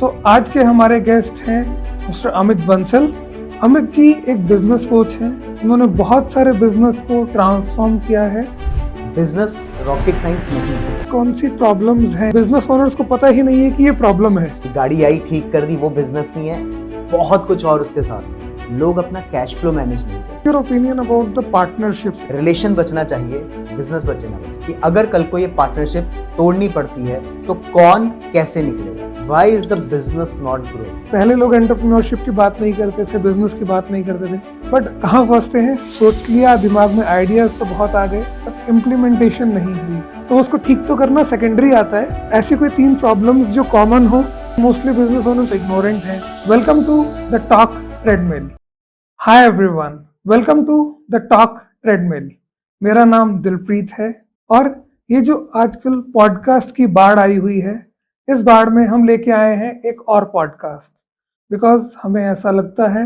आज के हमारे गेस्ट हैं मिस्टर अमित बंसल। अमित जी एक बिजनेस कोच हैं। इन्होंने बहुत सारे बिजनेस को ट्रांसफॉर्म किया है। बिजनेस रॉकेट साइंस नहीं है। कौन सी प्रॉब्लम्स हैं बिजनेस ओनर्स को पता ही नहीं है कि ये प्रॉब्लम है। गाड़ी आई ठीक कर दी, वो बिजनेस नहीं है, बहुत कुछ और उसके साथ। लोग अपना कैश फ्लो मैनेज नहीं करते। Your opinion about the partnerships. Relation बचना चाहिए, बिजनेस बचे ना बचे। कि अगर कल को ये पार्टनरशिप तोड़नी पड़ती है तो कौन कैसे निकलेगा? Why is the business not growing? पहले लोग एंटरप्रेन्योरशिप की बात नहीं करते थे, बिजनेस की बात नहीं करते थे, बट कहाँ फंसते हैं? सोच लिया, दिमाग में आइडियाज तो बहुत आ गए, बट इम्प्लीमेंटेशन नहीं हुई। तो उसको ठीक तो करना सेकेंडरी आता है। ऐसी कोई 3 प्रॉब्लम्स जो कॉमन हो। मोस्टली बिजनेस ओनर्स इग्नोरेंट हैं। Welcome to the talk treadmill. Hi everyone, welcome to the talk treadmill. मेरा नाम दिलप्रीत है और ये जो आजकल पॉडकास्ट की बाढ़ आई हुई है, इस बाढ़ में हम लेके आए हैं एक और पॉडकास्ट। बिकॉज हमें ऐसा लगता है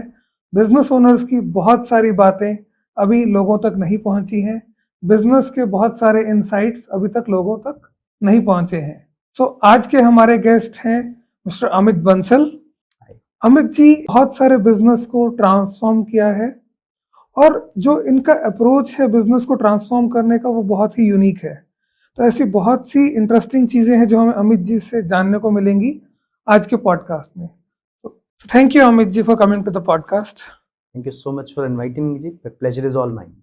बिजनेस ओनर्स की बहुत सारी बातें अभी लोगों तक नहीं पहुंची हैं। बिजनेस के बहुत सारे इनसाइट्स अभी तक लोगों तक नहीं पहुंचे हैं। आज के हमारे गेस्ट हैं मिस्टर अमित बंसल। अमित जी बहुत सारे बिजनेस को ट्रांसफॉर्म किया है और जो इनका अप्रोच है बिजनेस को ट्रांसफॉर्म करने का वो बहुत ही यूनिक है। तो ऐसी बहुत सी इंटरेस्टिंग चीजें हैं जो हमें अमित जी से जानने को मिलेंगी आज के पॉडकास्ट में। Thank you Amit ji for coming to the podcast. Thank you so much for inviting me ji. Pleasure is all mine.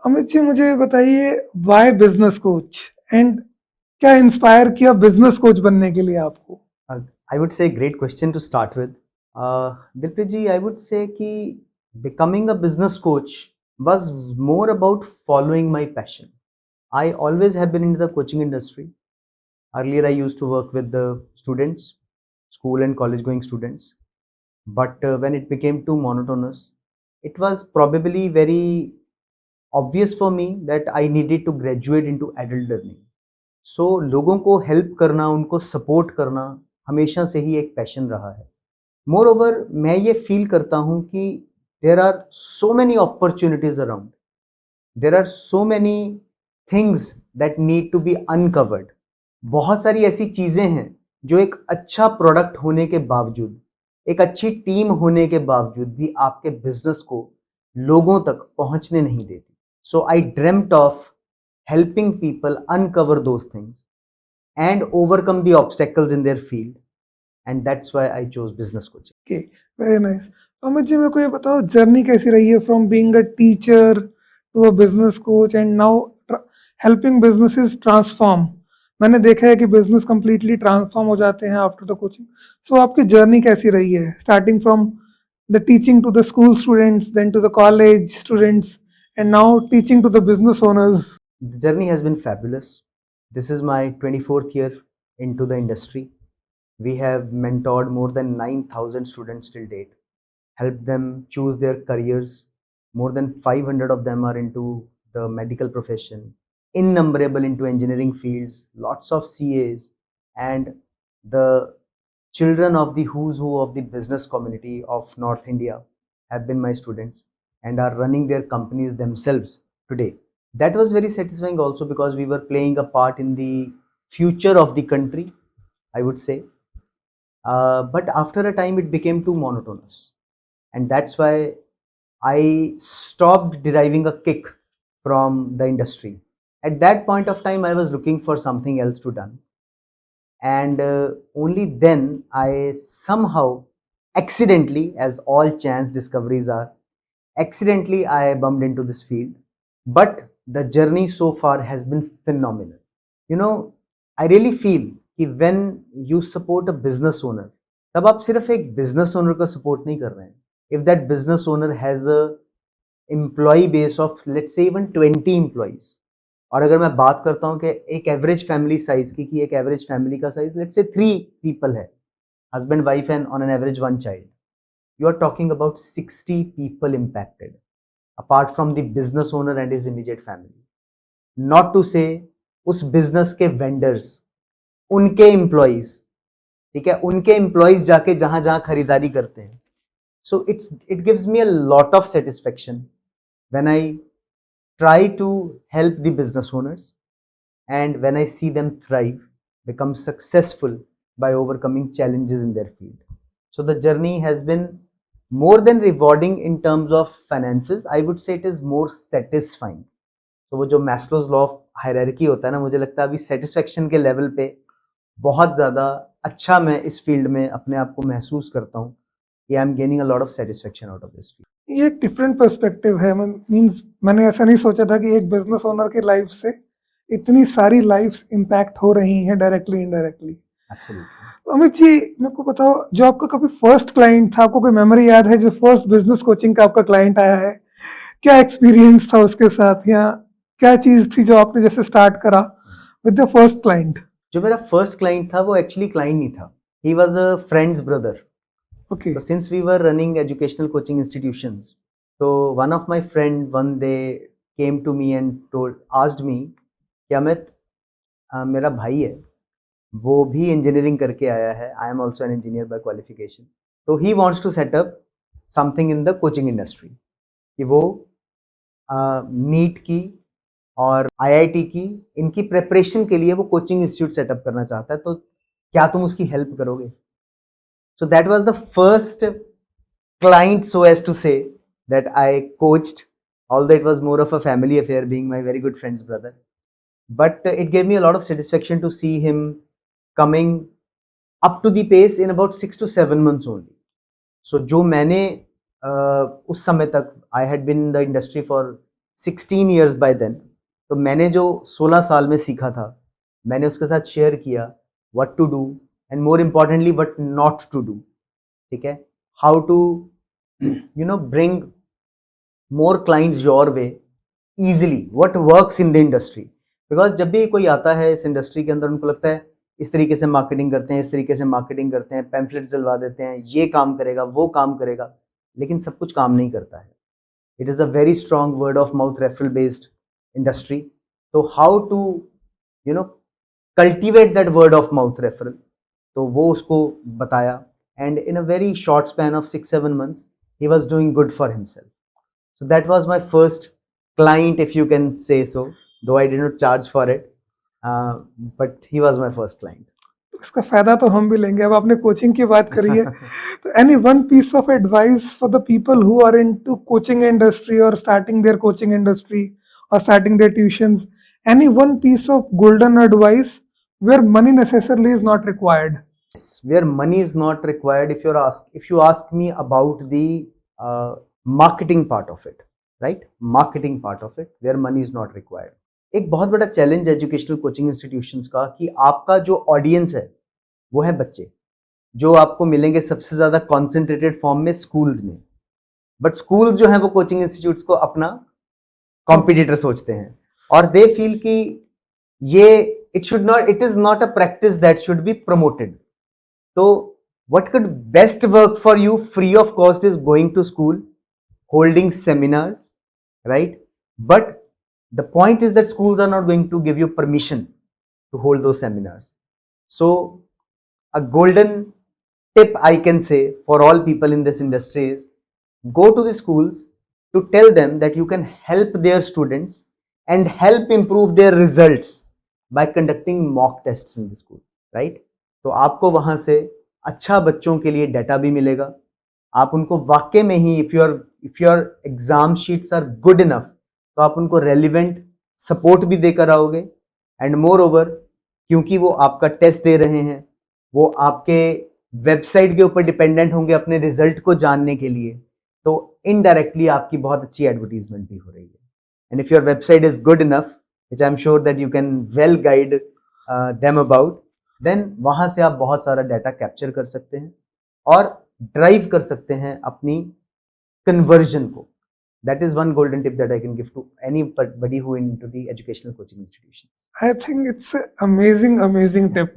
Amit ji मुझे बताइए, व्हाई बिजनेस कोच एंड क्या इंस्पायर किया बिजनेस कोच बनने के लिए आपको? I would say great question to start with. Dilpreet ji, I would say कि becoming a business coach was more about following my passion. I always have been in the coaching industry. Earlier, I used to work with the students, school and college going students. But when it became too monotonous, it was probably very obvious for me that I needed to graduate into adult learning. So लोगों को help करना, उनको support करना हमेशा से ही एक passion रहा है। मोर ओवर मैं ये फील करता हूँ कि there are so many opportunities around, there are so many things that need to be uncovered. बहुत सारी ऐसी चीज़ें हैं जो एक अच्छा प्रोडक्ट होने के बावजूद, एक अच्छी टीम होने के बावजूद भी आपके बिजनेस को लोगों तक पहुंचने नहीं देती। So I dreamed of helping people uncover those things and overcome the obstacles in their field, and that's why I chose business coaching. Okay, very nice. Amit ji मेरे को ये बताओ, जर्नी कैसी रही है from being a teacher to a business coach and now helping businesses transform. मैंने देखा है कि बिजनेस कंप्लीटली ट्रांसफॉर्म हो जाते हैं आफ्टर द कोचिंग। आपकी जर्नी कैसी रही है, starting from the teaching to the school students, then to the college students, and now teaching to the business owners? The journey has been fabulous. This is my 24th year into the industry. We have mentored more than 9,000 students till date, helped them choose their careers. More than 500 of them are into the medical profession, innumerable into engineering fields, lots of CAs, and the children of the who's who of the business community of North India have been my students and are running their companies themselves today. That was very satisfying also because we were playing a part in the future of the country, I would say. But after a time, it became too monotonous. And that's why I stopped deriving a kick from the industry. At that point of time, I was looking for something else to do. And only then I somehow accidentally, as all chance discoveries are, accidentally I bumped into this field. But the journey so far has been phenomenal. You know, I really feel कि when you support a business owner, तब आप सिर्फ एक business owner का support नहीं कर रहे हैं. If that business owner has a employee base of let's say even 20 employees, और अगर मैं बात करता हूँ कि एक एवरेज फैमिली साइज की, कि एक एवरेज फैमिली का साइज लेट्स से 3 पीपल है, husband wife and on an average 1 child, you are talking about 60 people impacted apart from the business owner and his immediate family. Not to say उस business के vendors, उनके employees, ठीक है, उनके employees जाके जहां जहां खरीदारी करते हैं. So it gives me a lot of satisfaction when I try to help the business owners and when I see them thrive, become successful by overcoming challenges in their field. So the journey has been more than rewarding in terms of finances. I would say it is more satisfying. तो वो जो Maslow's law of hierarchy होता है ना, मुझे लगता है अभी सेटिस्फेक्शन के लेवल पे बहुत ज़्यादा अच्छा मैं इस फील्ड में अपने आप को महसूस करता हूँ कि I am gaining a lot of satisfaction out of this field. ये एक डिफरेंट पर्सपेक्टिव है। मींस मैंने ऐसा नहीं सोचा था कि एक बिजनेस ओनर की लाइफ से इतनी सारी लाइफ्स इम्पैक्ट हो रही हैं डायरेक्टली इनडायरेक्टली। एब्सोल्युटली। तो अमित जी, मेरे को बताओ, जो आपका कभी फर्स्ट क्लाइंट था, आपको कोई मेमोरी याद है जो फर्स्ट बिजनेस कोचिंग का आपका क्लाइंट आया है? क्या एक्सपीरियंस था उसके साथ, या क्या चीज थी जो आपने जैसे स्टार्ट करा विद द फर्स्ट क्लाइंट? जो मेरा फर्स्ट क्लाइंट था वो एक्चुअली क्लाइंट नहीं था, he was a friends brother. Okay. So since we were running educational coaching institutions, so one of my friend one day came to me and asked me कि अमित, मेरा भाई है, वो भी इंजीनियरिंग करके आया है, I am also an engineer by qualification, तो he wants to set up something in the coaching industry, कि वो नीट की और आईआईटी की इनकी प्रेपरेशन के लिए वो कोचिंग इंस्टीट्यूट सेटअप करना चाहता है, तो क्या तुम उसकी हेल्प करोगे? So that was the first client, so as to say, that I coached, although it was more of a family affair, being my very good friend's brother. But it gave me a lot of satisfaction to see him coming up to the pace in about 6 to 7 months only. So जो मैंने उस समय तक, I had been in the industry for 16 years by then, तो मैंने जो 16 साल में सीखा था, मैंने उसके साथ शेयर किया what to do and more importantly what not to do. ठीक है, how to bring more clients your way easily, what works in the industry, because जब भी कोई आता है इस इंडस्ट्री के अंदर, उनको लगता है इस तरीके से मार्केटिंग करते हैं, इस तरीके से मार्केटिंग करते हैं, पैम्फलेट जलवा देते हैं, ये काम करेगा, वो काम करेगा, लेकिन सब कुछ काम नहीं करता है। It is a very strong word of mouth referral based industry. तो how to cultivate that word of mouth referral, तो वो उसको बताया, and in a very short span of 6-7 months he was doing good for himself. So that was my first client, if you can say so, though I did not charge for it, but he was my first client. इसका फायदा तो हम भी लेंगे। अब आपने coaching की बात करी है, तो any one piece of advice for the people who are into coaching industry और स्टार्टिंग देयर कोचिंग इंडस्ट्री और starting their tuitions, any one piece of golden advice where money necessarily is not required? Yes, where money is not required. If you ask me about the marketing part of it, right? Marketing part of it, where money is not required. एक बहुत बड़ा challenge educational coaching institutions का, कि आपका जो audience है वो है बच्चे, जो आपको मिलेंगे सबसे ज्यादा कॉन्सेंट्रेटेड फॉर्म में स्कूल्स में, बट स्कूल्स जो है वो कोचिंग इंस्टीट्यूट्स को अपना कॉम्पिटिटर सोचते हैं, और दे फील कि ये it is not a practice that should be promoted. So what could best work for you free of cost is going to school, holding seminars, right? But the point is that schools are not going to give you permission to hold those seminars. So a golden tip I can say for all people in this industry is, go to the schools to tell them that you can help their students and help improve their results by conducting mock tests in the school, right? तो आपको वहां से अच्छा बच्चों के लिए data भी मिलेगा, आप उनको वाकई में ही, if your exam sheets are good enough, तो आप उनको रेलिवेंट सपोर्ट भी देकर आओगे, एंड मोर ओवर, क्योंकि वो आपका टेस्ट दे रहे हैं, वो आपके वेबसाइट के ऊपर डिपेंडेंट होंगे अपने रिजल्ट को जानने के लिए, तो इनडायरेक्टली आपकी बहुत अच्छी एडवर्टीजमेंट भी हो रही है। And if your website is good enough, which I'm sure that you can well guide them about, then वहां से आप बहुत सारा डाटा कैप्चर कर सकते हैं और ड्राइव कर सकते हैं अपनी कन्वर्जन को। That is one golden tip that I can give to anybody who into the educational coaching institutions. I think it's an amazing tip.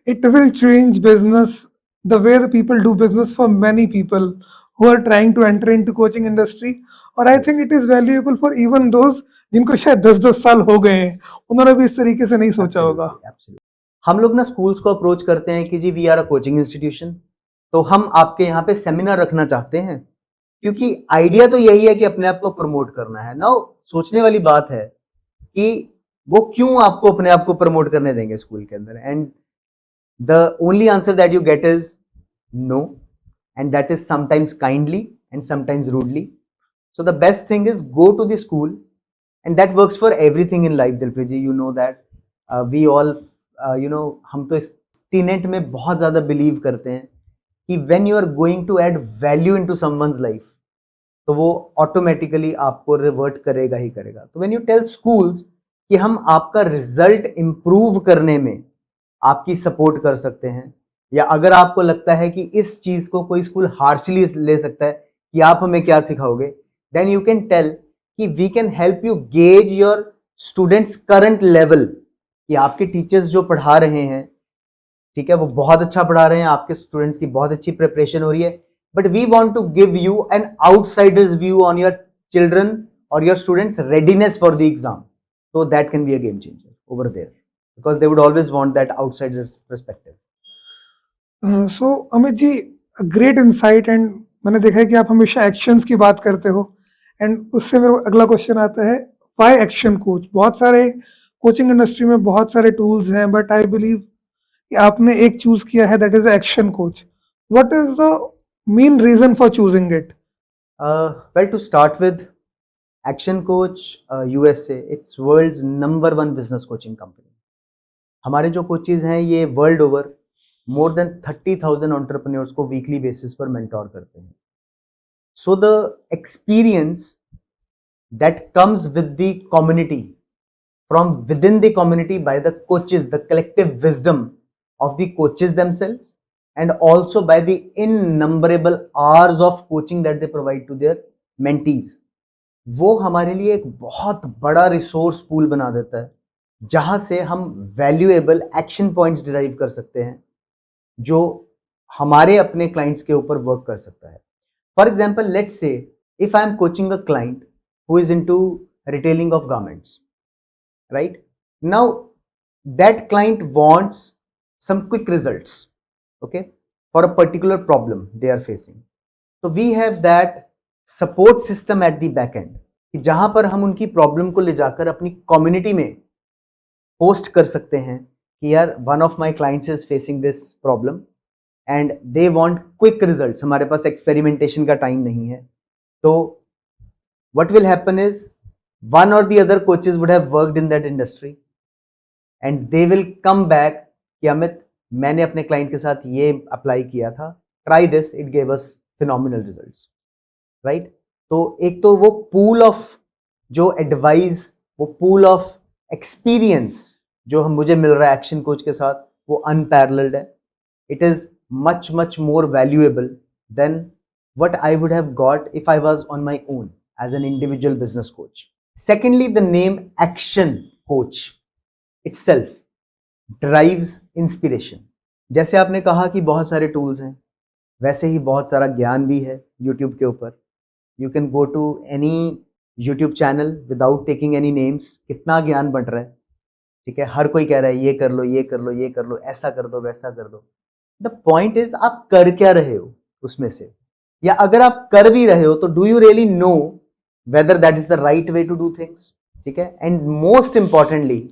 It will change business, the way the people do business for many people who are trying to enter into coaching industry. और I Yes. think it is valuable for even those जिनको शायद 10-10 साल हो गए हैं, उन्होंने भी इस तरीके से नहीं सोचा होगा। Absolutely. हम लोग ना स्कूल्स को अप्रोच करते हैं कि ji we are a coaching institution, तो हम आपके यहाँ पे सेमिनार रखना चाहते हैं, क्योंकि आइडिया तो यही है कि अपने आप को प्रमोट करना है ना। सोचने वाली बात है कि वो क्यों आपको अपने आप को प्रमोट करने देंगे स्कूल के अंदर, and The only answer that you get is no, and that is sometimes kindly and sometimes rudely. So the best thing is go to the school, and that works for everything in life. Dilpreet ji, you know that we all, हम तो इस tenet में बहुत ज़्यादा believe करते हैं कि when you are going to add value into someone's life, तो वो ऑटोमेटिकली आपको रिवर्ट करेगा ही करेगा. तो व्हेन यू टेल स्कूल्स कि हम आपका रिजल्ट इंप्रूव करने में आपकी सपोर्ट कर सकते हैं, या अगर आपको लगता है कि इस चीज को कोई स्कूल हार्शली ले सकता है कि आप हमें क्या सिखाओगे, देन यू कैन टेल कि we can help you gauge your students current level, कि आपके टीचर्स जो पढ़ा रहे हैं, ठीक है, वो बहुत अच्छा पढ़ा रहे हैं, आपके स्टूडेंट्स की बहुत अच्छी प्रिपरेशन हो रही है, but we want to give you an outsider's view on your children or your students' readiness for the exam. So that can be a game changer over there, because they would always want that outsider's perspective. So Amit ji, great insight. And मैंने देखा है कि आप हमेशा actions की बात करते हो, एंड उससे मेरा अगला क्वेश्चन आता है, व्हाई एक्शन कोच? बहुत सारे कोचिंग इंडस्ट्री में बहुत सारे टूल्स हैं, बट आई बिलीव कि आपने एक चूज किया है, that is action coach. What is the main reason for choosing it? Well, to start with, Action Coach USA, it's world's #1 business coaching company. हमारे जो कोचेज हैं ये world over more than 30,000 entrepreneurs को weekly basis पर mentor करते हैं. So the experience that comes with the community, from with in the community by the coaches, the collective wisdom of the coaches themselves, and also by the innumerable hours of coaching that they provide to their mentees, वो हमारे लिए एक बहुत बड़ा resource pool बना देता है, जहां से हम वैल्यूएबल एक्शन पॉइंट्स डिराइव कर सकते हैं जो हमारे अपने क्लाइंट्स के ऊपर वर्क कर सकता है. For example, let's say if I am coaching a client who is into retailing of garments, right now that client wants some quick results, okay, for a particular problem they are facing. So we have that support system at the back end, कि जहां पर हम उनकी problem को ले जाकर अपनी community में पोस्ट कर सकते हैं कि यार one of my clients is facing this problem and they want quick results, हमारे पास एक्सपेरिमेंटेशन का टाइम नहीं है. तो what will happen is one or the other coaches would have worked in that industry and they will come back कि अमित, मैंने अपने client के साथ ये अप्लाई किया था, try this, it gave us phenomenal results, right. तो एक तो वो पूल ऑफ जो एडवाइस, वो पूल ऑफ एक्सपीरियंस जो हम मुझे मिल रहा है एक्शन कोच के साथ, वो अनपैरेलल्ड है. It is much much more valuable than what I would have got if I was on my own as an individual business coach. Secondly, the name action coach itself drives inspiration. जैसे आपने कहा कि बहुत सारे tools हैं, वैसे ही बहुत सारा ज्ञान भी है यूट्यूब के ऊपर. You can go to any YouTube channel without taking any names, कितना ज्ञान बंट रहा है, ठीक है, हर कोई कह रहा है ये कर लो, ये कर लो, ये कर लो, ऐसा कर दो, वैसा कर दो. द पॉइंट इज आप कर क्या रहे हो उसमें से, या अगर आप कर भी रहे हो तो do you really know whether that is the right way to do things, ठीक है. एंड मोस्ट इंपॉर्टेंटली,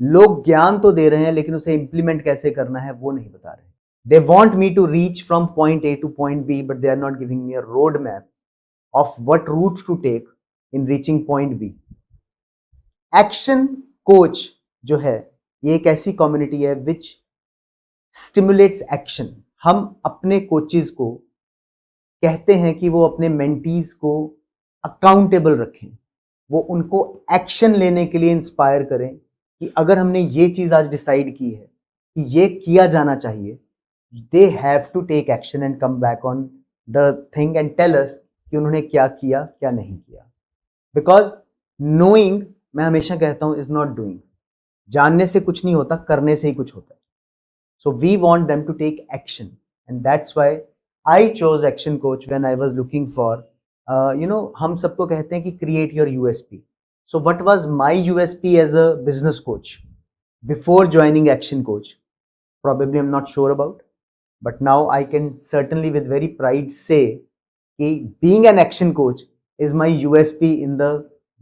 लोग ज्ञान तो दे रहे हैं लेकिन उसे इंप्लीमेंट कैसे करना है वो नहीं बता रहे. They want me to reach from point A to point B, but they are not giving me a road map of what routes to take in reaching point B. Action coach जो है ये एक ऐसी community है विच stimulates action. हम अपने coaches को कहते हैं कि वो अपने मेंटीज को अकाउंटेबल रखें, वो उनको एक्शन लेने के लिए इंस्पायर करें कि अगर हमने ये चीज आज डिसाइड की है कि ये किया जाना चाहिए, they have to take action and come back on the thing and tell us कि उन्होंने क्या किया, क्या नहीं किया. बिकॉज नोइंग, मैं हमेशा कहता हूं, इज नॉट डूइंग. जानने से कुछ नहीं होता, करने से ही कुछ होता है. So we want them to take action, and that's why I chose action coach when I was looking for, हम सबको कहते हैं कि create your USP. So what was my USP as a business coach before joining Action Coach? Probably I'm not sure about, but now I can certainly with very pride say that being an action coach is my USP in the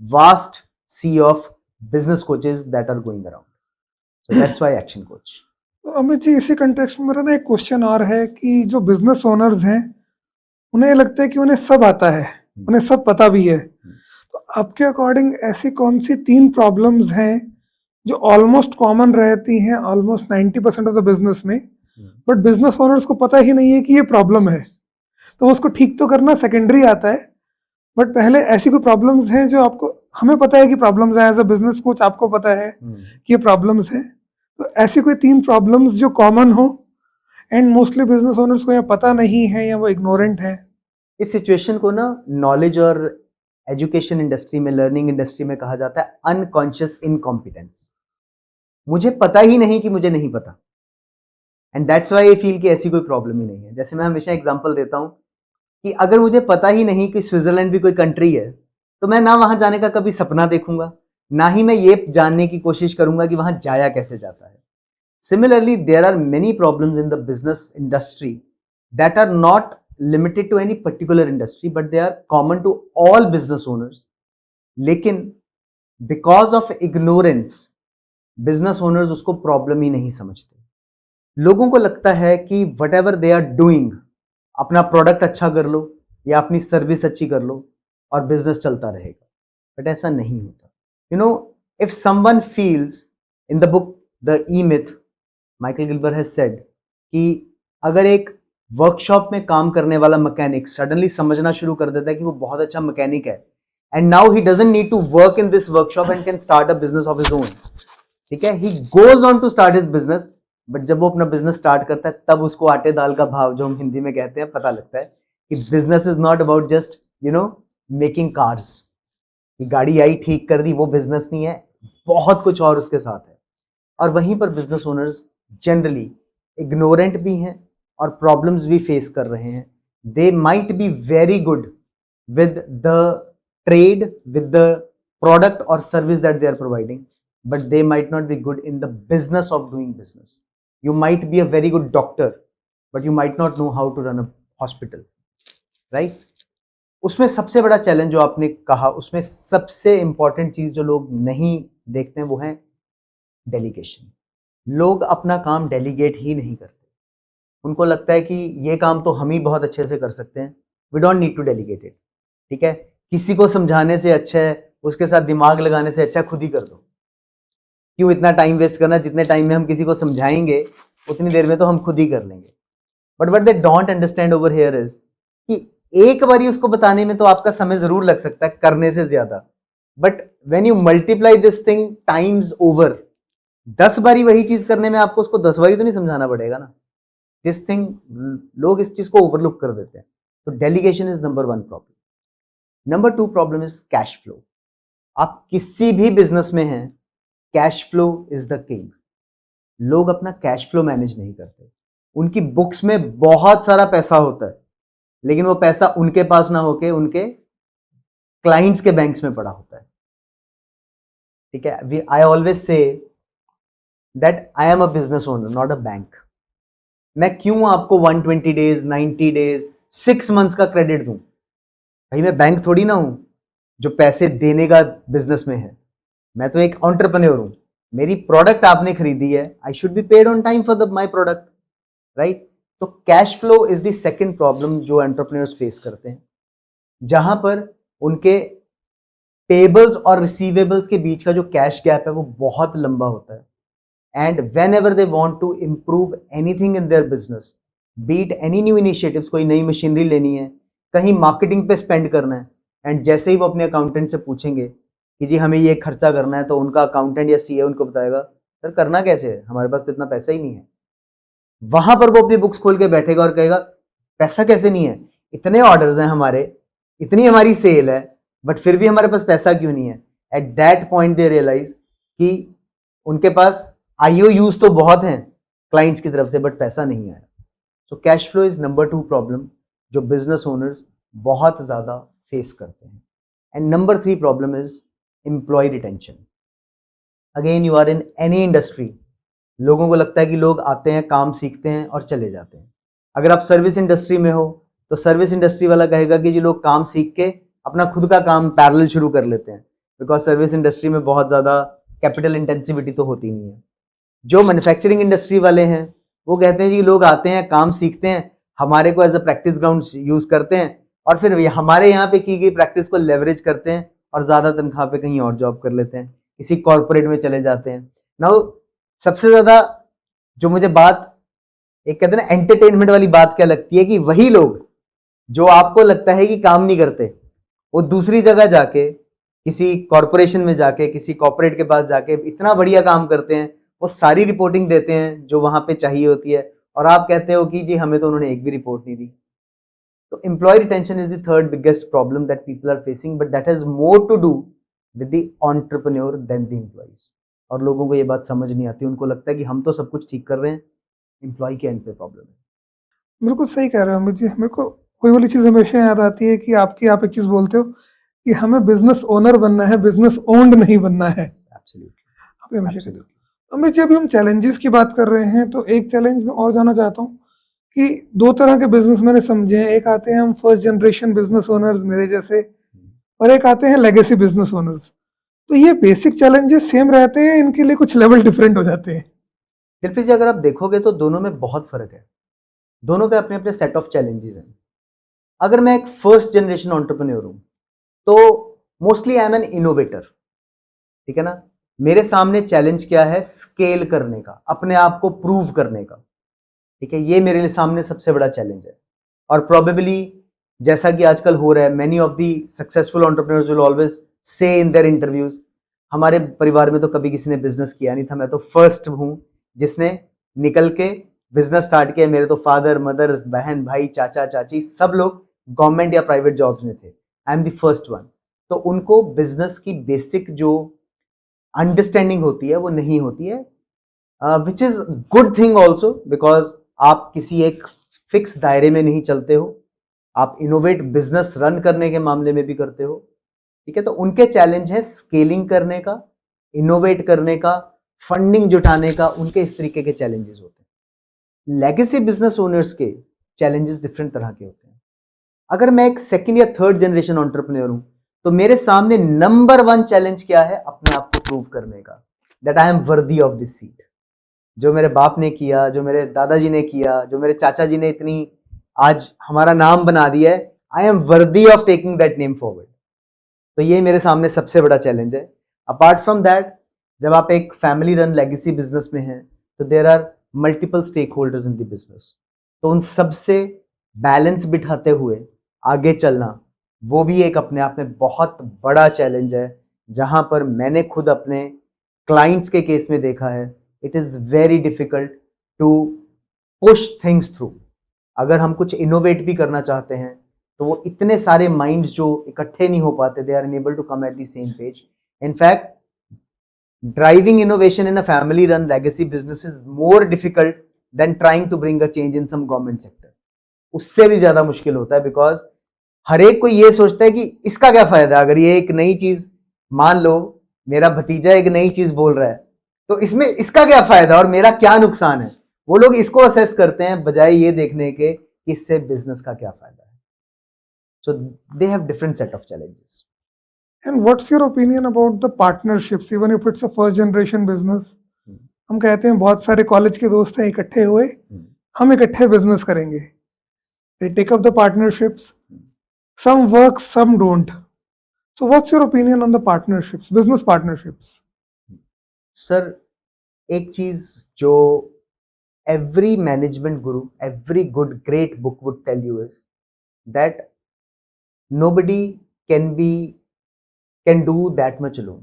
vast sea of business coaches that are going around. So that's why Action Coach. तो अमित जी, इसी context में मेरा ना एक question और है कि जो बिजनेस ओनर्स हैं उन्हें लगता है कि उन्हें सब आता है, उन्हें सब पता भी है। तो आपके अकॉर्डिंग ऐसी कौन सी 3 प्रॉब्लम्स हैं जो ऑलमोस्ट कॉमन रहती हैं ऑलमोस्ट 90% ऑफ द बिजनेस में, बट बिजनेस ओनर्स को पता ही नहीं है कि ये प्रॉब्लम है, तो उसको ठीक तो करना सेकेंडरी आता है। बट पहले ऐसी कोई प्रॉब्लम्स हैं जो आपको, हमें पता है कि प्रॉब्लम्स हैं, एज अ बिजनेस कोच आपको पता है कि ये प्रॉब्लम्स हैं, तो ऐसी कोई 3 प्रॉब्लम्स जो कॉमन हो एंड मोस्टली बिजनेस ओनर्स को या पता नहीं है या वो इग्नोरेंट है। इस सिचुएशन को ना नॉलेज और एजुकेशन इंडस्ट्री में, लर्निंग इंडस्ट्री में कहा जाता है अनकॉन्शियस इनकॉम्पिटेंस। मुझे पता ही नहीं कि मुझे नहीं पता, and that's why I feel कि ऐसी कोई प्रॉब्लम ही नहीं है। जैसे मैं हमेशा एग्जांपल देता हूं कि अगर मुझे पता ही नहीं कि स्विट्जरलैंड भी कोई कंट्री है, तो मैं ना वहां जाने का कभी सपना देखूंगा, ना ही मैं ये जानने की कोशिश करूंगा कि वहां जाया कैसे जाता है। Similarly, there are many problems in the business industry that are not limited to any particular industry, but they are common to all business owners. लेकिन because of ignorance, business owners उसको प्रॉब्लम ही नहीं समझते। लोगों को लगता है कि whatever they are doing, अपना प्रोडक्ट अच्छा कर लो या अपनी सर्विस अच्छी कर लो और बिजनेस चलता रहेगा, बट ऐसा नहीं होता। You know, if someone feels, in the book the E myth, Michael Gerber has said कि अगर एक वर्कशॉप में काम करने वाला मैकेनिक सडनली समझना शुरू कर देता है कि वो बहुत अच्छा मैकेनिक है, and now he doesn't need to work in this workshop and can start a business of his own, ठीक है, he goes on to start his business, but जब वो अपना बिजनेस स्टार्ट करता है तब उसको आटे दाल का भाव, जो हम हिंदी में कहते हैं, पता लगता है कि business is not about just making cars, कि गाड़ी आई ठीक कर दी, वो बिजनेस नहीं है, बहुत कुछ और उसके साथ है। और वहीं पर बिजनेस ओनर्स जनरली इग्नोरेंट भी हैं और प्रॉब्लम्स भी फेस कर रहे हैं। They might be very good with the trade, with the product or service that they are providing, but they might not be good in the business of doing business. You might be a very good doctor, but you might not know how to run a hospital, right? उसमें सबसे बड़ा challenge जो आपने कहा, उसमें सबसे important चीज जो लोग नहीं देखते हैं वो है डेलीगेशन। लोग अपना काम डेलीगेट ही नहीं करते। उनको लगता है कि ये काम तो हम ही बहुत अच्छे से कर सकते हैं, we don't need to delegate it, ठीक है। किसी को समझाने से अच्छा है, उसके साथ दिमाग लगाने से अच्छा खुद ही कर दो। क्यों इतना टाइम वेस्ट करना? जितने टाइम में हम किसी को समझाएंगे उतनी देर में तो हम खुद ही कर लेंगे। But what they don't understand over here is कि एक बारी उसको बताने में तो आपका समय जरूर लग सकता है करने से ज्यादा, but when you multiply this thing times over, 10 बारी वही चीज करने में आपको उसको 10 बारी तो नहीं समझाना पड़ेगा ना। दिस थिंग, लोग इस चीज को ओवरलुक कर देते हैं। तो delegation is number 1 problem. Number 2 problem is cash flow. आप किसी भी बिजनेस में हैं, cash flow is the king. लोग अपना कैश फ्लो मैनेज नहीं करते। उनकी बुक्स में बहुत सारा पैसा होता है, लेकिन वो पैसा उनके पास ना होके उनके क्लाइंट्स के बैंक्स में पड़ा होता है, ठीक है। I always say that I am a business owner, not a bank. मैं क्यों आपको 120 डेज, 90 डेज, 6 मंथ्स का क्रेडिट दूं? भाई मैं बैंक थोड़ी ना हूं जो पैसे देने का बिजनेस में है। मैं तो एक एंटरप्रेन्योर हूं। मेरी प्रोडक्ट आपने खरीदी है, I should be paid on time for the my product, right. तो cash flow is the second problem जो एंटरप्रेन्योर्स फेस करते हैं, जहां पर उनके पेबल्स और रिसीवेबल्स के बीच का जो कैश गैप है वो बहुत लंबा होता है। And whenever they want to improve anything in their business, be it any new initiatives, कोई नई मशीनरी लेनी है, कहीं मार्केटिंग पे स्पेंड करना है, एंड जैसे ही वो अपने अकाउंटेंट से पूछेंगे कि जी हमें ये खर्चा करना है, तो उनका अकाउंटेंट या सीए उनको बताएगा सर करना कैसे है, हमारे पास तो इतना पैसा ही नहीं है। वहां पर वो अपनी बुक्स खोल के बैठेगा और कहेगा पैसा कैसे नहीं है, इतने ऑर्डर्स हैं हमारे, इतनी हमारी सेल है, बट फिर भी हमारे पास पैसा क्यों नहीं है। At that point they realise कि उनके पास IOUs तो बहुत हैं क्लाइंट्स की तरफ से, बट पैसा नहीं आया। So cash flow is number 2 problem जो बिजनेस ओनर्स बहुत ज्यादा फेस करते हैं। And number 3 problem is employee retention. Again, you are in any industry, लोगों को लगता है कि लोग आते हैं, काम सीखते हैं और चले जाते हैं। अगर आप सर्विस इंडस्ट्री में हो तो सर्विस इंडस्ट्री वाला कहेगा कि जी लोग काम सीख के अपना खुद का काम पैरेलल शुरू कर लेते हैं, बिकॉज सर्विस इंडस्ट्री में बहुत ज़्यादा कैपिटल इंटेंसिविटी तो होती नहीं है। जो मैन्युफैक्चरिंग इंडस्ट्री वाले हैं वो कहते हैं जी लोग आते हैं, काम सीखते हैं, हमारे को as a practice ground use करते हैं और फिर हमारे यहाँ पे की गई प्रैक्टिस को लेवरेज करते हैं और ज्यादा तनख्वाह पे कहीं और जॉब कर लेते हैं, किसी कॉर्पोरेट में चले जाते हैं। नाउ सबसे ज्यादा जो मुझे बात, एक कहते हैं ना एंटरटेनमेंट वाली बात क्या लगती है, कि वही लोग जो आपको लगता है कि काम नहीं करते, वो दूसरी जगह जाके, किसी कॉर्पोरेशन में जाके, किसी कॉर्पोरेट के पास जाके इतना बढ़िया काम करते हैं, वो सारी रिपोर्टिंग देते हैं जो वहां पे चाहिए होती है, और आप कहते हो कि जी हमें तो उन्होंने एक भी रिपोर्ट नहीं दी। तो employee retention is the third biggest problem that people are facing, but that has more to do with the entrepreneur than the employees. और लोगों को ये बात समझ नहीं आती, उनको लगता है कि हम तो सब कुछ ठीक कर रहे हैं, एम्प्लॉय के एंड पे प्रॉब्लम है। बिल्कुल सही कह रहे हो अमित जी। मेरे को कोई वाली चीज़ हमेशा याद आती है कि आप एक चीज़ बोलते हो कि हमें बिजनेस ओनर बनना है, बिजनेस ओन्ड नहीं बनना है। आप ये हमेशा कहते हो। तो अमित जी, अभी हम चैलेंजेस की बात कर रहे हैं, तो एक चैलेंज में और जाना चाहता हूँ कि दो तरह के बिजनेस मैंने समझे हैं। एक आते हैं हम फर्स्ट जनरेशन बिजनेस ओनर्स मेरे जैसे, और एक आते हैं लेगेसी बिजनेस ओनर्स। तो ये बेसिक चैलेंजेस सेम रहते हैं, इनके लिए कुछ लेवल डिफरेंट हो जाते हैं? दिलप्रीत जी, अगर आप देखोगे तो दोनों में बहुत फर्क है, दोनों के अपने अपने सेट ऑफ चैलेंजेस हैं। अगर मैं एक फर्स्ट जनरेशन एंटरप्रेन्योर हूं तो mostly I am N innovator, ठीक है ना। मेरे सामने चैलेंज क्या है, स्केल करने का, अपने आप को प्रूव करने का, ठीक है, ये मेरे लिए सामने सबसे बड़ा चैलेंज है। और प्रोबेबली जैसा कि आजकल हो रहा है, many of the successful entrepreneurs will always say in their interviews, हमारे परिवार में तो कभी किसी ने बिजनेस किया नहीं था, मैं तो फर्स्ट हूं जिसने निकल के बिजनेस स्टार्ट किया। मेरे तो फादर मदर बहन भाई चाचा चाची सब लोग गवर्नमेंट या प्राइवेट जॉब्स में थे, I am the first one. तो उनको बिजनेस की बेसिक जो अंडरस्टैंडिंग होती है वो नहीं होती है, which is good thing also, because आप किसी एक फिक्स दायरे में नहीं चलते हो, आप इनोवेट बिजनेस रन करने के मामले में भी करते हो, ठीक है। तो उनके चैलेंज है स्केलिंग करने का, इनोवेट करने का, फंडिंग जुटाने का, उनके इस तरीके के चैलेंजेस होते हैं। लेगेसी बिजनेस ओनर्स के चैलेंजेस डिफरेंट तरह के होते हैं। अगर मैं एक सेकंड या थर्ड जनरेशन एंटरप्रेन्योर हूं तो मेरे सामने नंबर वन चैलेंज क्या है, अपने आप को प्रूव करने का, that I am worthy of this seat. जो मेरे बाप ने किया, जो मेरे दादाजी ने किया, जो मेरे चाचा जी ने इतनी आज हमारा नाम बना दिया है, I M worthy of taking that name forward. तो ये मेरे सामने सबसे बड़ा चैलेंज है। अपार्ट फ्रॉम दैट, जब आप एक फैमिली रन लेगेसी बिजनेस में हैं तो there are multiple stakeholders in the business, तो उन सबसे बैलेंस बिठाते हुए आगे चलना, वो भी एक अपने आप में बहुत बड़ा चैलेंज है, जहां पर मैंने खुद अपने क्लाइंट्स के केस में देखा है, it is very difficult to push things through. अगर हम कुछ इनोवेट भी करना चाहते हैं तो वो इतने सारे माइंड्स जो इकट्ठे नहीं हो पाते, they are unable to come at the same page. In fact driving innovation in a family run legacy business is more difficult than trying to bring a change in some government sector. उससे भी ज्यादा मुश्किल होता है, because हर एक कोई ये सोचता है कि इसका क्या फायदा, अगर ये एक नई चीज, मान लो मेरा भतीजा एक नई चीज बोल रहा है तो इसमें इसका क्या फायदा और मेरा क्या नुकसान है, वो लोग इसको असेस करते हैं बजाय ये देखने के कि इससे बिजनेस का क्या फायदा है। So they have different set of challenges. And what's your opinion about the partnerships, even if it's a first generation business? हम कहते हैं बहुत सारे कॉलेज के दोस्त हैं, इकट्ठे हुए, हम इकट्ठे बिजनेस करेंगे। They take up the partnerships, some work, some don't. So what's your opinion on the partnerships, business partnerships? Sir, एक चीज जो every management guru, every good great book would tell you is that nobody can do that much alone,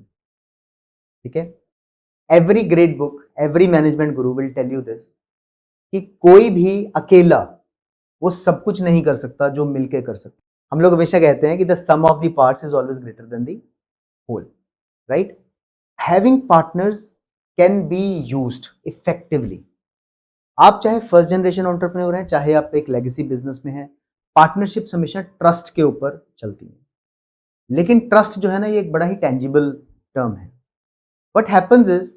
ठीक है। every great book, every management guru will tell you this कि कोई भी अकेला वो सब कुछ नहीं कर सकता जो मिलके कर सकता। हम लोग हमेशा कहते हैं कि the sum of the parts is always greater than the whole, right. Having partners can be used effectively. आप चाहे फर्स्ट जनरेशन एंटरप्रेन्योर हैं, चाहे आप एक लेगेसी बिजनेस में हैं, पार्टनरशिप्स हमेशा ट्रस्ट के ऊपर चलती हैं। लेकिन ट्रस्ट जो है ना, ये एक बड़ा ही टेंजिबल टर्म है। व्हाट हैपेंस इज,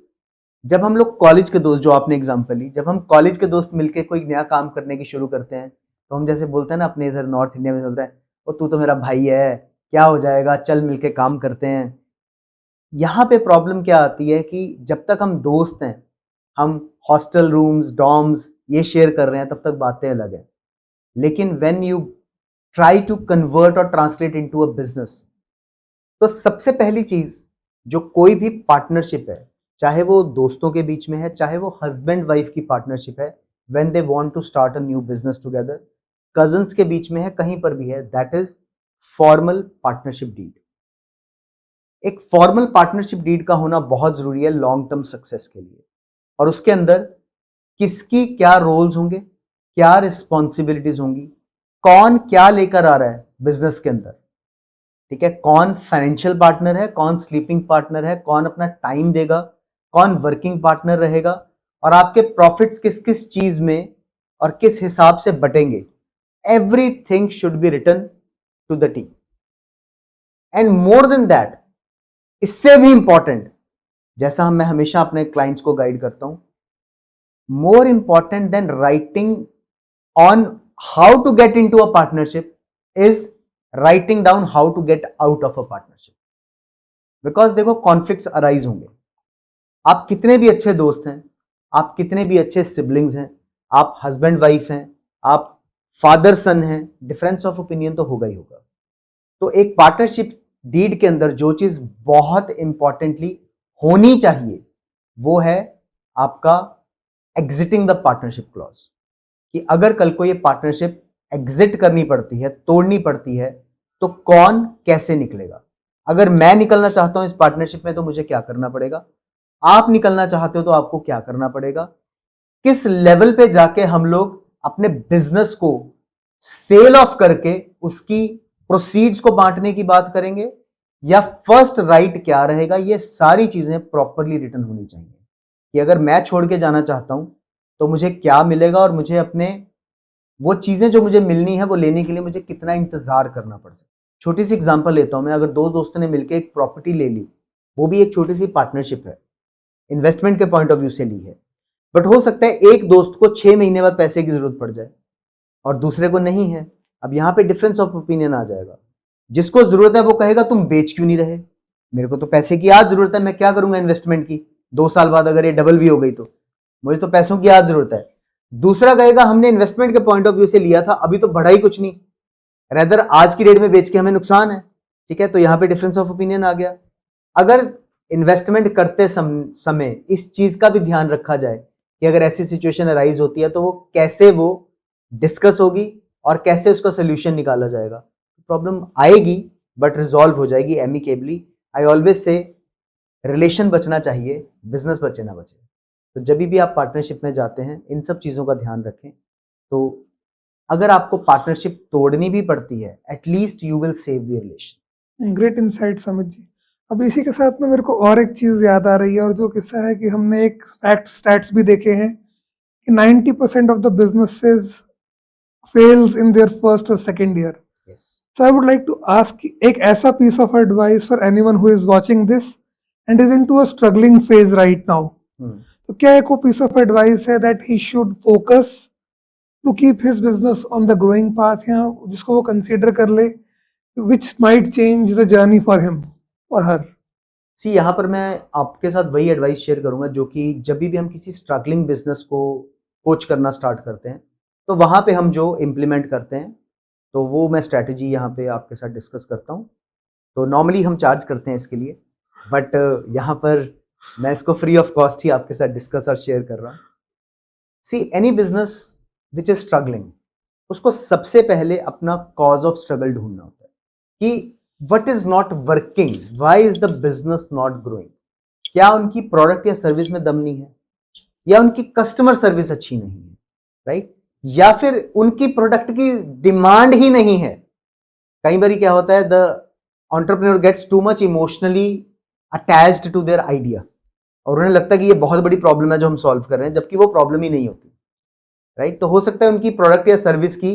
जब हम लोग कॉलेज के दोस्त, जो आपने एग्जांपल ली, जब हम कॉलेज के दोस्त मिलके कोई नया काम करने की शुरू करते हैं तो हम जैसे बोलते हैं ना, अपने इधर नॉर्थ इंडिया में बोलता है, ओ तू तो मेरा भाई है, क्या हो जाएगा, चल मिलके काम करते हैं। यहाँ पे प्रॉब्लम क्या आती है कि जब तक हम दोस्त हैं हम हॉस्टल रूम्स, डॉर्म्स ये शेयर कर रहे हैं, तब तक बातें अलग है। लेकिन when you try to convert और ट्रांसलेट इनटू अ बिजनेस, तो सबसे पहली चीज जो कोई भी पार्टनरशिप है, चाहे वो दोस्तों के बीच में है, चाहे वो हस्बैंड वाइफ की पार्टनरशिप है, when they want to start a new business together, cousins के बीच में है, कहीं पर भी है, that is formal partnership deed. एक फॉर्मल पार्टनरशिप डीड का होना बहुत जरूरी है लॉन्ग टर्म सक्सेस के लिए। और उसके अंदर किसकी क्या रोल्स होंगे, क्या रिस्पॉन्सिबिलिटीज होंगी, कौन क्या लेकर आ रहा है बिजनेस के अंदर, ठीक है, कौन फाइनेंशियल पार्टनर है, कौन स्लीपिंग पार्टनर है, कौन अपना टाइम देगा, कौन वर्किंग पार्टनर रहेगा, और आपके प्रॉफिट्स किस किस चीज में और किस हिसाब से बटेंगे, everything should be written to the T. And more than that, इससे भी इंपॉर्टेंट, जैसा मैं हमेशा अपने क्लाइंट्स को गाइड करता हूं, more important than writing on how to get into a partnership is writing down how to get out of a partnership. Because देखो कॉन्फ्लिक्ट्स अराइज होंगे, आप कितने भी अच्छे दोस्त हैं, आप कितने भी अच्छे सिबलिंग्स हैं, आप हस्बैंड वाइफ हैं, आप फादर सन हैं, डिफरेंस ऑफ ओपिनियन तो होगा ही होगा। तो एक पार्टनरशिप डीड के अंदर जो चीज बहुत इंपॉर्टेंटली होनी चाहिए वो है आपका एग्जिटिंग द पार्टनरशिप क्लॉज, कि अगर कल को ये पार्टनरशिप एग्जिट करनी पड़ती है, तोड़नी पड़ती है, तो कौन कैसे निकलेगा। अगर मैं निकलना चाहता हूं इस पार्टनरशिप में तो मुझे क्या करना पड़ेगा, आप निकलना चाहते हो तो आपको क्या करना पड़ेगा, किस लेवल पे जाके हम लोग अपने बिजनेस को सेल ऑफ करके उसकी प्रोसीड्स को बांटने की बात करेंगे, या फर्स्ट राइट क्या रहेगा। ये सारी चीजें प्रॉपरली रिटन होनी चाहिए कि अगर मैं छोड़ के जाना चाहता हूं तो मुझे क्या मिलेगा, और मुझे अपने वो चीजें जो मुझे मिलनी है वो लेने के लिए मुझे कितना इंतजार करना पड़ सकता है। छोटी सी एग्जांपल लेता हूं मैं, अगर दो दोस्तों ने मिलकर एक प्रॉपर्टी ले ली, वो भी एक छोटी सी पार्टनरशिप है, इन्वेस्टमेंट के पॉइंट ऑफ व्यू से ली है, बट हो सकता है एक दोस्त को 6 महीने बाद पैसे की जरूरत पड़ जाए और दूसरे को नहीं है। अब यहां पे डिफरेंस ऑफ ओपिनियन आ जाएगा। जिसको जरूरत है वो कहेगा तुम बेच क्यों नहीं रहे, मेरे को तो पैसे की आज जरूरत है, मैं क्या करूंगा इन्वेस्टमेंट की, 2 साल बाद अगर ये डबल भी हो गई तो मुझे तो पैसों की आज जरूरत है। दूसरा कहेगा हमने इन्वेस्टमेंट के पॉइंट ऑफ व्यू से लिया था, अभी तो बढ़ा ही कुछ नहीं, रेदर आज की रेट में बेच के हमें नुकसान है, ठीक है। तो यहां पे डिफरेंस ऑफ ओपिनियन आ गया। अगर इन्वेस्टमेंट करते समय इस चीज का भी ध्यान रखा जाए कि अगर ऐसी सिचुएशन अराइज होती है तो वो कैसे वो डिस्कस होगी और कैसे उसका सोल्यूशन निकाला जाएगा। प्रॉब्लम आएगी बट रिजॉल्व हो जाएगी amicably. I always say relation बचना चाहिए, बिजनेस बचे ना बचे। तो जब भी आप पार्टनरशिप में जाते हैं इन सब चीज़ों का ध्यान रखें। तो अगर आपको पार्टनरशिप तोड़नी भी पड़ती है, at least you will save the relation. Great insight समझ जी। अब इसी के साथ में मेरे को और एक चीज़ याद आ रही है, और जो किस्सा है कि हमने एक फैक्ट स्टैट्स भी देखे हैं कि 90% of the businesses fails in their first और second year. Yes, So I would like to ask एक ऐसा piece of advice for anyone who is watching this and is into a struggling phase right now. तो क्या एक वो piece of advice है that he should focus to keep his business on the growing path, या जिसको वो consider कर ले, which might change the journey for him or her? सी यहाँ पर मैं आपके साथ वही एडवाइस शेयर करूंगा जो कि जब भी हम किसी स्ट्रगलिंग बिजनेस को कोच करना स्टार्ट करते हैं तो वहाँ पे हम जो इम्प्लीमेंट करते हैं तो वो मैं स्ट्रैटेजी यहाँ पे आपके साथ डिस्कस करता हूँ। तो नॉर्मली हम चार्ज करते हैं इसके लिए, बट यहाँ पर मैं इसको फ्री ऑफ कॉस्ट ही आपके साथ डिस्कस और शेयर कर रहा हूँ। See any business which is struggling, उसको सबसे पहले अपना कॉज ऑफ स्ट्रगल ढूंढना होता है कि what is not working, why is the business not growing. क्या उनकी प्रोडक्ट या सर्विस में दम नहीं है, या उनकी कस्टमर सर्विस अच्छी नहीं है, राइट, या फिर उनकी प्रोडक्ट की डिमांड ही नहीं है। कई बार क्या होता है, the entrepreneur gets too much emotionally attached to their idea और उन्हें लगता है कि ये बहुत बड़ी प्रॉब्लम है जो हम सॉल्व कर रहे हैं, जबकि वो प्रॉब्लम ही नहीं होती, राइट। तो हो सकता है उनकी प्रोडक्ट या सर्विस की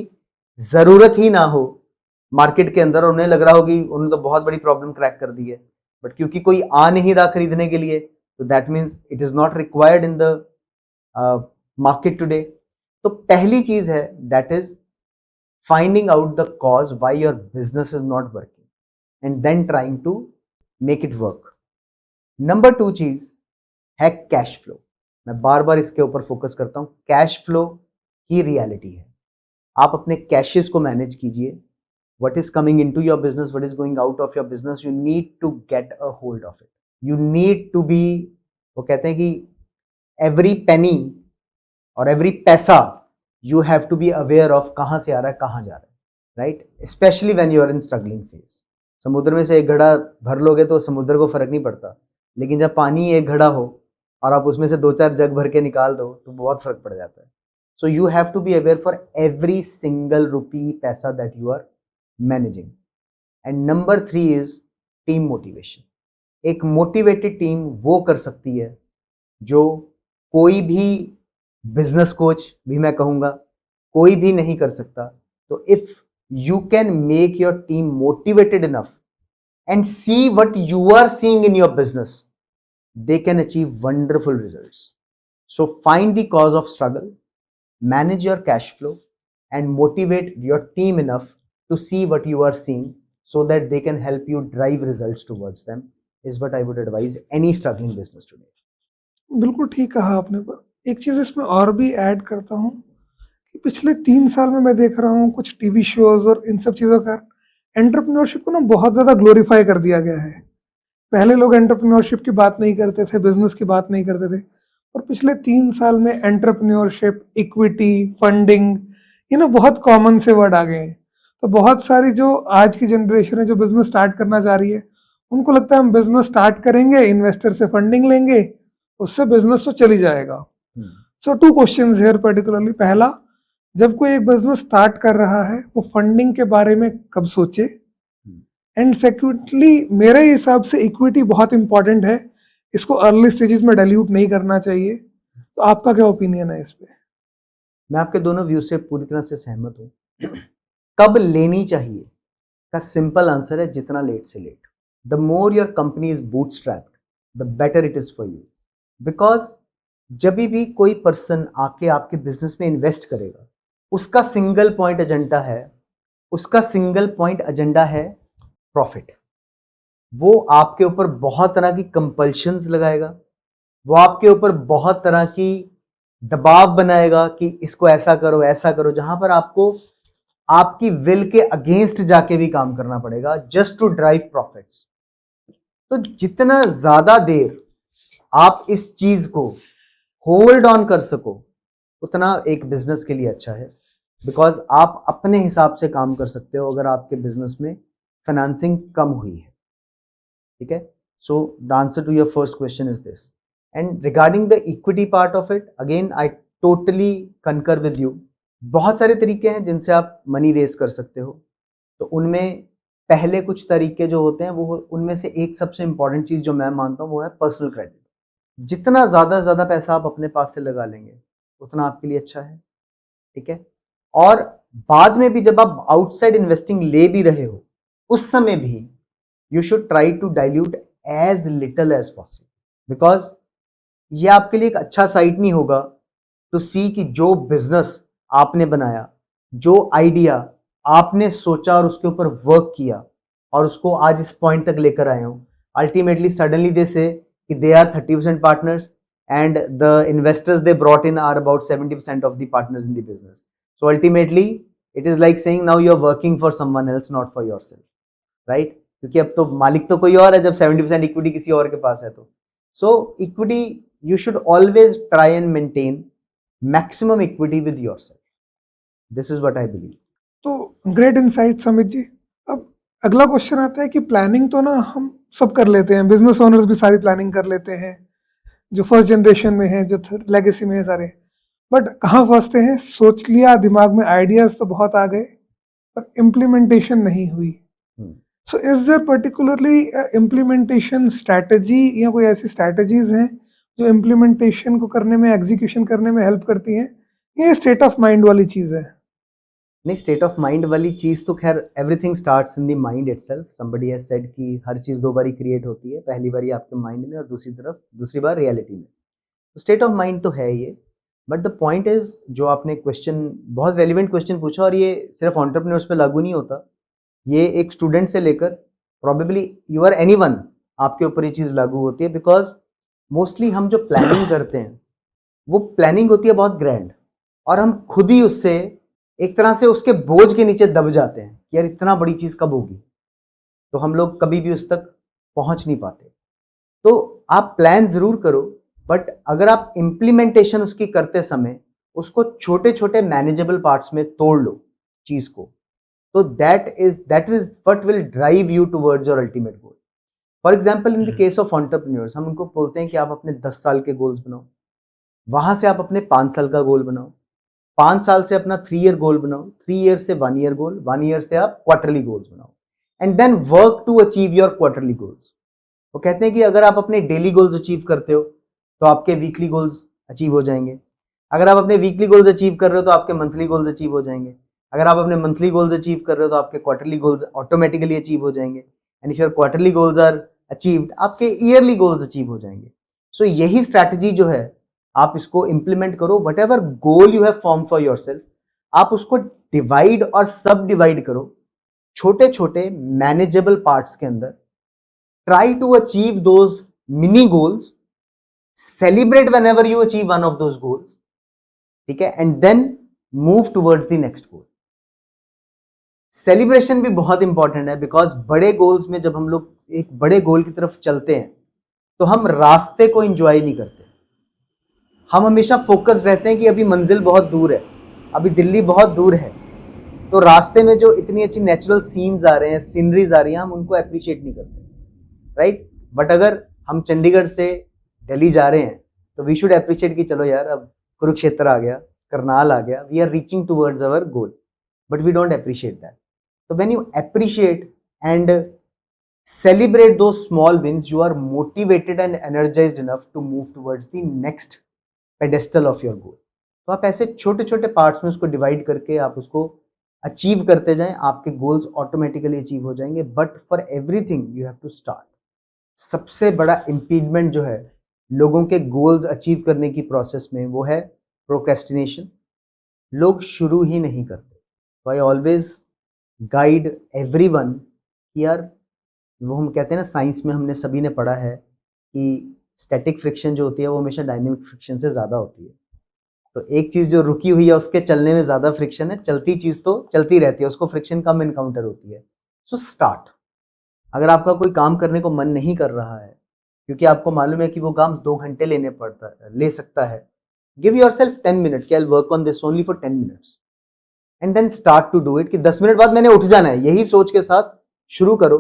जरूरत ही ना हो मार्केट के अंदर, और उन्हें लग रहा हो कि उन्होंने तो बहुत बड़ी प्रॉब्लम क्रैक कर दी है, बट क्योंकि कोई आ नहीं रहा खरीदने के लिए तो that means it is not required in the market today. तो पहली चीज है that is finding out the cause why your business is not working and then trying to make it work. Number 2 चीज है कैश फ्लो। मैं बार बार इसके ऊपर focus करता हूँ, कैश फ्लो ही रियलिटी है। आप अपने कैशेस को मैनेज कीजिए। What is coming into your business, what is going out of your business, you need to get a hold of it. You need to be, वो कहते हैं कि एवरी पेनी और एवरी पैसा you have to be aware of कहाँ से आ रहा है, कहाँ जा रहा है, right? Specially when you are in struggling phase. समुद्र में से एक घड़ा भर लोगे तो समुद्र को फर्क नहीं पड़ता, लेकिन जब पानी एक घड़ा हो और आप उसमें से 2-4 जग भर के निकाल दो तो बहुत फर्क पड़ जाता है। So you have to be aware for every single rupee paisa that you are managing. And number 3 is team motivation. एक मोटिवेटेड टीम वो कर सकती है जो कोई भी बिजनेस कोच भी, मैं कहूंगा, कोई भी नहीं कर सकता। तो if you can make your team motivated enough and see what you are seeing in your business, they can achieve wonderful results. So find the cause of struggle, manage your cash flow, and motivate your team enough to see what you are seeing so that they can help you drive results towards them, is what I would advise any struggling business today. बिल्कुल ठीक कहा आपने। पर एक चीज़ इसमें और भी add करता हूँ कि पिछले 3 साल में मैं देख रहा हूँ कुछ टीवी शोज और इन सब चीज़ों का एंटरप्रेन्योरशिप को ना बहुत ज़्यादा ग्लोरीफाई कर दिया गया है। पहले लोग एंटरप्रेन्योरशिप की बात नहीं करते थे, बिजनेस की बात नहीं करते थे, और पिछले 3 साल में एंटरप्रेन्योरशिप, इक्विटी, फंडिंग, ये ना बहुत कॉमन से वर्ड आ गए हैं। तो बहुत सारी जो आज की जनरेशन है जो बिजनेस स्टार्ट करना चाह रही है, उनको लगता है हम बिजनेस स्टार्ट करेंगे, इन्वेस्टर से फंडिंग लेंगे, उससे बिजनेस तो चल ही जाएगा। सो 2 क्वेश्चंस हियर पर्टिकुलरली। पहला, जब कोई एक बिजनेस स्टार्ट कर रहा है वो फंडिंग के बारे में कब सोचे? एंड सेकेंडली, मेरे हिसाब से इक्विटी बहुत इंपॉर्टेंट है, इसको अर्ली स्टेजेस में डाइल्यूट नहीं करना चाहिए। तो आपका क्या ओपिनियन है इस पे? मैं आपके दोनों व्यू से पूरी तरह से सहमत हूँ। कब लेनी चाहिए का सिंपल आंसर है जितना लेट से late. The more your company is bootstrapped the better it is for you. Because जब भी कोई पर्सन आके आपके बिजनेस में इन्वेस्ट करेगा, उसका सिंगल पॉइंट एजेंडा है प्रॉफिट। वो आपके ऊपर बहुत तरह की कंपल्शंस लगाएगा, वो आपके ऊपर बहुत तरह की दबाव बनाएगा कि इसको ऐसा करो ऐसा करो, जहां पर आपको आपकी विल के अगेंस्ट जाके भी काम करना पड़ेगा जस्ट टू ड्राइव प्रॉफिट्स। तो जितना ज्यादा देर आप इस चीज को होल्ड ऑन कर सको, उतना एक बिजनेस के लिए अच्छा है। बिकॉज आप अपने हिसाब से काम कर सकते हो अगर आपके बिजनेस में फाइनेंसिंग कम हुई है। ठीक है? So the answer to your first question is this. And regarding the equity part of it, again I totally concur with you. बहुत सारे तरीके हैं जिनसे आप मनी रेज कर सकते हो। तो उनमें पहले कुछ तरीके जो होते हैं, वो उनमें से एक सबसे इंपॉर्टेंट चीज जो मैं मानता हूँ वो है पर्सनल क्रेडिट। जितना ज्यादा पैसा आप अपने पास से लगा लेंगे उतना आपके लिए अच्छा है। ठीक है? और बाद में भी जब आप आउटसाइड इन्वेस्टिंग ले भी रहे हो, उस समय भी you should try to dilute as little as possible. Because ये आपके लिए एक अच्छा साइट नहीं होगा टू सी कि जो बिजनेस आपने बनाया, जो आइडिया आपने सोचा और उसके ऊपर वर्क किया और उसको आज इस पॉइंट तक लेकर आए हो, अल्टीमेटली सडनली दे से कि they are 30% partners and the investors they brought in are about 70% of the partners in the business. So ultimately it is like saying now you are working for someone else, not for yourself, right? क्योंकि अब तो मालिक तो कोई और है जब 70% equity किसी और के पास है। तो so equity, you should always try and maintain maximum equity with yourself. This is what I believe. तो ग्रेट इंसाइट समित जी। अब अगला क्वेश्चन आता है कि प्लानिंग तो ना हम सब कर लेते हैं, बिजनेस ओनर्स भी सारी प्लानिंग कर लेते हैं, जो फर्स्ट जनरेशन में है, जो लेगेसी में है सारे, बट कहाँ फंसते हैं? सोच लिया, दिमाग में आइडियाज तो बहुत आ गए पर इम्प्लीमेंटेशन नहीं हुई। So is there particularly implementation strategy या कोई ऐसी स्ट्रैटेजीज हैं जो इम्प्लीमेंटेशन को करने में, एग्जीक्यूशन करने में हेल्प करती हैं? ये स्टेट ऑफ माइंड वाली चीज़ है? नहीं, स्टेट ऑफ माइंड वाली चीज तो खैर everything starts in the mind itself. Somebody has said कि हर चीज 2 बारी क्रिएट होती है, पहली बारी आपके माइंड में और दूसरी बार रियलिटी में। तो स्टेट ऑफ माइंड तो है ये, बट द पॉइंट इज, जो आपने क्वेश्चन, बहुत रेलिवेंट क्वेश्चन पूछा, और ये सिर्फ एंटरप्रेन्योर्स पे लागू नहीं होता, ये एक स्टूडेंट से लेकर प्रॉबेबली यू आर एनीवन, आपके ऊपर ये चीज लागू होती है। बिकॉज मोस्टली हम जो प्लानिंग करते हैं वो प्लानिंग होती है बहुत ग्रैंड, और हम खुद ही उससे एक तरह से उसके बोझ के नीचे दब जाते हैं कि यार इतना बड़ी चीज कब होगी, तो हम लोग कभी भी उस तक पहुंच नहीं पाते। तो आप प्लान जरूर करो, बट अगर आप इंप्लीमेंटेशन उसकी करते समय उसको छोटे छोटे मैनेजेबल पार्ट्स में तोड़ लो चीज को, तो that is what will drive you towards your ultimate goal. For example in the case of entrepreneurs, हम उनको बोलते हैं कि आप अपने 10 साल के गोल्स बनाओ, वहां से आप अपने 5 साल का गोल बनाओ, 5 साल से अपना 3 ईयर गोल बनाओ, 3 ईयर से 1 ईयर गोल, 1 ईयर से आप क्वार्टरली गोल्स बनाओ, and then work to achieve your quarterly goals. वो कहते हैं कि अगर आप अपने डेली गोल्स अचीव करते हो तो आपके वीकली गोल्स अचीव हो जाएंगे, अगर आप अपने वीकली गोल्स अचीव कर रहे हो तो आपके मंथली गोल्स अचीव हो जाएंगे, अगर आप अपने मंथली गोल्स अचीव कर रहे हो तो आपके क्वार्टरली गोल्स ऑटोमेटिकली अचीव हो जाएंगे, and if your quarterly goals are achieved आपके ईयरली गोल्स अचीव हो जाएंगे। सो यही स्ट्रैटेजी जो है आप इसको इंप्लीमेंट करो, what ever goal you have form for your self, आप उसको डिवाइड और सब डिवाइड करो छोटे छोटे मैनेजेबल पार्ट्स के अंदर, try to achieve those mini goals, celebrate whenever you achieve one of those goals, ठीक है, and then move towards the next goal. Celebration भी बहुत इंपॉर्टेंट है, बिकॉज बड़े गोल्स में जब हम लोग एक बड़े गोल की तरफ चलते हैं तो हम रास्ते को एंजॉय नहीं करते, हम हमेशा फोकस रहते हैं कि अभी मंजिल बहुत दूर है, अभी दिल्ली बहुत दूर है, तो रास्ते में जो इतनी अच्छी नेचुरल सीन्स आ रहे हैं, सीनरीज आ रही हैं, हम उनको अप्रिशिएट नहीं करते, राइट। बट अगर हम चंडीगढ़ से दिल्ली जा रहे हैं तो वी शुड अप्रिशिएट कि चलो यार अब कुरुक्षेत्र आ गया, करनाल आ गया, we are reaching towards our goal, but we don't appreciate that. So when you appreciate and celebrate those small wins, you are motivated and energized enough to move towards the next pedestal of your goal. तो आप ऐसे छोटे छोटे parts में उसको divide करके आप उसको अचीव करते जाएं, आपके गोल्स ऑटोमेटिकली अचीव हो जाएंगे। But for everything you have to start. सबसे बड़ा इम्पीडमेंट जो है लोगों के गोल्स अचीव करने की प्रोसेस में वो है प्रोक्रेस्टिनेशन। लोग शुरू ही नहीं करते। तो आई ऑलवेज गाइड एवरीवन कि यार, वो हम कहते हैं ना, साइंस में हमने सभी ने पढ़ा है कि स्टैटिक फ्रिक्शन जो होती है वो हमेशा डायनेमिक फ्रिक्शन से ज़्यादा होती है। तो एक चीज़ जो रुकी हुई है उसके चलने में ज़्यादा फ्रिक्शन है, चलती चीज़ तो चलती रहती है, उसको फ्रिक्शन कम इनकाउंटर होती है। So start. अगर आपका कोई काम करने को मन नहीं कर रहा है क्योंकि आपको मालूम है कि वो काम 2 घंटे ले सकता है, गिव योर सेल्फ 10 मिनट कि I will work on this only for 10 minutes and then start to do it, कि 10 मिनट बाद मैंने उठ जाना है, यही सोच के साथ शुरू करो।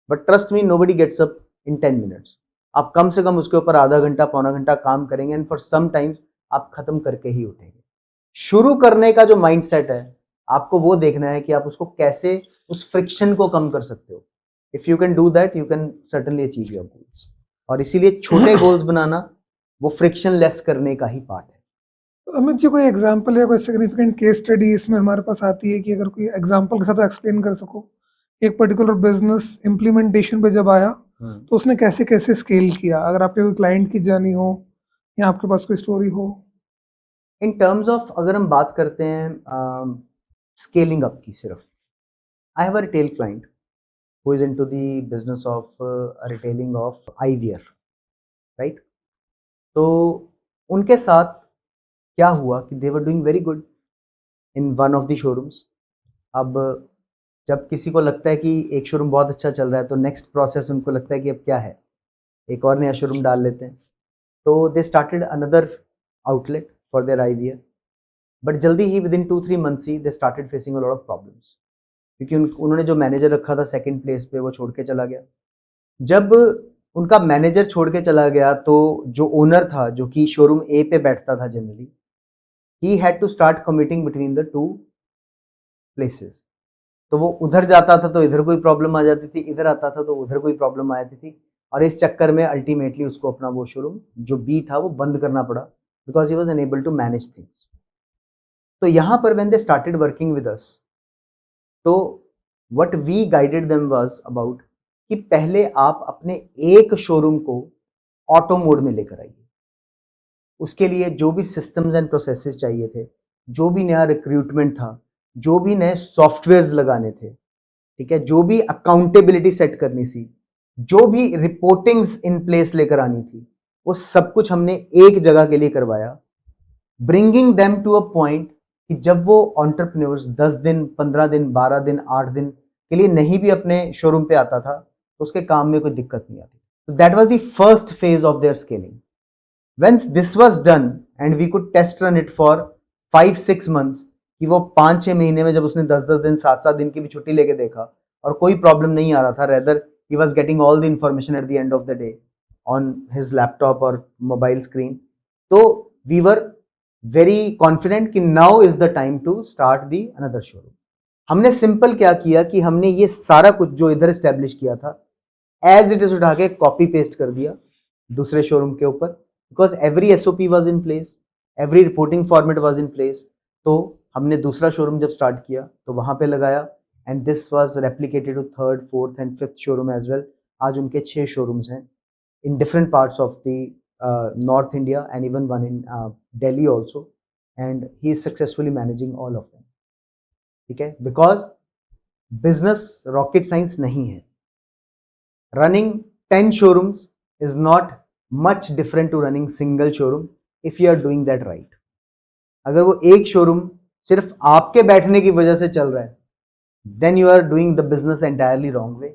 But trust me, nobody gets up in 10 minutes. आप कम से कम उसके ऊपर आधा घंटा पौना घंटा काम करेंगे एंड फॉर सम टाइम्स आप खत्म करके ही उठेंगे। शुरू करने का जो माइंडसेट है आपको वो देखना है कि आप उसको कैसे, उस फ्रिक्शन को कम कर सकते हो। If you can do that you can certainly achieve your goals. और इसीलिए छोटे गोल्स बनाना वो फ्रिक्शन लेस करने का ही पार्ट है। अमित जी, कोई एग्जांपल या कोई सिग्निफिकेंट केस स्टडी इसमें हमारे पास आती है कि अगर कोई एग्जांपल के साथ एक्सप्लेन कर सको, एक पर्टिकुलर बिजनेस इम्प्लीमेंटेशन पे जब आया तो उसने कैसे कैसे स्केल किया, अगर आपके कोई क्लाइंट की जर्नी हो या आपके पास कोई स्टोरी हो। इन टर्म्स ऑफ अगर हम बात करते हैं स्केलिंग अप की, सिर्फ I have a retail client who is into the business of retailing of IVR, right. तो उनके साथ क्या हुआ कि they were doing very good in one of the showrooms. अब जब किसी को लगता है कि एक शोरूम बहुत अच्छा चल रहा है तो नेक्स्ट प्रोसेस उनको लगता है कि अब क्या है, एक और नया शोरूम डाल लेते हैं। तो they started another outlet for their IVR, but जल्दी ही विद इन 2-3 मंथ्स ही they started facing a lot of problems, क्योंकि उन्होंने जो मैनेजर रखा था सेकंड प्लेस पे वो छोड़ के चला गया। जब उनका मैनेजर छोड़ के चला गया तो जो ओनर था, जो कि शोरूम ए पे बैठता था generally, he had to start commuting between the two places। तो वो उधर जाता था तो इधर कोई प्रॉब्लम आ जाती थी, इधर आता था तो उधर कोई प्रॉब्लम आ जाती थी, और इस चक्कर में अल्टीमेटली उसको अपना वो शोरूम जो बी था वो बंद करना पड़ा, because he was unable to manage things. तो यहाँ पर when they started working with us, तो what we guided them was about कि पहले आप अपने एक शोरूम को ऑटो मोड में लेकर आइए। उसके लिए जो भी सिस्टम्स एंड प्रोसेसेस चाहिए थे, जो भी नया रिक्रूटमेंट था, जो भी नए सॉफ्टवेयर्स लगाने थे, ठीक है, जो भी अकाउंटेबिलिटी सेट करनी थी, जो भी रिपोर्टिंग्स इन प्लेस लेकर आनी थी, वो सब कुछ हमने एक जगह के लिए करवाया bringing them to a point कि जब वो एंटरप्रेन्योर्स 10 दिन 15 दिन 12 दिन 8 दिन के लिए नहीं भी अपने शोरूम पे आता था तो उसके काम में कोई दिक्कत नहीं आती. तो that was the first phase of their scaling. When this was done and we could test run it for 5-6 months कि वो 5-6 महीने में जब उसने 10-10 दिन 7-7 दिन की भी छुट्टी लेके देखा और कोई प्रॉब्लम नहीं आ रहा था, rather he was getting all the information at the end of the day on his laptop or mobile screen. तो we were very confident कि now is the time to start the another showroom. हमने simple क्या किया कि हमने ये सारा कुछ जो इधर एस्टेब्लिश किया था एज इट इज उठा के कॉपी पेस्ट कर दिया दूसरे शोरूम के ऊपर, because every SOP was in place, every reporting format was in place. तो हमने दूसरा शोरूम जब स्टार्ट किया तो वहां पे लगाया and this was replicated to third fourth and fifth showroom as well. आज उनके 6 शोरूम्स हैं in different parts of the north India and even one in Delhi also, and he is successfully managing all of them. ठीक है, because business rocket science नहीं है. Running 10 showrooms is not much different to running single showroom if you are doing that right. अगर वो एक showroom सिर्फ आपके बैठने की वजह से चल रहा है then you are doing the business entirely wrong way.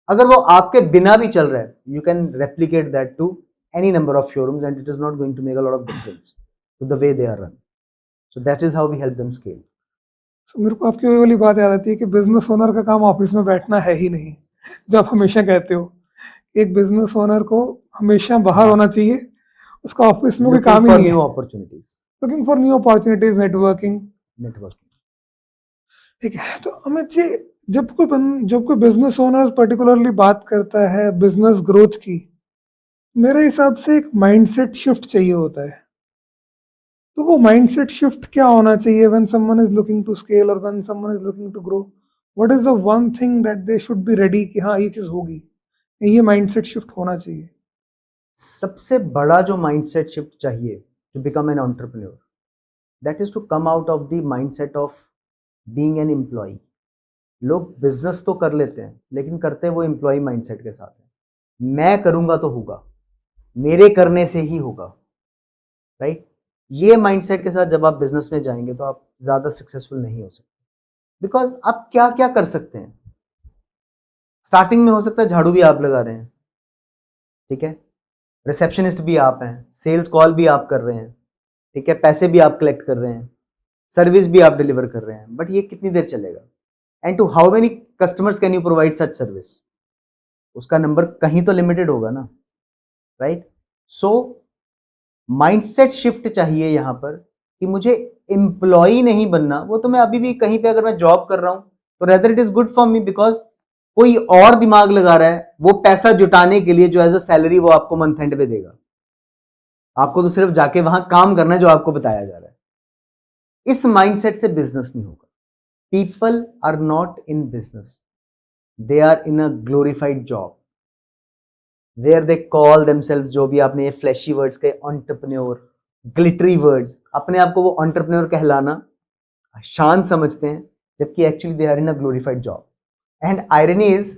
अगर वो आपके बिना भी चल रहा है you can replicate that to any number of showrooms and it is not going to make a lot of difference to the way they are run. So that is how we help them scale. So, मेरे को आपकी वही वाली बात याद आती है कि बिजनेस ओनर का काम ऑफिस में बैठना है ही नहीं, जो आप हमेशा कहते हो. एक बिजनेस ओनर को हमेशा बाहर होना चाहिए, उसका ऑफिस में कोई काम ही नहीं है. Looking for new opportunities, networking. ठीक है, तो अमित जी, जब कोई बिजनेस ओनर पर्टिकुलरली बात करता है बिजनेस ग्रोथ की, मेरे हिसाब से एक माइंडसेट शिफ्ट चाहिए होता है. तो वो माइंडसेट शिफ्ट क्या होना चाहिए when someone is looking to scale or when someone is looking to grow? What is the one thing that they should be ready कि हाँ ये चीज होगी, ये माइंडसेट शिफ्ट होना चाहिए? सबसे बड़ा जो माइंडसेट शिफ्ट चाहिए to become an entrepreneur, that is to come out of the mindset of being an employee. लोग बिजनेस तो कर लेते हैं लेकिन करते वो एम्प्लॉय माइंडसेट के साथ है. मैं करूंगा तो होगा, मेरे करने से ही होगा, राइट? ये माइंडसेट के साथ जब आप बिजनेस में जाएंगे तो आप ज्यादा सक्सेसफुल नहीं हो सकते. बिकॉज आप क्या क्या कर सकते हैं. स्टार्टिंग में हो सकता है झाड़ू भी आप लगा रहे हैं, ठीक है, रिसेप्शनिस्ट भी आप हैं, सेल्स कॉल भी आप कर रहे हैं, ठीक है, पैसे भी आप कलेक्ट कर रहे हैं, सर्विस भी आप डिलीवर कर रहे हैं, बट ये कितनी देर चलेगा? And to how many customers can you provide such service? उसका नंबर कहीं तो लिमिटेड होगा ना, राइट? सो माइंडसेट शिफ्ट चाहिए यहां पर कि मुझे एम्प्लॉय नहीं बनना. वो तो मैं अभी भी कहीं पे अगर मैं जॉब कर रहा हूं तो rather it is good for me, because कोई और दिमाग लगा रहा है वो पैसा जुटाने के लिए जो एज अ सैलरी वो आपको मंथ एंड पे देगा. आपको तो सिर्फ जाके वहां काम करना है जो आपको बताया जा रहा है. इस माइंडसेट से बिजनेस नहीं होगा. People are not in business, they are in a glorified job where they call themselves, जो भी आपने ये फ्लैशी वर्ड्स के एंटरप्रेन्योर, ग्लिटरी वर्ड्स, अपने आप को वो एंटरप्रेन्योर कहलाना शान समझते हैं, जबकि actually they are in a glorified job. And irony is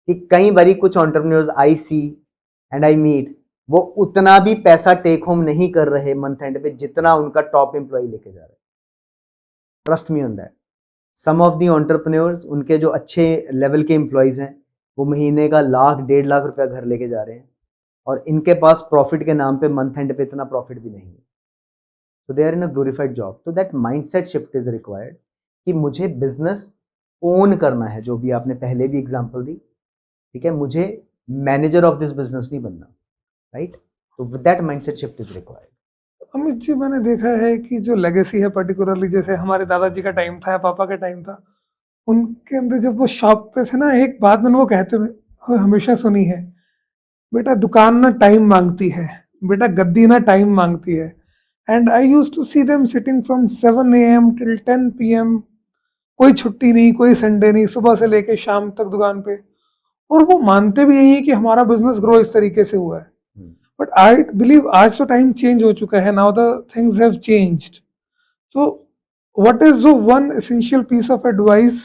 कि कई बारी कुछ entrepreneurs I see and I meet, वो उतना भी पैसा टेक होम नहीं कर रहे मंथ एंड पे जितना उनका टॉप एम्प्लॉय लेके जा रहे हैं. Trust me on that. Some of the entrepreneurs, उनके जो अच्छे लेवल के एम्प्लॉयज हैं, वो महीने का 1,00,000-1.5 लाख रुपया घर लेके जा रहे हैं और इनके पास प्रॉफिट के नाम पे मंथ एंड पे इतना प्रॉफिट भी नहीं है. तो they are in a glorified job. तो that mindset shift is required कि मुझे बिजनेस ओन करना है, जो भी आपने पहले भी एग्जांपल दी, ठीक है, मुझे मैनेजर ऑफ दिस बिजनेस नहीं बनना, राइट? तो with that mindset shift is required. Amit ji, मैंने देखा है कि जो लेगेसी है, पर्टिकुलरली जैसे हमारे दादाजी का टाइम था या पापा का टाइम था, उनके अंदर जब वो शॉप पे थे ना, एक बात मैंने वो कहते हुए हमेशा सुनी है, बेटा दुकान ना टाइम मांगती है, बेटा गद्दी ना टाइम मांगती है. And I use to see them sitting from 7 AM till 10 PM, कोई छुट्टी नहीं, कोई संडे नहीं, सुबह से लेके शाम तक दुकान पे. और वो मानते भी यही है कि हमारा बिजनेस ग्रो इस तरीके से हुआ है. बट आई बिलीव आज तो टाइम चेंज हो चुका है, now the things have changed. तो what is the one essential piece of advice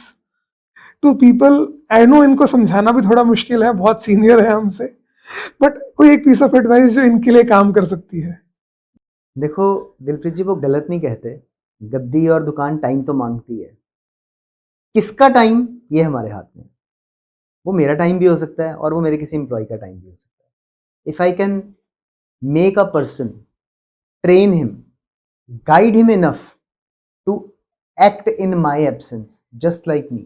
to people? I know इनको समझाना भी थोड़ा मुश्किल है, बहुत सीनियर है हमसे, बट कोई एक पीस ऑफ एडवाइस जो इनके लिए काम कर सकती है. देखो दिलप्रीत जी, वो गलत नहीं कहते, गद्दी और दुकान टाइम तो मांगती है। किसका टाइम ये हमारे हाथ में है। वो मेरा टाइम भी हो सकता है और वो मेरे किसी एम्प्लॉय का टाइम भी हो सकता है। If I can make a person, train him, guide him enough to act in my absence just like me,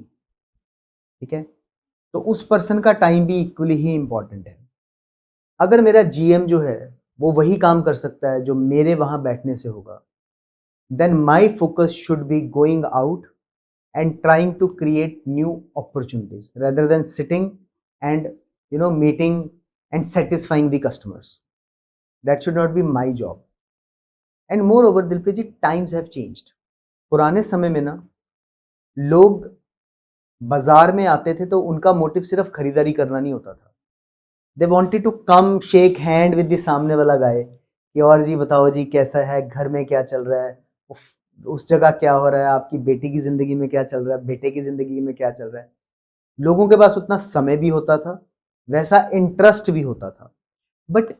ठीक है, तो उस पर्सन का टाइम भी इक्वली ही इंपॉर्टेंट है। अगर मेरा जीएम जो है वो वही काम कर सकता है जो मेरे वहां बैठने से होगा, then my focus should be going out and trying to create new opportunities rather than sitting and meeting and satisfying the customers. That should not be my job. And moreover Dilpreet ji, times have changed. पुराने समय में ना लोग बाजार में आते थे तो उनका मोटिव सिर्फ खरीदारी करना नहीं होता था। They wanted to come shake hand with the सामने वाला गाय कि और जी बताओ जी कैसा है, घर में क्या चल रहा है, उस जगह क्या हो रहा है, आपकी बेटी की जिंदगी में क्या चल रहा है, बेटे की जिंदगी में क्या चल रहा है। लोगों के पास उतना समय भी होता था, वैसा इंटरेस्ट भी होता था। But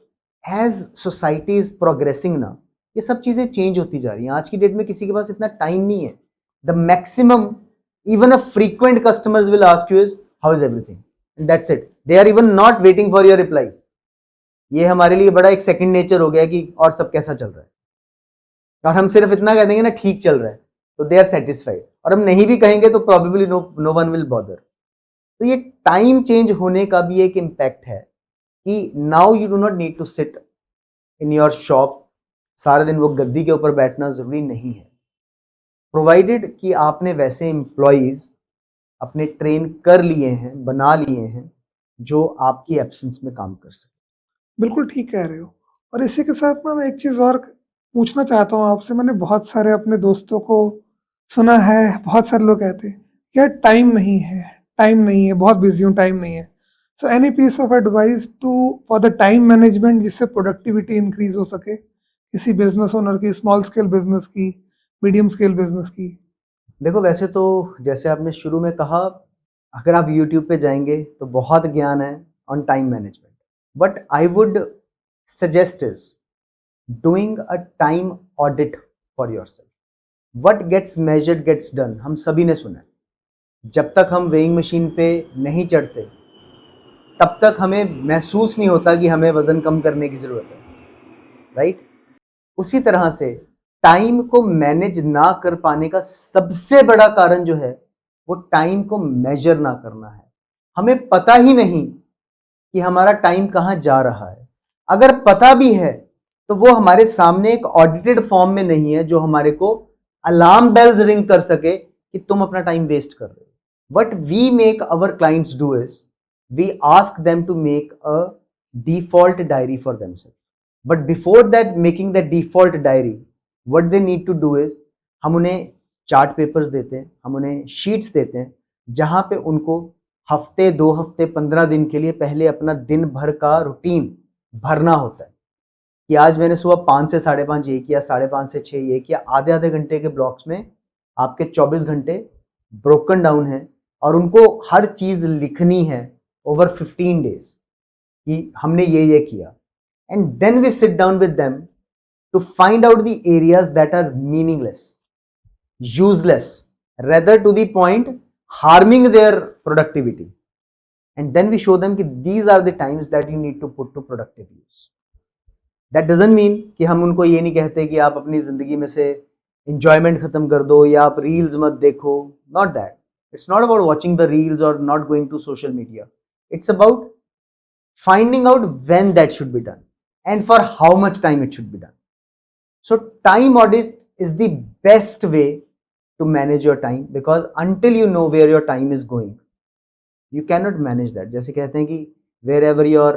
as society is progressing ना, ये सब चीजें चेंज होती जा रही हैं। आज की डेट में किसी के पास इतना टाइम नहीं है। The maximum, even a frequent customers will ask you is how is everything, and that's it. They are even not waiting for your reply. ये हमारे लिए बड़ा एक सेकंड नेचर हो गया कि और सब कैसा चल रहा है, और हम सिर्फ इतना कह देंगे ना ठीक चल रहा है तो दे आर सेटिस्फाइड, और हम नहीं भी कहेंगे तो probably no one will bother. तो ये टाइम चेंज होने का भी एक इम्पैक्ट है कि now you do not need to sit in your shop, सारे दिन वो गद्दी के ऊपर बैठना जरूरी नहीं है, प्रोवाइडेड कि आपने वैसे एम्प्लॉयज अपने ट्रेन कर लिए हैं, बना लिए हैं जो आपकी एब्सेंस में काम कर सके। बिल्कुल ठीक कह रहे हो। और इसी के साथ ना मैं एक चीज़ और पूछना चाहता हूँ आपसे। मैंने बहुत सारे अपने दोस्तों को सुना है, बहुत सारे लोग कहते हैं यार टाइम नहीं है, टाइम नहीं है, बहुत बिजी हूँ, टाइम नहीं है। So any piece of advice to for the time management जिससे प्रोडक्टिविटी इंक्रीज हो सके किसी बिजनेस ओनर की, स्मॉल स्केल बिजनेस की, मीडियम स्केल बिजनेस की। देखो वैसे तो जैसे आपने शुरू में कहा, अगर आप YouTube पे जाएंगे तो बहुत ज्ञान है on time management, but I would suggest is doing a time audit for yourself. What gets measured gets done, हम सभी ने सुना है। जब तक हम वेइंग मशीन पे नहीं चढ़ते तब तक हमें महसूस नहीं होता कि हमें वजन कम करने की जरूरत है, राइट? उसी तरह से टाइम को मैनेज ना कर पाने का सबसे बड़ा कारण जो है वो टाइम को मेजर ना करना है। हमें पता ही नहीं कि हमारा टाइम कहाँ जा रहा है। अगर पता भी है तो वो हमारे सामने एक ऑडिटेड फॉर्म में नहीं है जो हमारे को अलार्म बेल्स रिंग कर सके कि तुम अपना टाइम वेस्ट कर रहे हो। What we make our clients do is we ask them to make a default diary for themselves, but before that making the default diary what they need to do is, हम उन्हें chart papers देते हैं, हम उन्हें sheets देते हैं जहां पे उनको हफ्ते, 2 हफ्ते, 15 दिन के लिए पहले अपना दिन भर का रूटीन भरना होता है कि आज मैंने सुबह 5 से 5:30 ये किया, 5:30 से 6 ये किया। आधे आधे घंटे के ब्लॉक्स में आपके 24 घंटे ब्रोकन डाउन है और उनको हर चीज लिखनी है ओवर 15 डेज कि हमने ये किया। And then we sit down with them to find out the areas that are meaningless, useless, rather to the point harming their productivity, and then we show them कि these are the times that you need to put to productive use. That doesn't mean कि हम उनको ये नहीं कहते कि आप अपनी जिंदगी में से enjoyment खत्म कर दो या आप reels मत देखो, not that. It's not about watching the reels or not going to social media. It's about finding out when that should be done and for how much time it should be done. So time audit is the best way to manage your time, because until you know where your time is going you cannot manage that. जैसे कहते हैं कि wherever your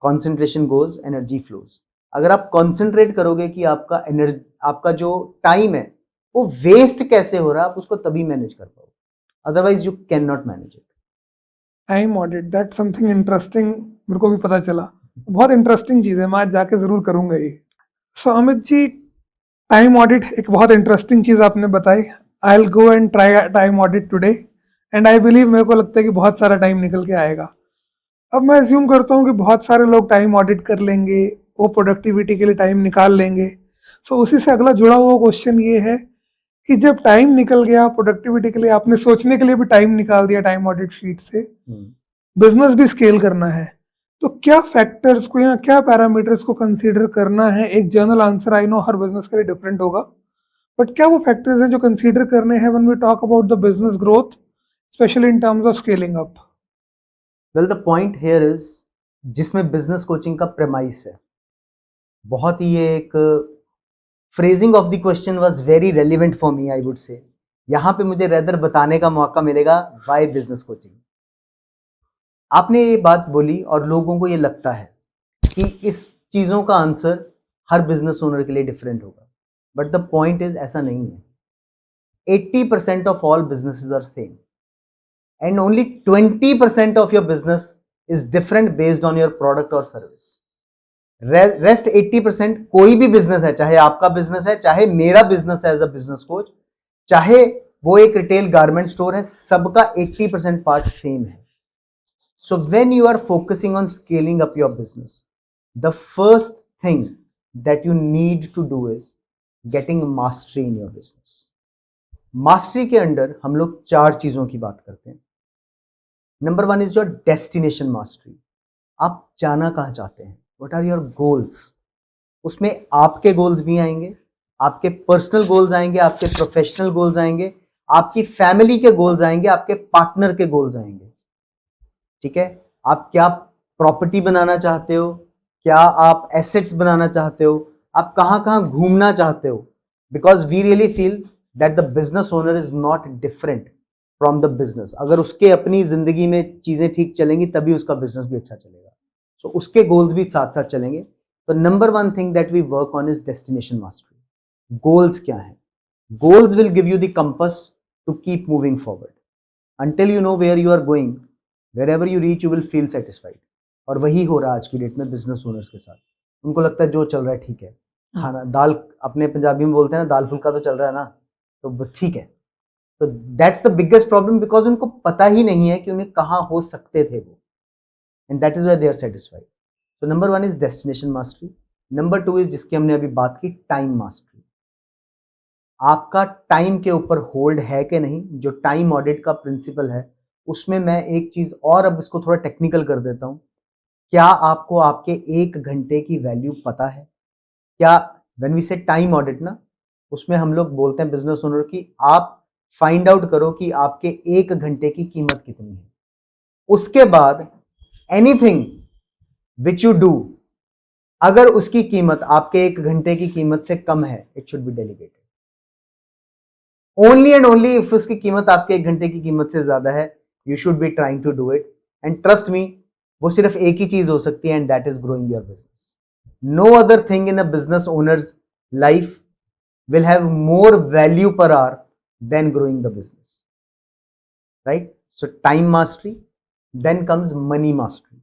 concentration goes energy flows. अगर आप concentrate करोगे कि आपका energy, आपका जो टाइम है वो वेस्ट कैसे हो रहा है, आप उसको तभी मैनेज कर पाओगे, otherwise you can not manage it. Time audit, that something interesting, मेरे को भी पता चला। बहुत इंटरेस्टिंग चीज़ है, मैं आज जाके ज़रूर करूँगा ये। सो अमित जी, टाइम ऑडिट एक बहुत इंटरेस्टिंग चीज़ आपने बताई। I will go and try time audit today and I believe, मेरे को लगता है कि बहुत सारा टाइम निकल के आएगा। अब मैं अज्यूम करता हूँ कि बहुत सारे लोग टाइम ऑडिट कर लेंगे, वो प्रोडक्टिविटी के लिए टाइम निकाल लेंगे। सो उसी से अगला जुड़ा हुआ क्वेश्चन ये है कि जब टाइम निकल गया प्रोडक्टिविटी के लिए, आपने सोचने के लिए भी टाइम निकाल दिया टाइम ऑडिट शीट से, बिजनेस भी स्केल करना है, तो क्या फैक्टर्स को या क्या पैरामीटर्स को कंसीडर करना है? एक general answer I know her business के लिए डिफरेंट होगा, बट क्या वो फैक्टर्स हैं जो कंसीडर करने हैं when we talk about the business growth, specially in terms of scaling up? Well the point here is, जिसमें बिजनेस कोचिंग का प्रेमाइस है, बहुत ही ये एक phrasing of the question was very relevant for me, I would say. यहां पे मुझे रेदर बताने का मौका मिलेगा व्हाई बिजनेस कोचिंग। आपने ये बात बोली और लोगों को ये लगता है कि इस चीजों का आंसर हर बिजनेस ओनर के लिए डिफरेंट होगा, बट द पॉइंट इज ऐसा नहीं है। 80% of all businesses are same and only 20% of your business is different based on your product or service. Rest 80% कोई भी बिजनेस है, चाहे आपका बिजनेस है, चाहे मेरा बिजनेस है एज अ बिजनेस कोच, चाहे वो एक रिटेल गारमेंट स्टोर है, सबका 80% पार्ट सेम है। So when you are focusing on scaling up your business, the first thing that you need to do is getting mastery in your business. Mastery के under हम लोग 4 चीजों की बात करते हैं। Number 1 is your destination mastery. आप जाना कहाँ चाहते हैं, व्हाट आर योर गोल्स। उसमें आपके गोल्स भी आएंगे, आपके पर्सनल गोल्स आएंगे, आपके प्रोफेशनल गोल्स आएंगे, आपकी फैमिली के गोल्स आएंगे, आपके पार्टनर के गोल्स आएंगे। ठीक है, आप क्या प्रॉपर्टी बनाना चाहते हो, क्या आप एसेट्स बनाना चाहते हो, आप कहाँ कहाँ घूमना चाहते हो। Because we really feel that the business owner is not different from the business. अगर उसके अपनी जिंदगी में चीजें ठीक चलेंगी तभी उसका बिजनेस भी अच्छा चलेगा। सो उसके गोल्स भी साथ साथ चलेंगे। तो number 1 thing that we work on is destination mastery. Goals क्या है? Goals will give you the compass to keep moving forward. Until you know where you are going, wherever you reach you will feel satisfied. और वही हो रहा है आज की date में बिजनेस ओनर्स के साथ। उनको लगता है जो चल रहा है ठीक है, खाना दाल, अपने पंजाबी में बोलते हैं ना, दाल फुल्का तो चल रहा है ना, तो बस ठीक है। तो that's the biggest problem, because उनको पता ही नहीं है कि उन्हें कहां हो सकते थे वो, and that is why they are satisfied. तो number 1 is destination mastery. Number 2 is, जिसकी हमने अभी बात की, टाइम मास्टरी। आपका टाइम के ऊपर होल्ड है कि नहीं। जो टाइम ऑडिट का प्रिंसिपल है, उसमें मैं एक चीज और, अब इसको थोड़ा टेक्निकल कर देता हूं। क्या आपको आपके 1 घंटे की वैल्यू पता है? क्या व्हेन वी से टाइम ऑडिट ना, उसमें हम लोग बोलते हैं बिजनेस ओनर की, आप फाइंड आउट करो कि आपके 1 घंटे की कीमत कितनी है। उसके बाद एनीथिंग विच यू डू, अगर उसकी कीमत आपके 1 घंटे की कीमत से कम है, it should be delegated. Only and only if उसकी कीमत आपके 1 घंटे की कीमत से ज्यादा है, you should be trying to do it. And trust me, वो सिर्फ एक ही चीज हो सकती है, and that is growing your business. No other thing in a business owner's life will have more value per hour than growing the business, right? So time mastery, then comes money mastery.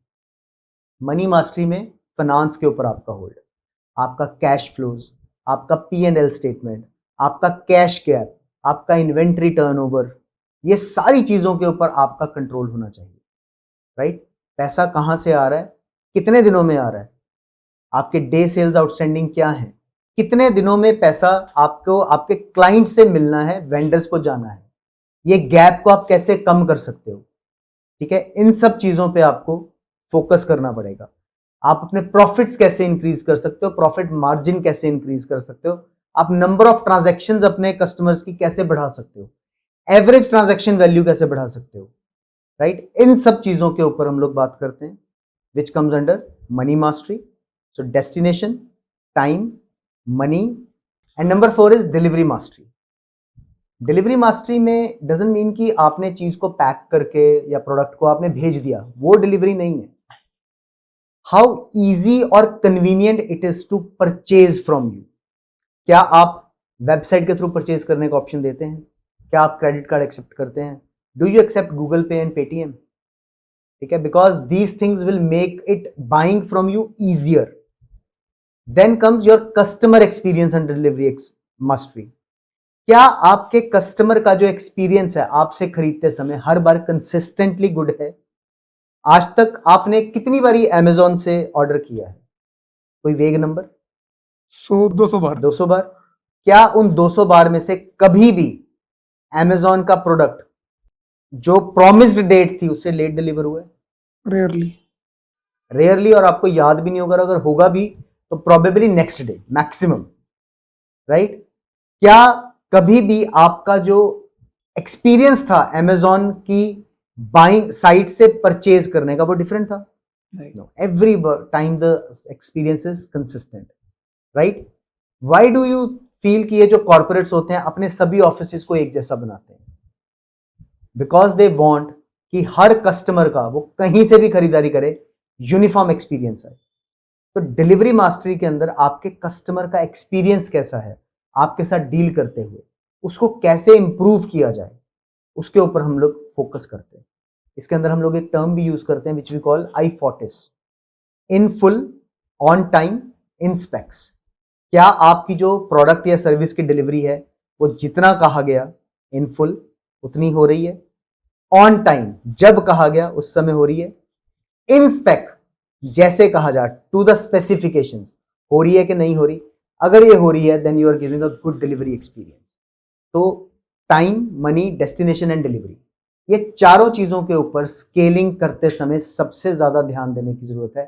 Money mastery में finance के ऊपर आपका hold, आपका cash flows, आपका P&L statement, आपका cash gap, आपका inventory turnover, ये सारी चीजों के ऊपर आपका कंट्रोल होना चाहिए, राइट? पैसा कहां से आ रहा है, कितने दिनों में आ रहा है, आपके डे सेल्स आउटस्टैंडिंग क्या है, कितने दिनों में पैसा आपको आपके क्लाइंट से मिलना है, वेंडर्स को जाना है, ये गैप को आप कैसे कम कर सकते हो। ठीक है, इन सब चीजों पे आपको फोकस करना पड़ेगा। आप अपने प्रॉफिट्स कैसे इंक्रीज कर सकते हो, प्रॉफिट मार्जिन कैसे इंक्रीज कर सकते हो, आप नंबर ऑफ ट्रांजैक्शंस अपने कस्टमर्स की कैसे बढ़ा सकते हो, एवरेज ट्रांजैक्शन वैल्यू कैसे बढ़ा सकते हो, राइट? इन सब चीजों के ऊपर हम लोग बात करते हैं, which comes under money mastery. So destination, time, money, and number 4 is delivery mastery. Delivery mastery में डजंट मीन कि आपने चीज को पैक करके या प्रोडक्ट को आपने भेज दिया, वो डिलीवरी नहीं है। हाउ इजी और convenient it is to purchase from you. क्या आप वेबसाइट के थ्रू परचेज करने का ऑप्शन देते हैं? क्या आप क्रेडिट कार्ड एक्सेप्ट करते हैं? Do you accept Google Pay and Paytm? ठीक है, because these things will make it buying from you easier. Then comes your customer experience and delivery mastery. क्या आपके कस्टमर का जो एक्सपीरियंस है आपसे खरीदते समय हर बार कंसिस्टेंटली गुड है? आज तक आपने कितनी बारी अमेजोन से ऑर्डर किया है? कोई वेग नंबर? 200 बार। 200 बार। क्या उन 200 बार में से कभी भी Amazon का प्रोडक्ट जो प्रॉमिस्ड डेट थी उससे लेट डिलीवर हुआ है? रेयरली। रेयरली, और आपको याद भी नहीं होगा, अगर होगा भी तो probably next day maximum, right? क्या कभी भी आपका जो एक्सपीरियंस था Amazon की बाइंग साइट से परचेज करने का वो डिफरेंट था? नहीं। No, every time the experience is consistent, right? Why do you feel कि ये जो corporates होते हैं अपने सभी ऑफिसेस को एक जैसा बनाते हैं? Because they want कि हर कस्टमर का वो कहीं से भी खरीदारी करे, यूनिफॉर्म एक्सपीरियंस है। तो डिलीवरी मास्टरी के अंदर आपके कस्टमर का एक्सपीरियंस कैसा है, आपके साथ डील करते हुए उसको कैसे इंप्रूव किया जाए, उसके ऊपर हम लोग फोकस करते हैं। इसके अंदर हम लोग एक टर्म भी यूज करते हैं which we call I40, in full, on time, in specs. क्या आपकी जो प्रोडक्ट या सर्विस की डिलीवरी है वो जितना कहा गया इन फुल उतनी हो रही है, ऑन टाइम जब कहा गया उस समय हो रही है, इन स्पेक जैसे कहा जा टू द स्पेसिफिकेशंस हो रही है कि नहीं हो रही? अगर ये हो रही है then you are giving a good delivery experience. तो time, money, destination and delivery, ये चारों चीजों के ऊपर स्केलिंग करते समय सबसे ज्यादा ध्यान देने की जरूरत है।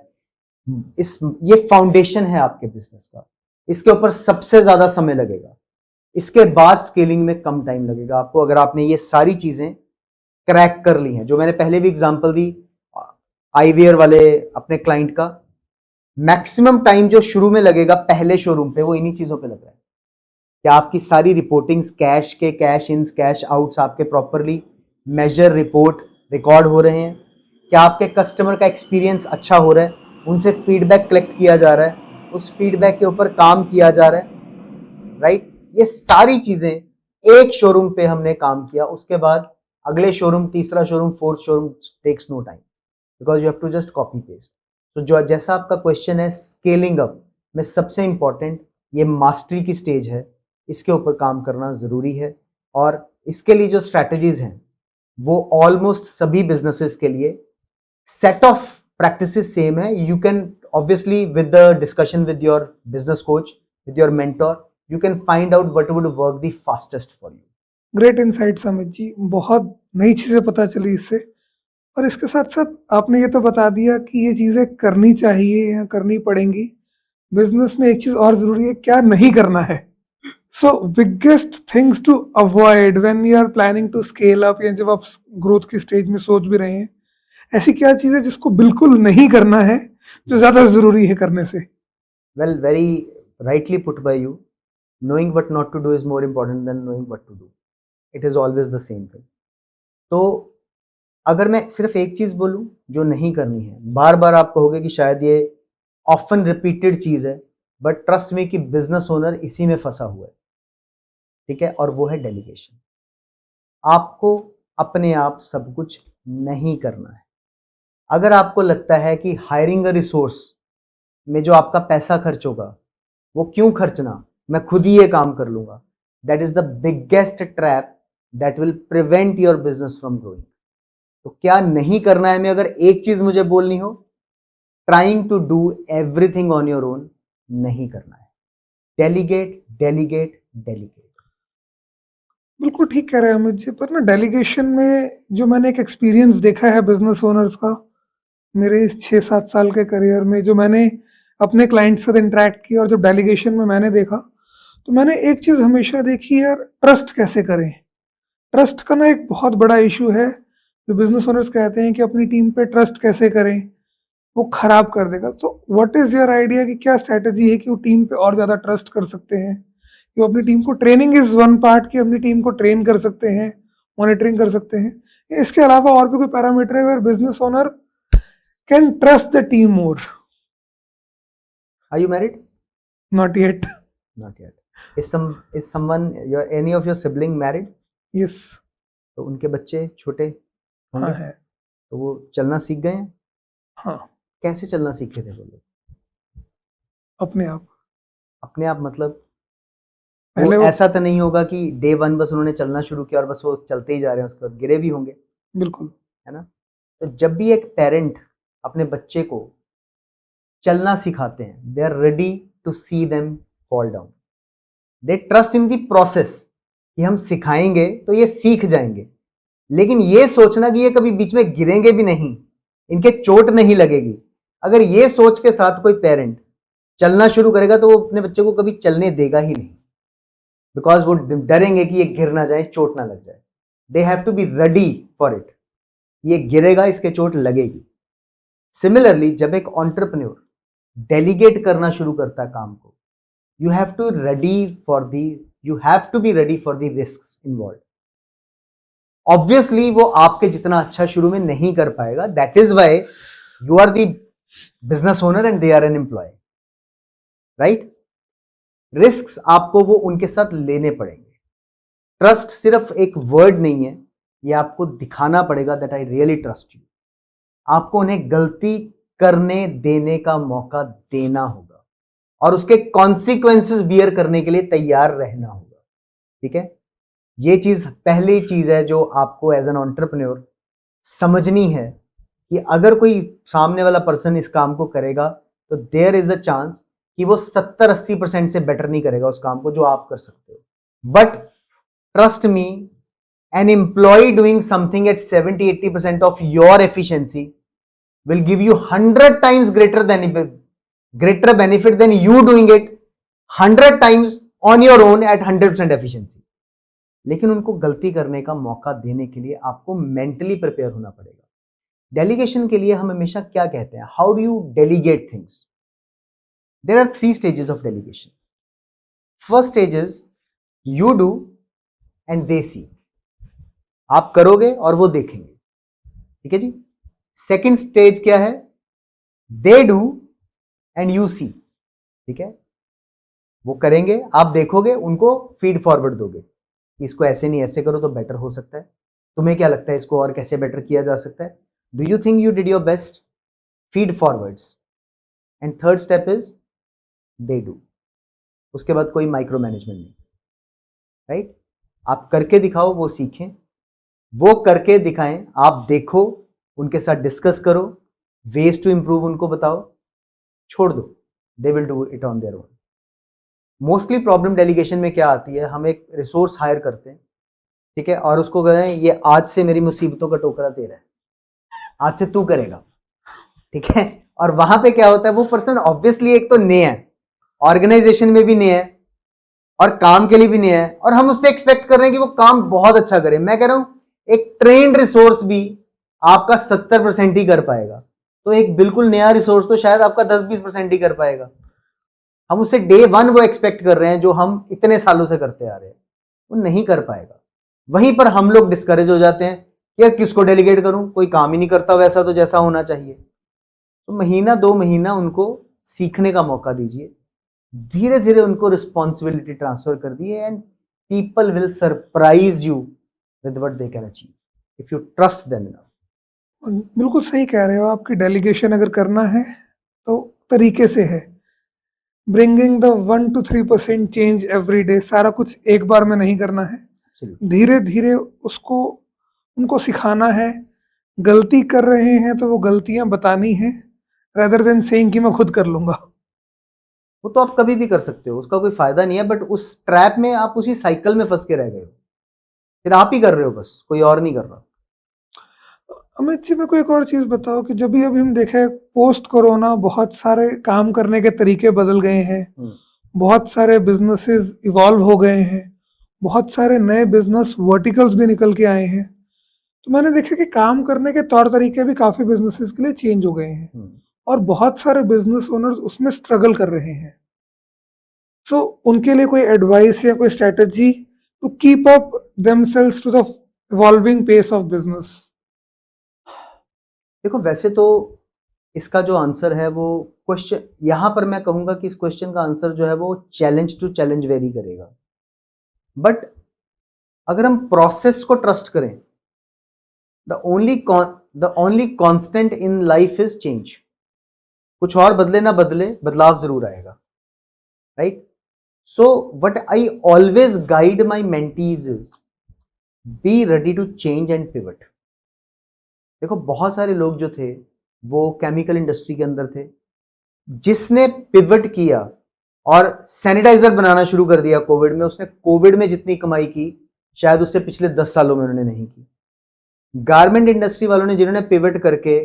ये फाउंडेशन है आपके बिजनेस का, इसके ऊपर सबसे ज्यादा समय लगेगा, इसके बाद स्केलिंग में कम टाइम लगेगा आपको। अगर आपने ये सारी चीजें क्रैक कर ली हैं, जो मैंने पहले भी एग्जांपल दी आईवीआर वाले अपने क्लाइंट का, मैक्सिमम टाइम जो शुरू में लगेगा पहले शोरूम पे वो इन्हीं चीजों पे लग रहा है। क्या आपकी सारी रिपोर्टिंग्स, कैश के कैश इन्स, कैश आउट्स आपके प्रॉपरली मेजर, रिपोर्ट, रिकॉर्ड हो रहे हैं? क्या आपके कस्टमर का एक्सपीरियंस अच्छा हो रहा है, उनसे फीडबैक कलेक्ट किया जा रहा है, उस फीडबैक के ऊपर काम किया जा रहा है, राइट? ये सारी चीजें एक शोरूम पे हमने काम किया, उसके बाद अगले शोरूम, तीसरा showroom, fourth showroom takes no time, because you have to just copy paste. तो जो जैसा आपका क्वेश्चन है स्केलिंग अप में सबसे इंपॉर्टेंट ये मास्टरी की स्टेज है, इसके ऊपर काम करना जरूरी है। और इसके लिए जो स्ट्रैटेजीज हैं वो ऑलमोस्ट सभी बिजनेसेस के लिए सेट ऑफ प्रैक्टिसेस सेम है। You can obviously with the discussion with your business coach, with your mentor, you can find out what would work the fastest for you. Great insight Samit ji, बहुत नई चीजें पता चली इससे। और इसके साथ साथ आपने ये तो बता दिया कि ये चीजें करनी चाहिए या करनी पड़ेंगी। बिजनेस में एक चीज और जरूरी है, क्या नहीं करना है। So biggest things to avoid when you are planning to scale up, या जब आप ग्रोथ की स्टेज में सोच भी रहे हैं, ऐसी क्या चीज है जिसको बिल्कुल नहीं करना है जो ज्यादा जरूरी है करने से? Well, very rightly put buy you. knowing what not to do is more important than knowing what to do. It is always the same thing. तो अगर मैं सिर्फ एक चीज बोलूं जो नहीं करनी है, बार बार आप कहोगे कि शायद ये ऑफन रिपीटेड चीज है, बट ट्रस्ट मी कि बिजनेस ओनर इसी में फंसा हुआ है, ठीक है? और वो है डेलीगेशन। आपको अपने आप सब कुछ नहीं करना है। अगर आपको लगता है कि हायरिंग अ रिसोर्स में जो आपका पैसा खर्च होगा वो क्यों खर्चना, मैं खुद ही ये काम कर लूंगा, that is the biggest trap that will prevent your business from growing. तो क्या नहीं करना है में अगर एक चीज मुझे बोलनी हो, trying to do everything on your own नहीं करना है। Delegate, delegate, delegate. बिल्कुल ठीक कह रहे हैं अमित जी, पर ना डेलीगेशन में जो मैंने एक एक्सपीरियंस देखा है बिजनेस ओनर्स का, मेरे इस 6-7 साल के करियर में, जो मैंने अपने क्लाइंट से इंटरेक्ट किया और जब डेलीगेशन में मैंने देखा, तो मैंने एक चीज़ हमेशा देखी यार, ट्रस्ट कैसे करें। ट्रस्ट का ना एक बहुत बड़ा इशू है, जो बिजनेस ओनर्स कहते हैं कि अपनी टीम पे ट्रस्ट कैसे करें, वो खराब कर देगा। तो व्हाट इज़ योर आइडिया कि क्या स्ट्रैटेजी है कि वो टीम पे और ज़्यादा ट्रस्ट कर सकते हैं, कि वो अपनी टीम को, ट्रेनिंग इज़ वन पार्ट, कि अपनी टीम को ट्रेन कर सकते हैं, मॉनिटरिंग कर सकते हैं। इसके अलावा और भी कोई पैरामीटर है where business owner can trust the team more? Are you married? Not yet. Not yet. Is someone your, any of your sibling married? Yes. तो उनके बच्चे छोटे हाँ होंगे, है। तो वो चलना सीख गए हैं? हाँ। कैसे चलना सीखे थे वो लोग? अपने आप। अपने आप मतलब वो पहले वो, ऐसा तो नहीं होगा कि डे वन बस उन्होंने चलना शुरू किया और बस वो चलते ही जा रहे हैं, उसके बाद गिरे भी होंगे, बिल्कुल। है ना? तो जब भी एक पेरेंट अपने बच्चे को चलना सिखाते हैं, they are ready to see them fall down. They trust in the process कि हम सिखाएंगे तो ये सीख जाएंगे, लेकिन ये सोचना कि ये कभी बीच में गिरेंगे भी नहीं, इनके चोट नहीं लगेगी, अगर ये सोच के साथ कोई पेरेंट चलना शुरू करेगा तो वो अपने बच्चे को कभी चलने देगा ही नहीं, बिकॉज वो डरेंगे कि ये गिर ना जाए, चोट ना लग जाए. They have to be ready for it. ये गिरेगा, इसके चोट लगेगी. सिमिलरली जब एक एंटरप्रेन्योर डेलीगेट करना शुरू करता है काम को, you have to be ready for the risks involve. Obviously वो आपके जितना अच्छा शुरू में नहीं कर पाएगा. That is why you are the business owner and they are an employ, right. Risks आपको वो उनके साथ लेने पड़ेंगे. ट्रस्ट सिर्फ एक वर्ड नहीं है, ये आपको दिखाना पड़ेगा that I really trust you. आपको उन्हें गलती करने देने का मौका देना होगा और उसके कॉन्सिक्वेंसेस बियर करने के लिए तैयार रहना होगा. ठीक है, ये चीज पहली चीज है जो आपको एज एन एंटरप्रेन्योर समझनी है कि अगर कोई सामने वाला पर्सन इस काम को करेगा तो देयर इज अ चांस कि वो 70-80% से बेटर नहीं करेगा उस काम को जो आप कर सकते हो. But trust me, an employee doing something at 70-80% of your efficiency will give you 100 times greater benefit than you doing it 100 times on your own at 100% efficiency. लेकिन उनको गलती करने का मौका देने के लिए आपको मेंटली प्रिपेयर होना पड़ेगा. डेलीगेशन के लिए हम हमेशा क्या कहते हैं, how do you delegate things? There are 3 stages of delegation. First stage is you do and they see. आप करोगे और वो देखेंगे. ठीक है जी. सेकेंड स्टेज क्या है? They do and you see. ठीक है, वो करेंगे, आप देखोगे, उनको फीड फॉरवर्ड दोगे, इसको ऐसे नहीं ऐसे करो तो बेटर हो सकता है, तुम्हें क्या लगता है इसको और कैसे बेटर किया जा सकता है, do you think you did your best? Feed forwards. And third step is they do. उसके बाद कोई माइक्रो मैनेजमेंट नहीं, राइट. आप करके दिखाओ, वो सीखें, वो करके दिखाएं, आप देखो, उनके साथ डिस्कस करो, वेज टू इंप्रूव उनको बताओ, छोड़ दो, they will do it on their own. Mostly problem delegation में क्या आती है, हम एक रिसोर्स हायर करते हैं, ठीक है, और उसको कहते हैं ये आज से मेरी मुसीबतों का टोकरा तेरा है, आज से तू करेगा. ठीक है, और वहां पे क्या होता है, वो पर्सन ऑब्वियसली एक तो नया है, ऑर्गेनाइजेशन में भी नया है और काम के लिए भी नया है, और हम उससे एक्सपेक्ट कर रहे हैं कि वो काम बहुत अच्छा करे. मैं कह रहा हूं एक ट्रेन्ड रिसोर्स भी आपका 70% ही कर पाएगा, तो एक बिल्कुल नया रिसोर्स तो शायद आपका 10-20% ही कर पाएगा. हम उससे डे 1 वो एक्सपेक्ट कर रहे हैं जो हम इतने सालों से करते आ रहे हैं, वो नहीं कर पाएगा. वहीं पर हम लोग डिस्करेज हो जाते हैं कि यार किसको डेलीगेट करूं, कोई काम ही नहीं करता वैसा तो जैसा होना चाहिए. तो महीना 2 महीना उनको सीखने का मौका दीजिए, धीरे धीरे उनको रिस्पॉन्सिबिलिटी ट्रांसफर कर दिए, and people will surprise you with what they can achieve if you trust them enough. बिल्कुल सही कह रहे हो. आपकी डेलीगेशन अगर करना है तो तरीके से है. Bringing the 1-3% change every day. सारा कुछ एक बार में नहीं करना है, धीरे धीरे उसको उनको सिखाना है. गलती कर रहे हैं तो वो गलतियां बतानी है, रेदर देन सेइंग कि मैं खुद कर लूंगा. वो तो आप कभी भी कर सकते हो, उसका कोई फायदा नहीं है, बट उस ट्रैप में आप उसी साइकिल में फंस के रह गए हो, फिर आप ही कर रहे हो, बस कोई और नहीं कर रहा. अमित जी, मेरे को एक और चीज़ बताओ कि जब भी अभी हम देखे पोस्ट कोरोना बहुत सारे काम करने के तरीके बदल गए हैं, बहुत सारे बिजनेसेस इवॉल्व हो गए हैं, बहुत सारे नए बिजनेस वर्टिकल्स भी निकल के आए हैं. तो मैंने देखा कि काम करने के तौर तरीके भी काफ़ी बिजनेसेस के लिए चेंज हो गए हैं और बहुत सारे बिजनेस ओनर्स उसमें स्ट्रगल कर रहे हैं. सो उनके लिए कोई एडवाइस या कोई strategy to keep up themselves to the evolving pace of business? देखो, वैसे तो इसका जो आंसर है वो क्वेश्चन, यहां पर मैं कहूंगा कि इस क्वेश्चन का आंसर जो है वो चैलेंज टू चैलेंज वेरी करेगा. बट अगर हम प्रोसेस को ट्रस्ट करें, the only constant in life is change. कुछ और बदले ना बदले, बदलाव जरूर आएगा, right. So what I always guide my mentees is be ready to change and pivot. देखो, बहुत सारे लोग जो थे वो केमिकल इंडस्ट्री के अंदर थे, जिसने पिवट किया और सैनिटाइजर बनाना शुरू कर दिया कोविड में। उसने कोविड में जितनी कमाई की शायद उससे पिछले 10 सालों में उन्होंने नहीं की। गारमेंट इंडस्ट्री वालों ने जिन्होंने पिवट करके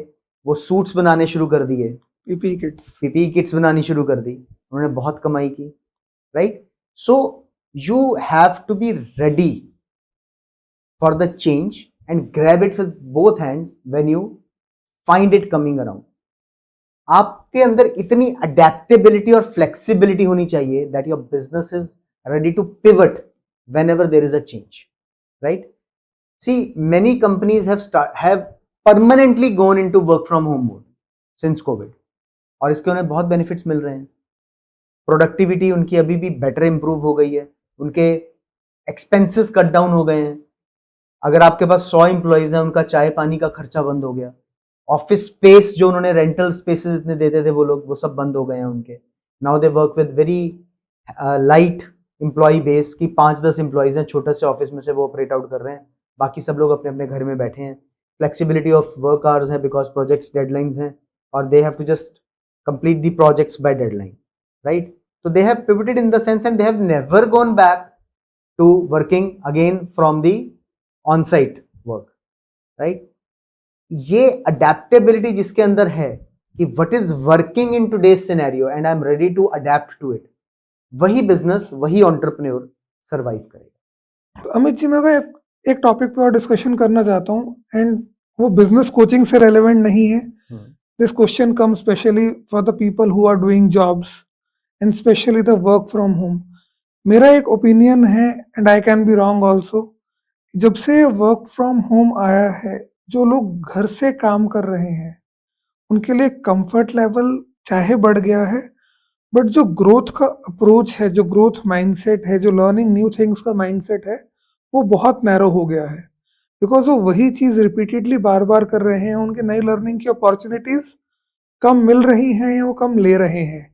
वो सूट्स बनाने शुरू कर दिए, पीपीई किट्स बनानी शुरू कर दी, उन्होंने बहुत कमाई की, right? So you have to be ready for the change and grab it with both hands when you find it coming around. आपके अंदर इतनी अडेप्टेबिलिटी और फ्लेक्सिबिलिटी होनी चाहिए that your business is ready to pivot whenever there is a change, right? See, many companies have permanently gone into work from home mode since COVID, और इसके उन्हें बहुत बेनिफिट्स मिल रहे हैं। प्रोडक्टिविटी उनकी अभी भी बेटर इंप्रूव हो गई है, उनके एक्सपेंसेस कट डाउन हो गए हैं। अगर आपके पास 100 एम्प्लॉइज हैं, उनका चाय पानी का खर्चा बंद हो गया। ऑफिस स्पेस जो उन्होंने रेंटल स्पेसेस इतने देते थे वो लोग, वो सब बंद हो गए हैं उनके। Now they work with very light employ base की 5-10 एम्प्लॉइज हैं, छोटे से ऑफिस में से वो ऑपरेट आउट कर रहे हैं, बाकी सब लोग अपने अपने घर में बैठे हैं। फ्लेक्सिबिलिटी ऑफ वर्क आवर्स है बिकॉज प्रोजेक्ट्स डेडलाइंस हैं और they have to just complete the projects by deadline, right? So they have pivoted in the sense and they have never gone back to working again from the on-site work, right? ये adaptability जिसके अंदर है कि what is working in today's scenario and I'm ready to adapt to it, वही business, वही entrepreneur survive करेगा। तो अमित जी, मैं एक टॉपिक पे और डिस्कशन करना चाहता हूँ एंड वो बिजनेस कोचिंग से रेलेवेंट नहीं है। This question come specially for the people who are doing jobs and specially the work from home. मेरा एक ओपिनियन है and I can be wrong also, जब से वर्क फ्रॉम होम आया है, जो लोग घर से काम कर रहे हैं उनके लिए कंफर्ट लेवल चाहे बढ़ गया है, बट जो ग्रोथ का अप्रोच है, जो ग्रोथ माइंडसेट है, जो लर्निंग न्यू थिंग्स का माइंडसेट है, वो बहुत नैरो हो गया है। बिकॉज वो वही चीज़ रिपीटेडली बार बार कर रहे हैं, उनके नई लर्निंग की अपॉर्चुनिटीज कम मिल रही हैं या वो कम ले रहे हैं,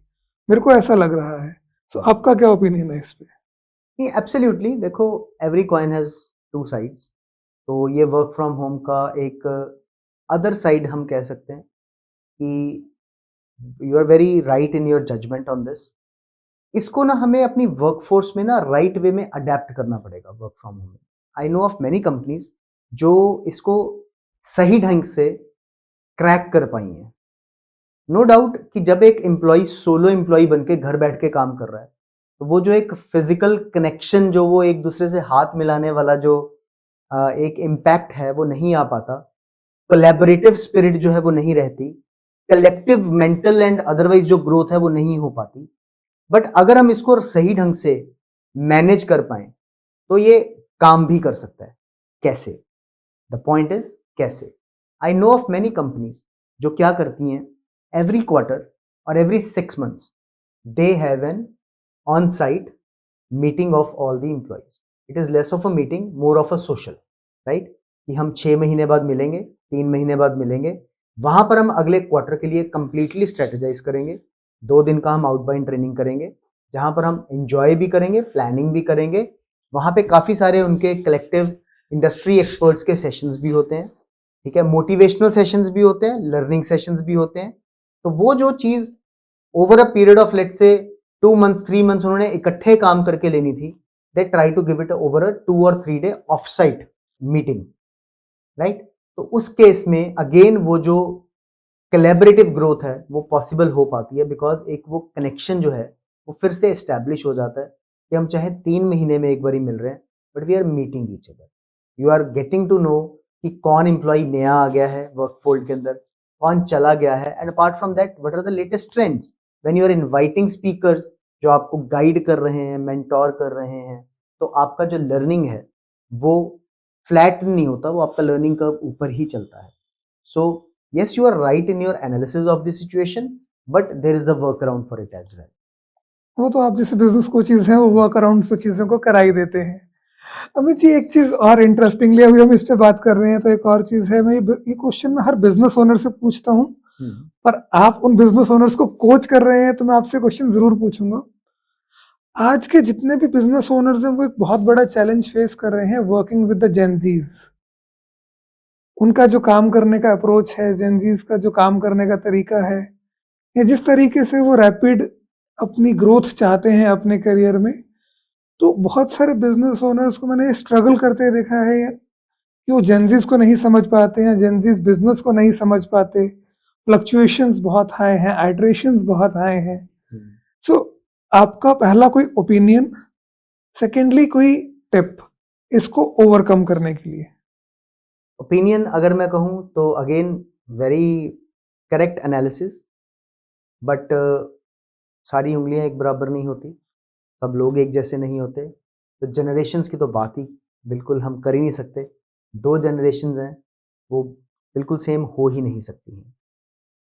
मेरे को ऐसा लग रहा है। तो आपका क्या ओपिनियन है इस पे? नहीं, एब्सोल्युटली। देखो, every coin has two sides. तो ये वर्क फ्रॉम होम का एक अदर साइड हम कह सकते हैं कि you are very right in your judgement on this. इसको ना हमें अपनी वर्कफोर्स में ना राइट वे में अडेप्ट करना पड़ेगा वर्क फ्रॉम होम में। I know of many companies जो इसको सही ढंग से क्रैक कर पाई हैं। नो डाउट कि जब एक एम्प्लॉय सोलो एम्प्लॉय बन के घर बैठ के काम कर रहा है, तो वो जो एक फिजिकल कनेक्शन, जो वो एक दूसरे से हाथ मिलाने वाला जो एक इम्पैक्ट है, वो नहीं आ पाता। कोलैबोरेटिव स्पिरिट जो है वो नहीं रहती। कलेक्टिव मेंटल एंड अदरवाइज जो ग्रोथ है वो नहीं हो पाती। बट अगर हम इसको सही ढंग से मैनेज कर पाए तो ये काम भी कर सकता है। कैसे? द पॉइंट इज कैसे। I know of many companies जो क्या करती हैं, एवरी क्वार्टर और every 6 months they have an on site meeting of all the employees. It is less of a meeting, more of a social, right? कि हम 6 महीने बाद मिलेंगे, 3 महीने बाद मिलेंगे। वहां पर हम अगले क्वार्टर के लिए कंप्लीटली स्ट्रेटेजाइज करेंगे। 2 दिन का हम आउटबाउंड ट्रेनिंग करेंगे, जहां पर हम एंजॉय भी करेंगे, प्लानिंग भी करेंगे। वहां पे काफी सारे उनके कलेक्टिव इंडस्ट्री एक्सपर्ट्स के सेशंस भी होते हैं, ठीक है? मोटिवेशनल सेशंस भी होते हैं, लर्निंग सेशंस भी होते हैं। तो वो जो चीज over a period of let's say 2 months 3 months उन्होंने इकट्ठे काम करके लेनी थी, they try to give it over a 2 or 3 day off site meeting, right? तो उस केस में अगेन वो जो कोलैबोरेटिव ग्रोथ है वो पॉसिबल हो पाती है, बिकॉज एक वो कनेक्शन जो है वो फिर से एस्टैब्लिश हो जाता है कि हम चाहे 3 महीने में एक बार ही मिल रहे हैं, but we are meeting each other. You are getting to know कि कौन एम्प्लॉय नया आ गया है वर्कफोर्स के अंदर, कौन चला गया है, and apart from that what are the latest trends. When you are inviting speakers जो आपको गाइड कर रहे हैं, मेंटोर कर रहे हैं, तो आपका जो लर्निंग है वो फ्लैट नहीं होता, वो आपका लर्निंग कर्व ऊपर ही चलता है। सो yes, you are right in your analysis of the situation, but there is a workaround for it as well. वो तो आप जैसे बिजनेस कोचेज हैं वो वर्क अराउंड से चीज़ों को करा ही देते हैं। अमित जी, एक चीज़ और इंटरेस्टिंगली, अभी हम इस पे बात कर रहे हैं तो एक और चीज़ है, मैं ये क्वेश्चन मैं हर बिजनेस ओनर से पूछता हूँ, पर आप उन बिजनेस ओनर्स को कोच कर रहे हैं तो मैं आपसे क्वेश्चन जरूर पूछूंगा। आज के जितने भी बिजनेस ओनर्स हैं वो एक बहुत बड़ा चैलेंज फेस कर रहे हैं वर्किंग विद द जेनजीज। उनका जो काम करने का अप्रोच है, जेनजीज का जो काम करने का तरीका है, या जिस तरीके से वो रैपिड अपनी ग्रोथ चाहते हैं अपने करियर में, तो बहुत सारे बिजनेस ओनर्स को मैंने स्ट्रगल करते देखा है कि वो जेंजीज को नहीं समझ पाते हैं, जेंजीज बिजनेस को नहीं समझ पाते, फ्लक्चुएशंस बहुत हाई हैं, आइट्रेशंस बहुत हाई हैं। सो आपका पहला कोई ओपिनियन, सेकेंडली कोई टिप इसको ओवरकम करने के लिए? ओपिनियन अगर मैं कहूँ तो again very correct analysis, but सारी उंगलियां एक बराबर नहीं होती, सब लोग एक जैसे नहीं होते, तो जनरेशन्स की तो बात ही बिल्कुल हम कर ही नहीं सकते। 2 जनरेशन्स हैं वो बिल्कुल सेम हो ही नहीं सकती हैं।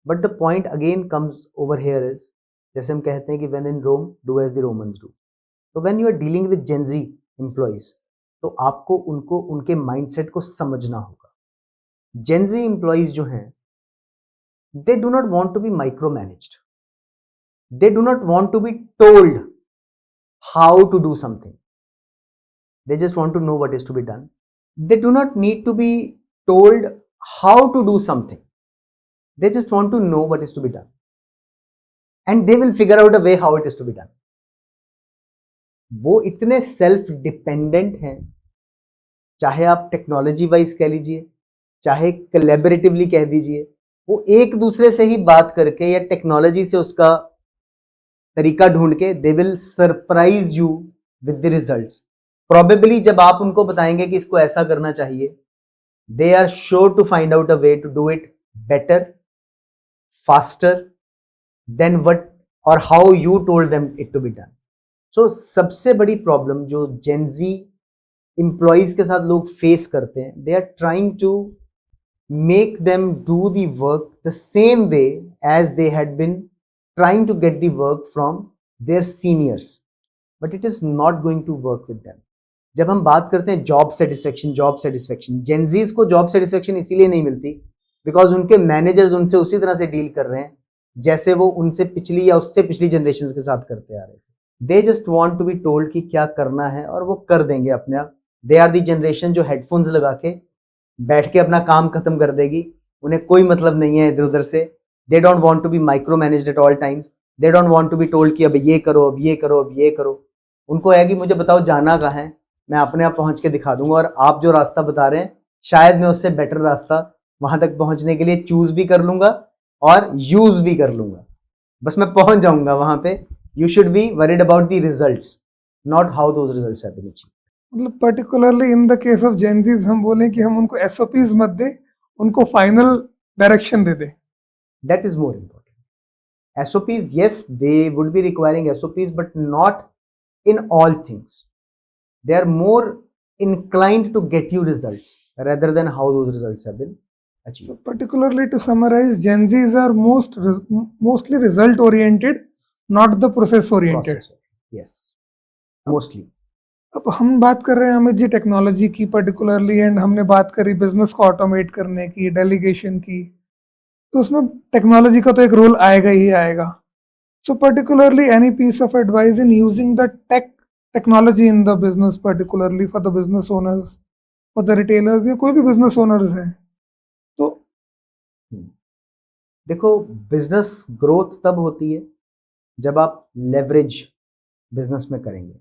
But the point again comes over here is, जैसे हम कहते हैं कि when in Rome do as the Romans do. तो when you are dealing with Gen Z employees, तो आपको उनको उनके माइंडसेट को समझना होगा। जेंजी एम्प्लॉयज जो हैं, they do not want to be micromanaged, they do not want to be told how to do something, they just want to know what is to be done. They do not need to be told how to do something, they just want to know what is to be done, and they will figure out a way how it is to be done. वो इतने self dependent हैं, चाहे आप technology wise कह लीजिए, चाहे collaboratively कह दीजिए, वो एक दूसरे से ही बात करके या टेक्नोलॉजी से उसका तरीका ढूंढ के they will surprise you with the results. Probably जब आप उनको बताएंगे कि इसको ऐसा करना चाहिए, they are sure to find out a way to do it better, faster than what or how you told them it to be done. So सबसे बड़ी प्रॉब्लम जो जेंजी एम्प्लॉइज के साथ लोग फेस करते हैं, they are trying to make them do the work the same way as they had been trying to get the work from their seniors, but it is not going to work with them. जब हम बात करते हैं job satisfaction, Gen Zs को job satisfaction इसीलिए नहीं मिलती because उनके मैनेजर्स उनसे उसी तरह से डील कर रहे हैं जैसे वो उनसे पिछली या उससे पिछली जनरेशन के साथ करते आ रहे थे। They just want to be told कि क्या करना है और वो कर देंगे अपने आप। दे आर दी जनरेशन जो हेडफोन्स लगा के बैठ के अपना काम खत्म कर देगी, उन्हें कोई मतलब नहीं है इधर उधर से। They don't want to be micro managed at all times, they don't want to be told कि अब ये करो, अब ये करो, अब ये करो। उनको है कि मुझे बताओ जाना कहाँ है, मैं अपने आप पहुंच के दिखा दूंगा, और आप जो रास्ता बता रहे हैं शायद मैं उससे बेटर रास्ता वहां तक पहुंचने के लिए चूज भी कर लूंगा और यूज भी कर लूंगा, बस मैं पहुंच जाऊंगा वहां पे। You should be worried about the results, not how those results have been achieved. मतलब particularly in the case of Gen Zs हम बोलें कि हम उनको एसओपीज मत दे, उनको फाइनल डायरेक्शन दे दे। That is more important. SOPs, yes, they would be requiring SOPs, but not in all things. They are more inclined to get you results rather than how those results have been achieved. So particularly to summarize, Gen Zs are mostly result oriented, not the process oriented. Process, yes, mostly. अब हम बात कर रहे हैं अमित जी technology की particularly, and हमने बात करी बिजनेस को ऑटोमेट करने की, डेलीगेशन की, तो उसमें टेक्नोलॉजी का तो एक रोल आएगा ही आएगा। So particularly any piece of advice in using the technology in the business, particularly for the business owners, for the retailers या कोई भी बिजनेस ओनर्स हैं, तो देखो, बिजनेस ग्रोथ तब होती है जब आप लेवरेज बिजनेस में करेंगे।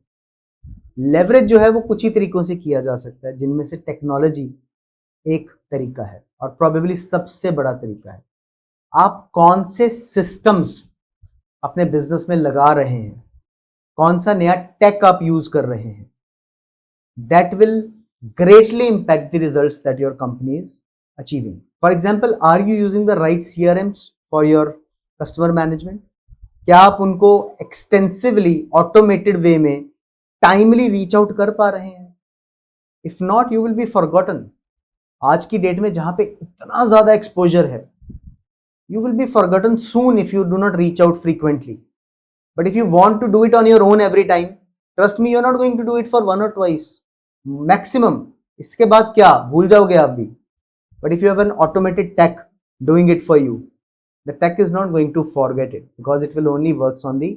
लेवरेज जो है वो कुछ ही तरीकों से किया जा सकता है, जिनमें से टेक्नोलॉजी एक तरीका है और प्रोबेबली सबसे बड़ा तरीका है। आप कौन से सिस्टम्स अपने बिजनेस में लगा रहे हैं, कौन सा नया टेक आप यूज कर रहे हैं, that will greatly impact the results that your company is achieving. For example, are you using the right CRMs for your customer management? क्या आप उनको extensively automated way में timely reach out कर पा रहे हैं? If not, you will be forgotten. आज की डेट में जहां पे इतना ज्यादा एक्सपोजर है, you will be forgotten soon if you do not reach out frequently. But if you want to do it on your own every time, trust me, you're not going to do it for 1 or 2 maximum. इसके बाद क्या भूल जाओगे आप भी। But if you have an automated tech doing it for you, the tech is not going to forget it because it will only works on the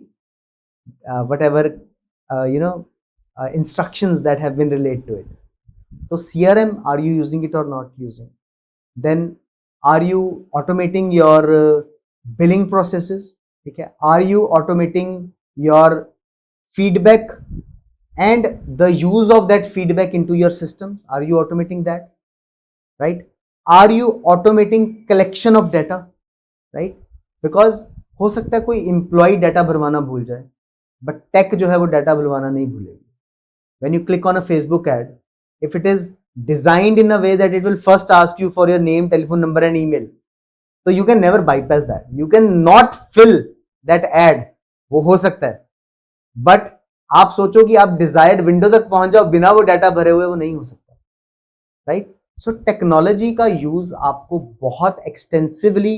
whatever instructions that have been related to it. So CRM, are you using it or not using? Then are you automating your billing processes? ठीक है, are you automating your feedback, and the use of that feedback into your system. Are you automating that? Right? Are you automating collection of data? Right? Because हो सकता है कोई employ data भरवाना भूल जाए, but take जो है वो data भरवाना नहीं भूलेगी. When you click on a Facebook ad, if it is designed in a way that it will first ask you for your name, telephone number and email, so you can never bypass that. You can not fill that ad. वो हो सकता है, but आप सोचो कि आप desired window तक पहुंच जाओ बिना वो डाटा भरे हुए, वो नहीं हो सकता. राइट? सो टेक्नोलॉजी का यूज आपको बहुत एक्सटेंसिवली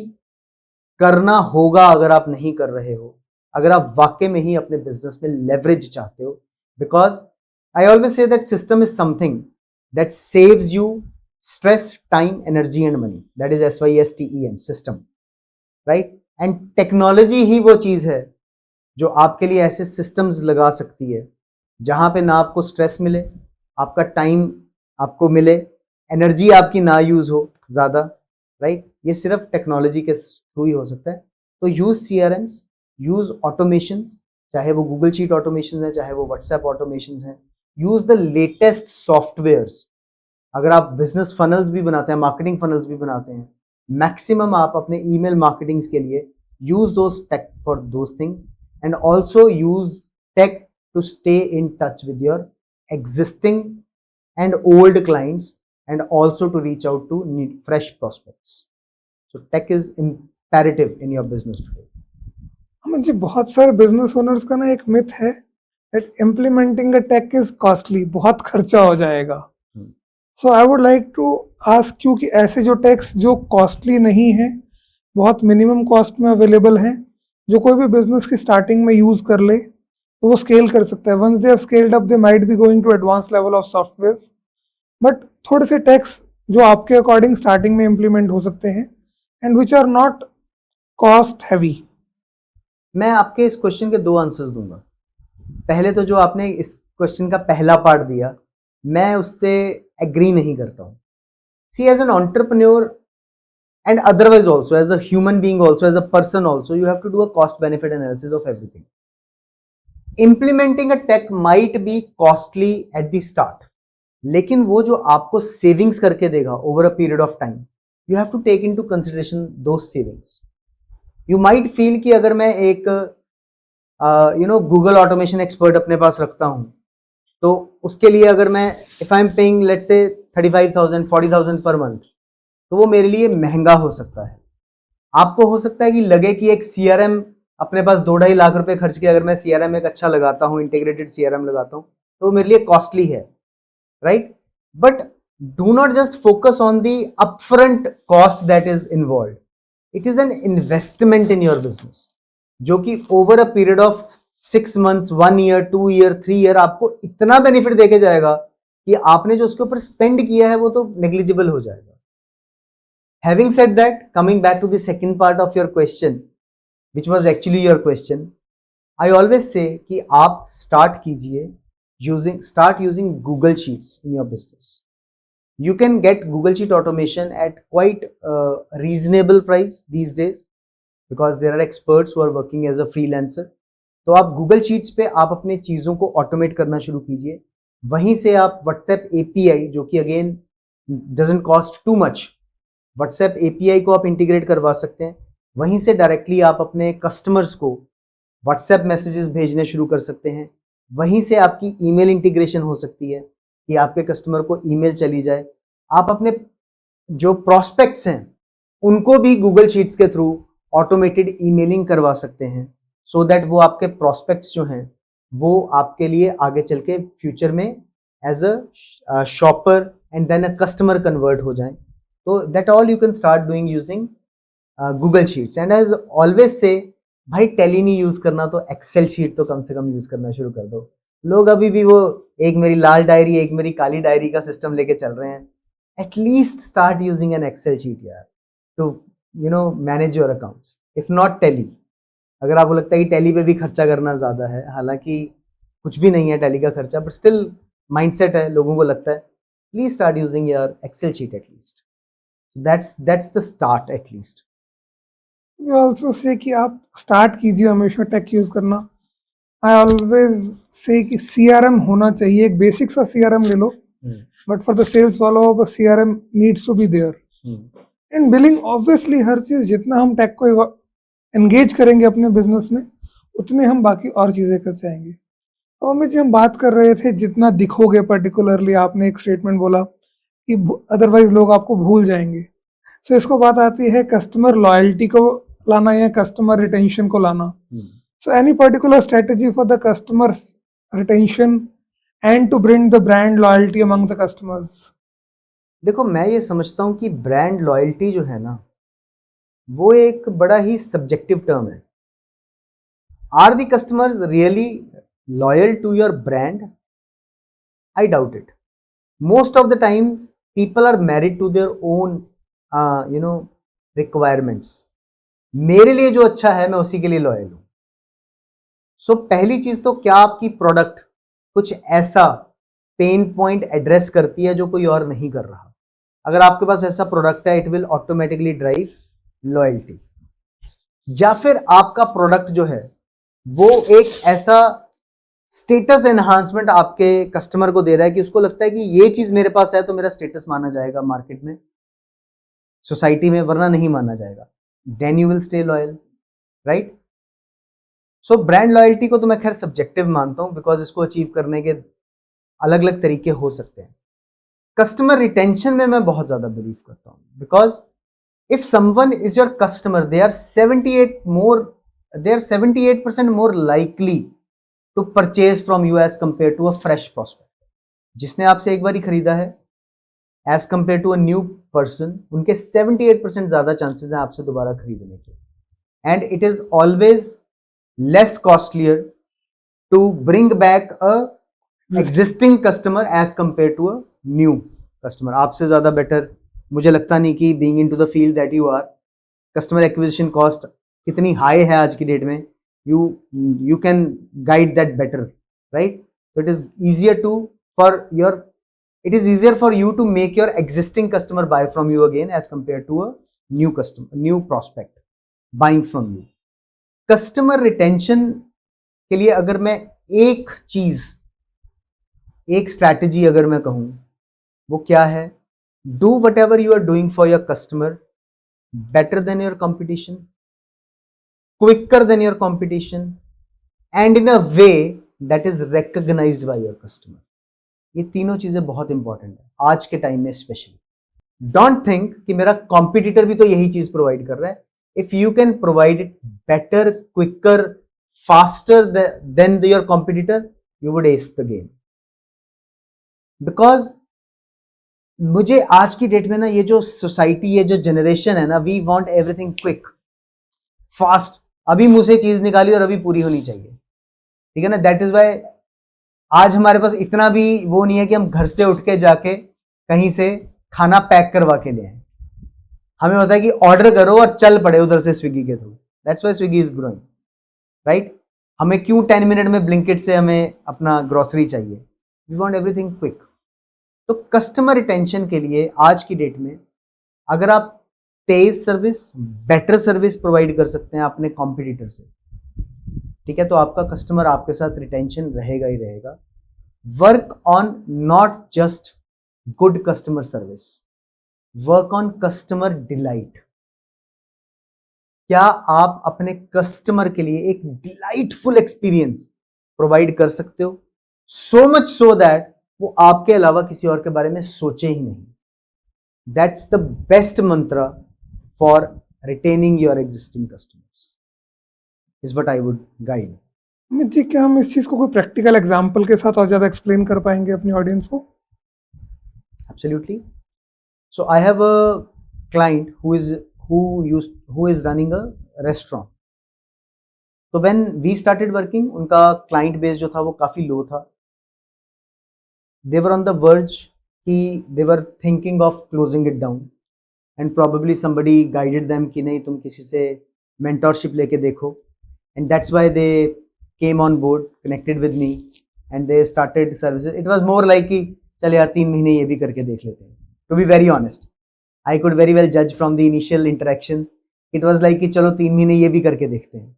करना होगा अगर आप नहीं कर रहे हो, अगर आप वाकई में ही अपने बिजनेस में लेवरेज चाहते हो. Because I always say that system is something that saves you stress, time, energy and money. That is SYSTEM, system. Right? And technology ही वो चीज है जो आपके लिए ऐसे systems लगा सकती है जहां पे ना आपको स्ट्रेस मिले, आपका टाइम आपको मिले, एनर्जी आपकी ना यूज हो ज्यादा. राइट? ये सिर्फ टेक्नोलॉजी के थ्रू ही हो सकता है. तो यूज CRMs, यूज ऑटोमेशन, चाहे वो गूगल शीट ऑटोमेशन है, चाहे वो व्हाट्सएप ऑटोमेशन है. Use the latest softwares. अगर आप बिजनेस फनल्स भी बनाते हैं, मार्केटिंग फनल्स भी बनाते हैं, मैक्सिमम आप अपने ईमेल मार्केटिंग्स के लिए use those tech for those things, and also use tech to stay in touch with your existing and old clients, and also to reach out to fresh prospects. So tech is imperative in your business today. मुझे बहुत सारे business owners का ना एक myth है that implementing a tech is costly, बहुत खर्चा हो जाएगा. So I would like to ask you कि ऐसे जो टैक्स जो कॉस्टली नहीं है, बहुत मिनिमम कॉस्ट में अवेलेबल हैं, जो कोई भी बिजनेस की स्टार्टिंग में यूज कर ले तो वो स्केल कर सकता है. Once they have scaled up they might be going to advance level of software, but थोड़े से टैक्स जो आपके अकॉर्डिंग स्टार्टिंग में इम्प्लीमेंट हो सकते हैं and which are not cost heavy. मैं आपके इस क्वेश्चन के दो आंसर्स दूंगा. पहले तो जो आपने इस क्वेश्चन का पहला पार्ट दिया, मैं उससे एग्री नहीं करता हूं. See, as an entrepreneur and otherwise also as a human being, also as a person, also you have to do a cost benefit analysis of everything. Implementing a tech might be costly at the start, लेकिन वो जो आपको savings करके देगा over a period of time, you have to take into consideration those savings. You might feel कि अगर मैं एक गूगल ऑटोमेशन एक्सपर्ट अपने पास रखता हूं, तो उसके लिए अगर मैं if I am paying let's say 35,000 40,000 per month, तो वो मेरे लिए महंगा हो सकता है. आपको हो सकता है कि लगे कि एक CRM अपने पास 2-2.5 लाख रुपए खर्च के अगर मैं CRM एक अच्छा लगाता हूं, इंटीग्रेटेड CRM लगाता हूं, तो वो मेरे लिए कॉस्टली है. Right? But do not just focus on the upfront cost that is involve. It is an investment in your business, जो कि over a period of 6 months, 1 year, 2 year, 3 year आपको इतना बेनिफिट देके जाएगा कि आपने जो उसके ऊपर स्पेंड किया है वो तो नेग्लिजिबल हो जाएगा. Having said that, coming back to the second part of your question, which was actually your question, I always say कि आप start कीजिए start using Google Sheets in your business. You can get Google Sheet automation at quite reasonable price these days, because there are experts who are working as a freelancer. तो आप Google sheets पे आप अपने चीज़ों को automate करना शुरू कीजिए. वहीं से आप व्हाट्सएप API, जो कि again doesn't cost too much, WhatsApp API को आप इंटीग्रेट करवा सकते हैं. वहीं से डायरेक्टली आप अपने कस्टमर्स को व्हाट्सएप मैसेजेस भेजने शुरू कर सकते हैं. वहीं से आपकी ईमेल इंटीग्रेशन हो सकती है कि आपके कस्टमर को ईमेल चली जाए. आप अपने जो प्रॉस्पेक्ट्स हैं उनको भी गूगल शीट्स के थ्रू ऑटोमेटेड ईमेलिंग करवा सकते हैं, सो दैट वो आपके प्रॉस्पेक्ट्स जो हैं वो आपके लिए आगे चल के फ्यूचर में as a shopper and then a customer convert हो जाएं. तो that all you can start doing using Google Sheets. And as always say, भाई टैली नहीं यूज करना तो एक्सेल शीट तो कम से कम यूज करना शुरू कर दो. लोग अभी भी वो एक मेरी लाल डायरी एक मेरी काली डायरी का सिस्टम लेके चल रहे हैं. At least start using an Excel sheet यार, to manage your accounts, if not Tally. अगर आपको लगता है कि टैली पे भी खर्चा करना ज़्यादा है, हालांकि कुछ भी नहीं है टैली का खर्चा, बट स्टिल माइंडसेट है, लोगों को लगता है, please start using your Excel sheet at least. That's the start at least. We also say कि आप स्टार्ट कीजिए हमेशा टेक यूज करना. आई ऑलवेज से कि CRM होना चाहिए, एक बेसिक सा CRM ले लो, but for the sales follow up CRM needs to be there. And billing obviously हर चीज जितना हम टेक को एंगेज करेंगे अपने बिजनेस में उतने हम बाकी और चीजें कर जाएंगे. और अमित जी हम बात कर रहे थे जितना दिखोगे, पर्टिकुलरली आपने एक स्टेटमेंट बोला कि अदरवाइज लोग आपको भूल जाएंगे. तो इसको बात आती है कस्टमर लॉयल्टी को लाना या कस्टमर रिटेंशन को लाना. So any particular strategy for the customer retention and to bring the brand loyalty among the customers. देखो, मैं ये समझता हूँ कि ब्रांड लॉयल्टी जो है ना, वो एक बड़ा ही सब्जेक्टिव टर्म है. Are the customers really loyal to your brand? I doubt it. Most of the times people are married to their own requirements. मेरे लिए जो अच्छा है मैं उसी के लिए लॉयल हूं. सो पहली चीज तो क्या आपकी प्रोडक्ट कुछ ऐसा पेन पॉइंट एड्रेस करती है जो कोई और नहीं कर रहा. अगर आपके पास ऐसा प्रोडक्ट है, it will automatically drive loyalty. या फिर आपका प्रोडक्ट जो है वो एक ऐसा स्टेटस एनहांसमेंट आपके कस्टमर को दे रहा है कि उसको लगता है कि ये चीज मेरे पास है तो मेरा स्टेटस माना जाएगा मार्केट में, सोसाइटी में, वरना नहीं माना जाएगा. Then you will stay loyal, right? So brand loyalty को तो मैं खैर सब्जेक्टिव मानता हूं, बिकॉज इसको अचीव करने के अलग अलग तरीके हो सकते हैं. कस्टमर रिटेंशन में मैं बहुत ज्यादा बिलीव करता हूं, because if someone is your customer, they are 78% more likely to purchase from you as compared to a fresh prospect. जिसने आपसे एक बार ही खरीदा है as compared to a new person, उनके 78% ज्यादा चांसेस हैं आपसे दोबारा खरीदने के. And it is always less costlier to bring back a existing customer as compared to a new customer. आपसे ज्यादा बेटर मुझे लगता नहीं कि being into the field that you are, customer acquisition cost कितनी हाई है आज की डेट में, you can guide that better, right? So it is easier for you to make your existing customer buy from you again as compared to a new prospect buying from you. Customer retention के लिए अगर मैं एक strategy अगर मैं कहूं, वो क्या है? Do whatever you are doing for your customer better than your competition, quicker than your competition, and in a way that is recognized by your customer. ये तीनों चीजें बहुत इंपॉर्टेंट है आज के टाइम में स्पेशली. डोंट थिंक कि मेरा कॉम्पिटिटर भी तो यही चीज प्रोवाइड कर रहा है. If you can provide it better, quicker, faster than your competitor, you would ace the game. Because मुझे आज की डेट में ना, ये जो सोसाइटी, ये जो जनरेशन है ना, we want everything quick, fast, अभी मुंह से चीज निकाली और अभी पूरी होनी चाहिए, ठीक है ना? दैट इज वाई आज हमारे पास इतना भी वो नहीं है कि हम घर से उठ के जाके कहीं से खाना पैक करवा के ले आए. हमें होता है कि ऑर्डर करो और चल पड़े उधर से स्विगी के through. That's why Swiggy is growing, right? हमें क्यों 10 मिनट में ब्लिंकिट से हमें अपना ग्रोसरी चाहिए? We want everything quick. तो कस्टमर रिटेंशन के लिए आज की डेट में अगर आप तेज सर्विस, बेटर सर्विस प्रोवाइड कर सकते हैं अपने कॉम्पिटिटर से, ठीक है, तो आपका कस्टमर आपके साथ रिटेंशन रहेगा ही रहेगा. Work on not just good customer service, work on customer delight. क्या आप अपने कस्टमर के लिए एक डिलाइटफुल एक्सपीरियंस प्रोवाइड कर सकते हो? सो मच सो दैट वो आपके अलावा किसी और के बारे में सोचे ही नहीं. That's the best mantra for retaining your existing customers, is what I would guide. Amit ji, क्या हम इस चीज को कोई प्रैक्टिकल एग्जांपल के साथ और ज्यादा एक्सप्लेन कर पाएंगे अपनी ऑडियंस को? Absolutely. So I have a client who is running a restaurant. So when we started working, उनका client base जो था वो काफी low था. They were on the verge कि they were thinking of closing it down, and probably somebody guided them कि नहीं, तुम किसी से mentorship लेके देखो, and that's why they came on board, connected with me, and they started services. It was more like कि चल यार 3 महीने ये भी करके देख लेते हैं. To be very honest, I could very well judge from the initial interactions. It was like कि चलो 3 महीने ये भी करके देखते हैं.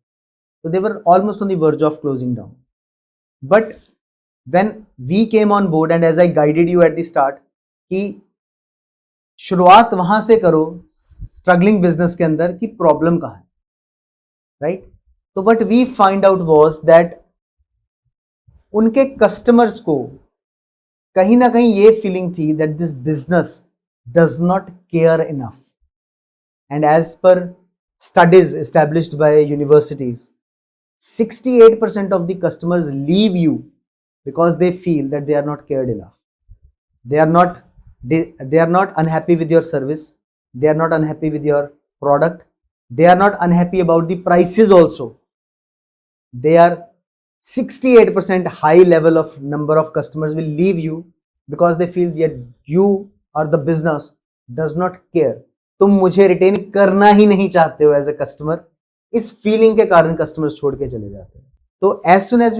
So they were almost on the verge of closing down. But when we came on board and as I guided you at the start कि शुरुआत वहां से करो स्ट्रगलिंग बिजनेस के अंदर कि प्रॉब्लम कहाँ है, राइट? तो what we find out was that उनके कस्टमर्स को कहीं ना कहीं ये फीलिंग थी that this business does not care enough, and as per studies established by universities 68% of the customers leave you because they feel that they are not cared enough. They are not unhappy with your service, they are not unhappy with your product, they are not unhappy about the prices also. They are 68% high level of number of customers will leave you because they feel that you or the business does not care. तुम मुझे retain करना ही नहीं चाहते हो as a customer, इस feeling के कारण customers छोड़ के चले जाते हैं. तो as soon as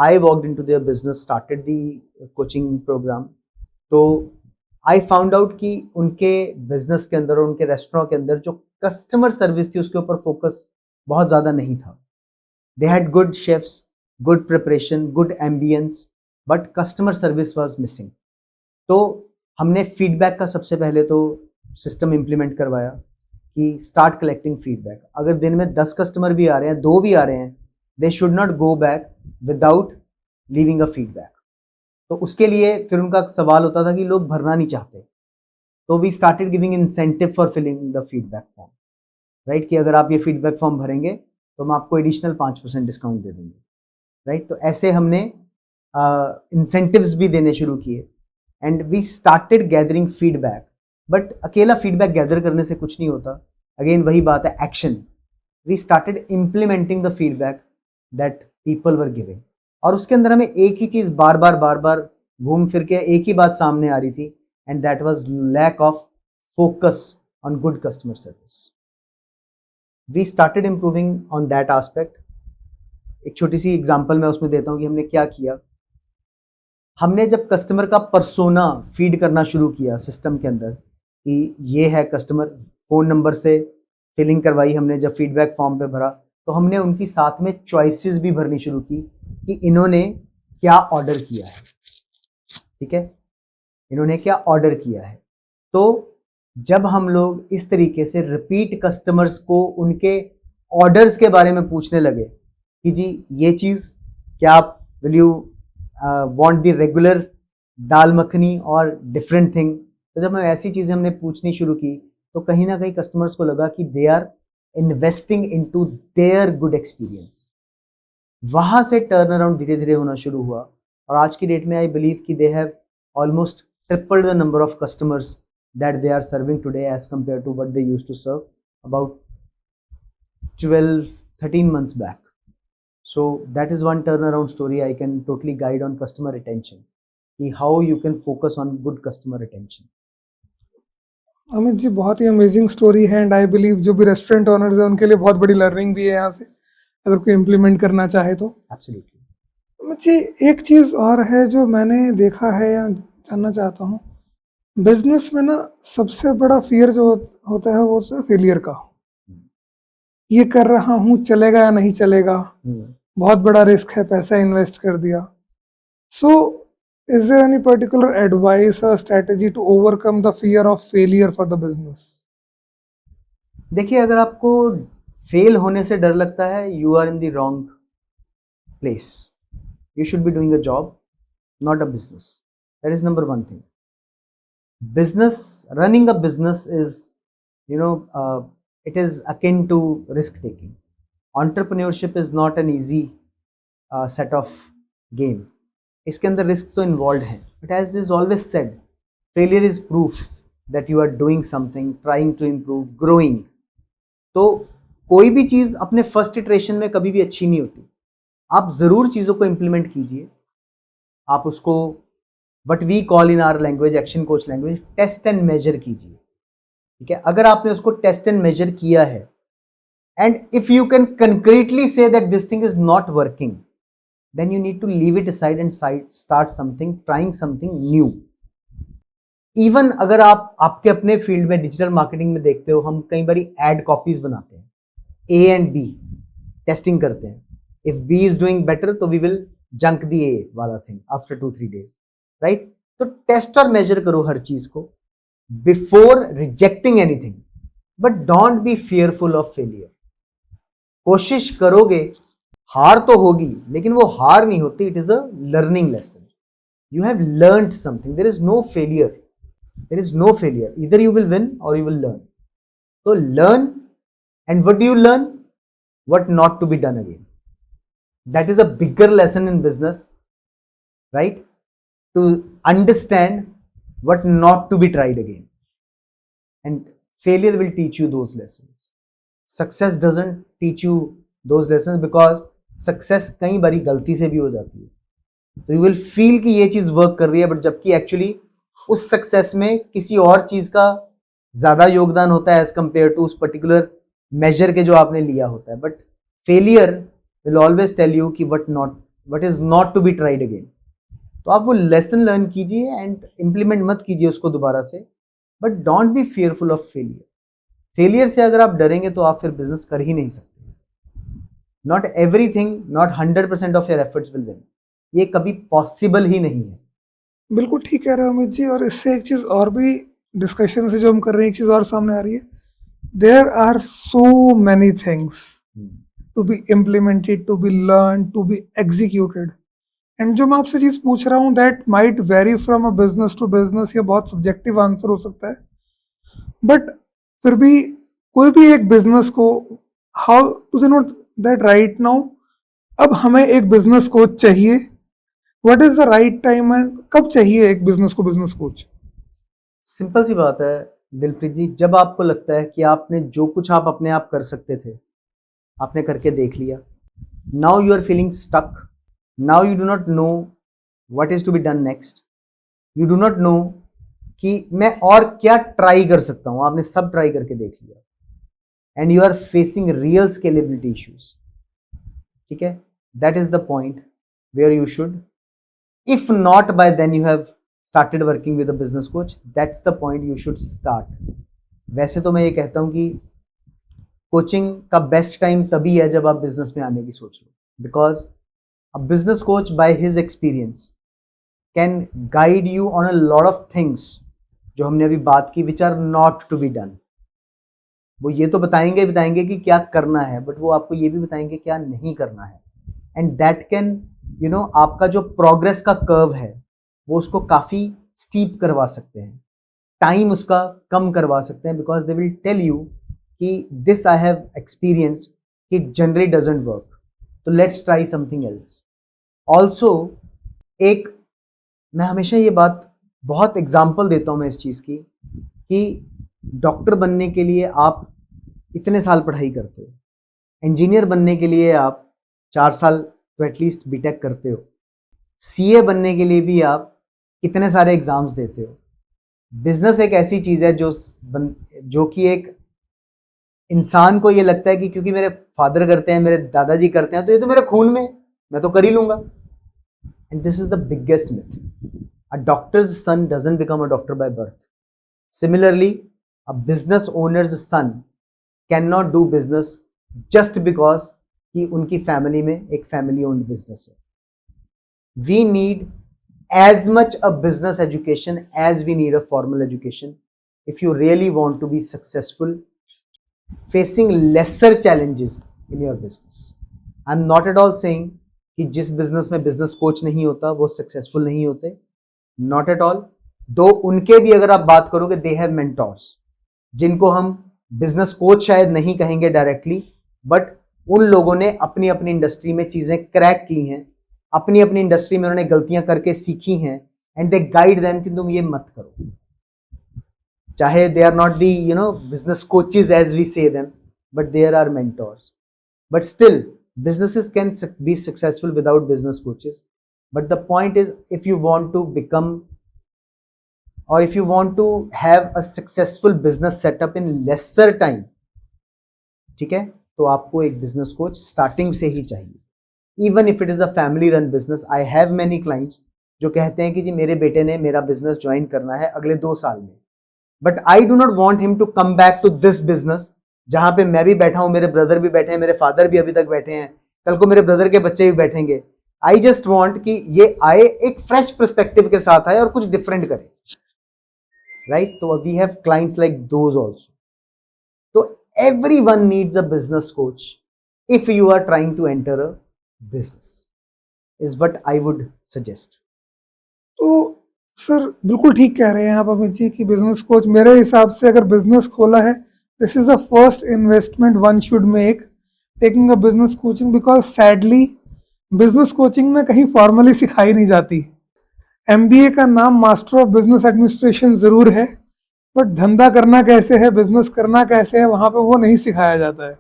I walked into their business, started the coaching program, तो आई फाउंड आउट कि उनके बिजनेस के अंदर और उनके रेस्टोरेंट के अंदर जो कस्टमर सर्विस थी उसके ऊपर फोकस बहुत ज़्यादा नहीं था. They had good chefs, good preparation, good ambience, but customer service was missing. तो हमने फीडबैक का सबसे पहले तो सिस्टम इम्प्लीमेंट करवाया कि स्टार्ट कलेक्टिंग फीडबैक. अगर दिन में 10 कस्टमर भी आ रहे हैं, 2 भी आ रहे हैं, they should not go back without leaving a feedback. तो उसके लिए फिर उनका सवाल होता था कि लोग भरना नहीं चाहते, तो we started giving incentive for filling the feedback form, right? कि अगर आप ये फीडबैक फॉर्म भरेंगे तो हम आपको एडिशनल 5% डिस्काउंट दे देंगे, राइट? तो ऐसे हमने इंसेंटिव्स भी देने शुरू किए and we started gathering feedback. But अकेला फीडबैक गैदर करने से कुछ नहीं होता. अगेन वही बात है, action. We started implementing the feedback that people were giving. और उसके अंदर हमें एक ही चीज बार बार घूम फिर के एक ही बात सामने आ रही थी, and that was lack of focus on good customer service. We started improving on that aspect. एक छोटी सी एग्जांपल मैं उसमें देता हूँ कि हमने क्या किया. हमने जब कस्टमर का पर्सोना फीड करना शुरू किया सिस्टम के अंदर कि ये है कस्टमर, फ़ोन नंबर से फिलिंग करवाई हमने, जब फीडबैक फॉर्म पे भरा तो हमने उनकी साथ में चॉइसेस भी भरनी शुरू की कि इन्होंने क्या ऑर्डर किया है, ठीक है, इन्होंने क्या ऑर्डर किया है. तो जब हम लोग इस तरीके से रिपीट कस्टमर्स को उनके ऑर्डर्स के बारे में पूछने लगे कि जी ये चीज़ क्या आप will you want the regular dal makhani और डिफरेंट थिंग, तो जब हम ऐसी चीज़ें हमने पूछनी शुरू की तो कहीं ना कहीं कस्टमर्स को लगा कि they are investing into their good experience. वहाँ से टर्न अराउंड धीरे धीरे होना शुरू हुआ और आज की डेट में आई बिलीव कि they have almost tripled the number of customers that they are serving today as compared to what they used to serve about 12-13 months back. So that is one turnaround story I can totally guide on customer retention, how you can focus on good customer retention. Amit ji, बहुत ही amazing story है and I believe जो भी restaurant owners हैं उनके लिए बहुत बड़ी लर्निंग भी है यहाँ से, अगर कोई इम्प्लीमेंट करना चाहे तो. Absolutely. अमित जी, एक चीज़ और है जो मैंने देखा है या जानना चाहता हूँ. बिजनेस में ना सबसे बड़ा फियर जो होता है वो होता है फेलियर का. ये कर रहा हूँ, चलेगा या नहीं चलेगा, बहुत बड़ा रिस्क है, पैसा इन्वेस्ट कर दिया. So is there any particular advice और strategy to overcome the fear of failure for the business? देखिए, अगर आपको फेल होने से डर लगता है, you are in the wrong place. You should be doing a job, not a business. That is number one thing. Business, running a business is, it is akin to risk taking. Entrepreneurship is not an easy set of game. इसके अंदर risk तो involve है, but as is always said, failure is proof that you are doing something, trying to improve, growing. तो कोई भी चीज़ अपने first iteration में कभी भी अच्छी नहीं होती. आप ज़रूर चीज़ों को इम्प्लीमेंट कीजिए, आप उसको what we call in our language, action coach language, test and measure कीजिए. ठीक है, अगर आपने उसको टेस्ट एंड मेजर किया है and if you can concretely see that this thing is not working, then you need to leave it aside and start something, trying something new. Even अगर आप आपके अपने फील्ड में डिजिटल मार्केटिंग में देखते हो, हम कई बार एड कॉपीज बनाते हैं, ए एंड बी टेस्टिंग करते हैं. If B is doing better तो वी विल जंक दिए वाला थिंग आफ्टर 2-3 days, राइट? तो टेस्ट और मेजर करो हर चीज को before rejecting anything, but don't be fearful of failure. कोशिश करोगे, हार तो होगी, लेकिन वो हार नहीं होती, it is a learning lesson. You have learned something. There is no failure. There is no failure. Either you will win or you will learn. So learn, and what do you learn? What not to be done again. That is a bigger lesson in business, right? To understand what not to be tried again. And failure will teach you those lessons. Success doesn't teach you those lessons because success कई बारी गलती से भी हो जाती है। तो you will feel कि ये चीज वर्क कर रही है, बट जबकि एक्चुअली उस सक्सेस में किसी और चीज का ज्यादा योगदान होता है एज कंपेयर टू उस पर्टिकुलर मेजर के जो आपने लिया होता है। But failure will always tell you कि what is not to be tried again. तो आप वो लेसन लर्न कीजिए एंड इम्प्लीमेंट मत कीजिए उसको दोबारा से, but don't be fearful of failure. Failure से अगर आप डरेंगे तो आप फिर बिजनेस कर ही नहीं सकते। Not everything, not 100% of your efforts will win. ये कभी पॉसिबल ही नहीं है। बिल्कुल ठीक कह रहे हो अमित जी। और इससे एक चीज़ और भी डिस्कशन से जो हम कर रहे हैं, एक चीज़ और सामने आ रही है, there are so many things to be implemented, to be learn, to be executed. And जो मैं आपसे चीज़ पूछ रहा हूँ that might vary from a business to business, या बहुत सब्जेक्टिव आंसर हो सकता है, बट फिर भी कोई भी एक बिजनेस को, how to denote that right now अब हमें एक बिजनेस कोच चाहिए, what is the right time and कब चाहिए एक बिजनेस को बिजनेस कोच? सिंपल सी बात है दिलप्रीत जी, जब आपको लगता है कि आपने जो कुछ आप अपने आप कर सकते थे आपने करके देख लिया, now you are feeling stuck, now you do not know what is to be done next, you do not know कि मैं और क्या ट्राई कर सकता हूं, आपने सब ट्राई करके देख लिया and you are facing real scalability issues, ठीक है? That is the point where you should, if not by then you have started working with a business coach, that's the point you should start. वैसे तो मैं ये कहता हूँ कि coaching का बेस्ट टाइम तभी है जब आप बिजनेस में आने की सोच लो, because a business coach by his experience can guide you on a lot of things जो हमने अभी बात की which are not to be done. वो ये तो बताएंगे कि क्या करना है, बट वो आपको ये भी बताएंगे क्या नहीं करना है, एंड दैट कैन आपका जो प्रोग्रेस का कर्व है वो उसको काफी स्टीप करवा सकते हैं, टाइम उसका कम करवा सकते हैं, because they will tell you कि this I have experienced, it generally doesn't work, तो let's try something else. Also एक मैं हमेशा ये बात बहुत एग्जाम्पल देता हूँ मैं इस चीज़ की कि डॉक्टर बनने के लिए आप इतने साल पढ़ाई करते हो, इंजीनियर बनने के लिए आप 4 साल तो एटलीस्ट बीटेक करते हो, सीए बनने के लिए भी आप कितने सारे एग्जाम्स देते हो। बिजनेस एक ऐसी चीज़ है जो कि एक इंसान को ये लगता है कि क्योंकि मेरे फादर करते हैं, मेरे दादाजी करते हैं, तो ये तो मेरे खून में, मैं तो कर ही लूंगा। And this is the biggest myth. A doctor's son doesn't become a doctor by birth. Similarly a business owner's son can not do business just because कि उनकी फैमिली में एक फैमिली ओन्ड बिजनेस है। We need as much a business education as we need a formal education if you really want to be successful facing lesser challenges in your business. I'm not at all saying कि जिस business में business coach नहीं होता वो successful नहीं होते, not at all. दो उनके भी अगर आप बात करोगे दे हैव मेंटोर्स जिनको हम बिजनेस कोच शायद नहीं कहेंगे डायरेक्टली, बट उन लोगों ने अपनी अपनी इंडस्ट्री में चीजें क्रैक की हैं, अपनी अपनी इंडस्ट्री में उन्होंने गलतियां करके सीखी हैं, एंड दे गाइड देम कि तुम ये मत करो। चाहे they are not the business coaches as we say them, but there are mentors. But still businesses can be successful without business coaches, but the point is if you want to become or if you want to have a successful business setup in lesser time, ठीक है, तो आपको एक business coach starting से ही चाहिए। Even if it is a family run business, I have many clients जो कहते हैं कि जी मेरे बेटे ने मेरा बिजनेस ज्वाइन करना है अगले 2 साल में, but I do not want him to come back to this business जहां पे मैं भी बैठा हूं, मेरे ब्रदर भी बैठे हैं, मेरे फादर भी अभी तक बैठे हैं, कल को मेरे ब्रदर के बच्चे भी बैठेंगे, आई जस्ट वॉन्ट कि ये आए एक फ्रेश परस्पेक्टिव के साथ आए और कुछ डिफरेंट करे, राइट? तो we have clients like those also. तो everyone needs a business coach if you are trying to enter a business, is what I would suggest. तो सर बिल्कुल ठीक कह रहे हैं आप अमित जी कि बिजनेस कोच मेरे हिसाब से अगर बिजनेस खोला है, this is the first investment one should make, taking a business coaching, because sadly business coaching में कहीं फॉर्मली सिखाई नहीं जाती. एमबीए का नाम मास्टर ऑफ बिजनेस एडमिनिस्ट्रेशन जरूर है, बट धंधा करना कैसे है, बिजनेस करना कैसे है, वहां पे वो नहीं सिखाया जाता है.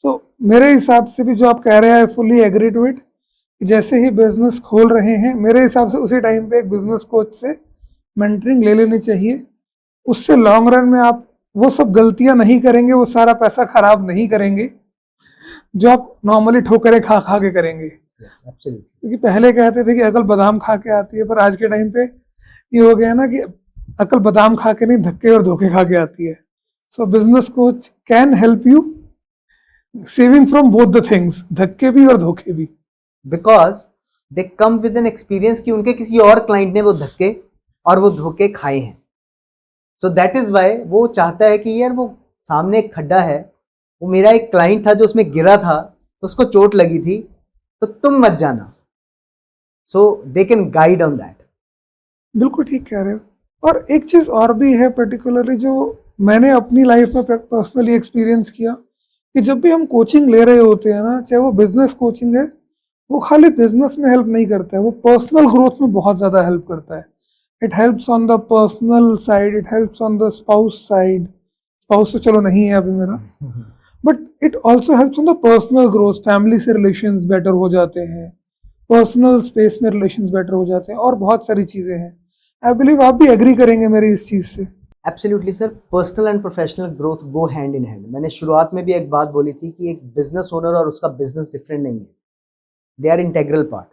तो मेरे हिसाब से भी जो आप कह रहे हैं, I fully agree to it. जैसे ही बिजनेस खोल रहे हैं, मेरे हिसाब से उसी टाइम पे एक बिजनेस कोच से मेंटरिंग ले लेनी चाहिए. उससे लॉन्ग रन में आप वो सब गलतियां नहीं करेंगे, वो सारा पैसा खराब नहीं करेंगे जो आप नॉर्मली ठोकरें खा खा के करेंगे. Yes, absolutely. क्योंकि पहले कहते थे कि अकल बादाम खा के आती है, पर आज के टाइम पे ये हो गया ना कि अकल बादाम खा के नहीं, धक्के और धोखे खा के आती है. सो business coach can help you saving from both the things, धक्के भी और धोखे भी. Because they come with an experience कि उनके किसी और क्लाइंट ने वो धक्के और वो धोखे खाए हैं. सो दैट इज वाई वो चाहता है कि यार वो सामने एक खड्डा है, वो मेरा एक क्लाइंट था जो उसमें गिरा था तो उसको चोट लगी थी, तो तुम मत जाना. So they can guide on that. बिल्कुल ठीक कह रहे हो. और एक चीज और भी है पर्टिकुलरली जो मैंने अपनी लाइफ में पर्सनली एक्सपीरियंस किया, कि जब भी हम कोचिंग ले रहे होते हैं ना, चाहे वो बिजनेस कोचिंग है, वो खाली बिजनेस में हेल्प नहीं करता है, वो पर्सनल ग्रोथ में बहुत ज़्यादा हेल्प करता है. It helps on the personal side, it helps on the spouse side. Spouse तो चलो नहीं है अभी मेरा, but it also helps on the personal growth. Family से रिलेशंस बेटर हो जाते हैं, पर्सनल स्पेस में रिलेशंस बेटर हो जाते हैं, और बहुत सारी चीज़ें हैं. आई बिलीव आप भी एग्री करेंगे मेरी इस चीज़ से. Absolutely sir, personal and professional growth go hand in hand. मैंने शुरुआत में भी एक बात बोली थी कि एक बिजनेस ओनर और उसका बिजनेस डिफरेंट नहीं है, दे आर इंटेग्रल पार्ट.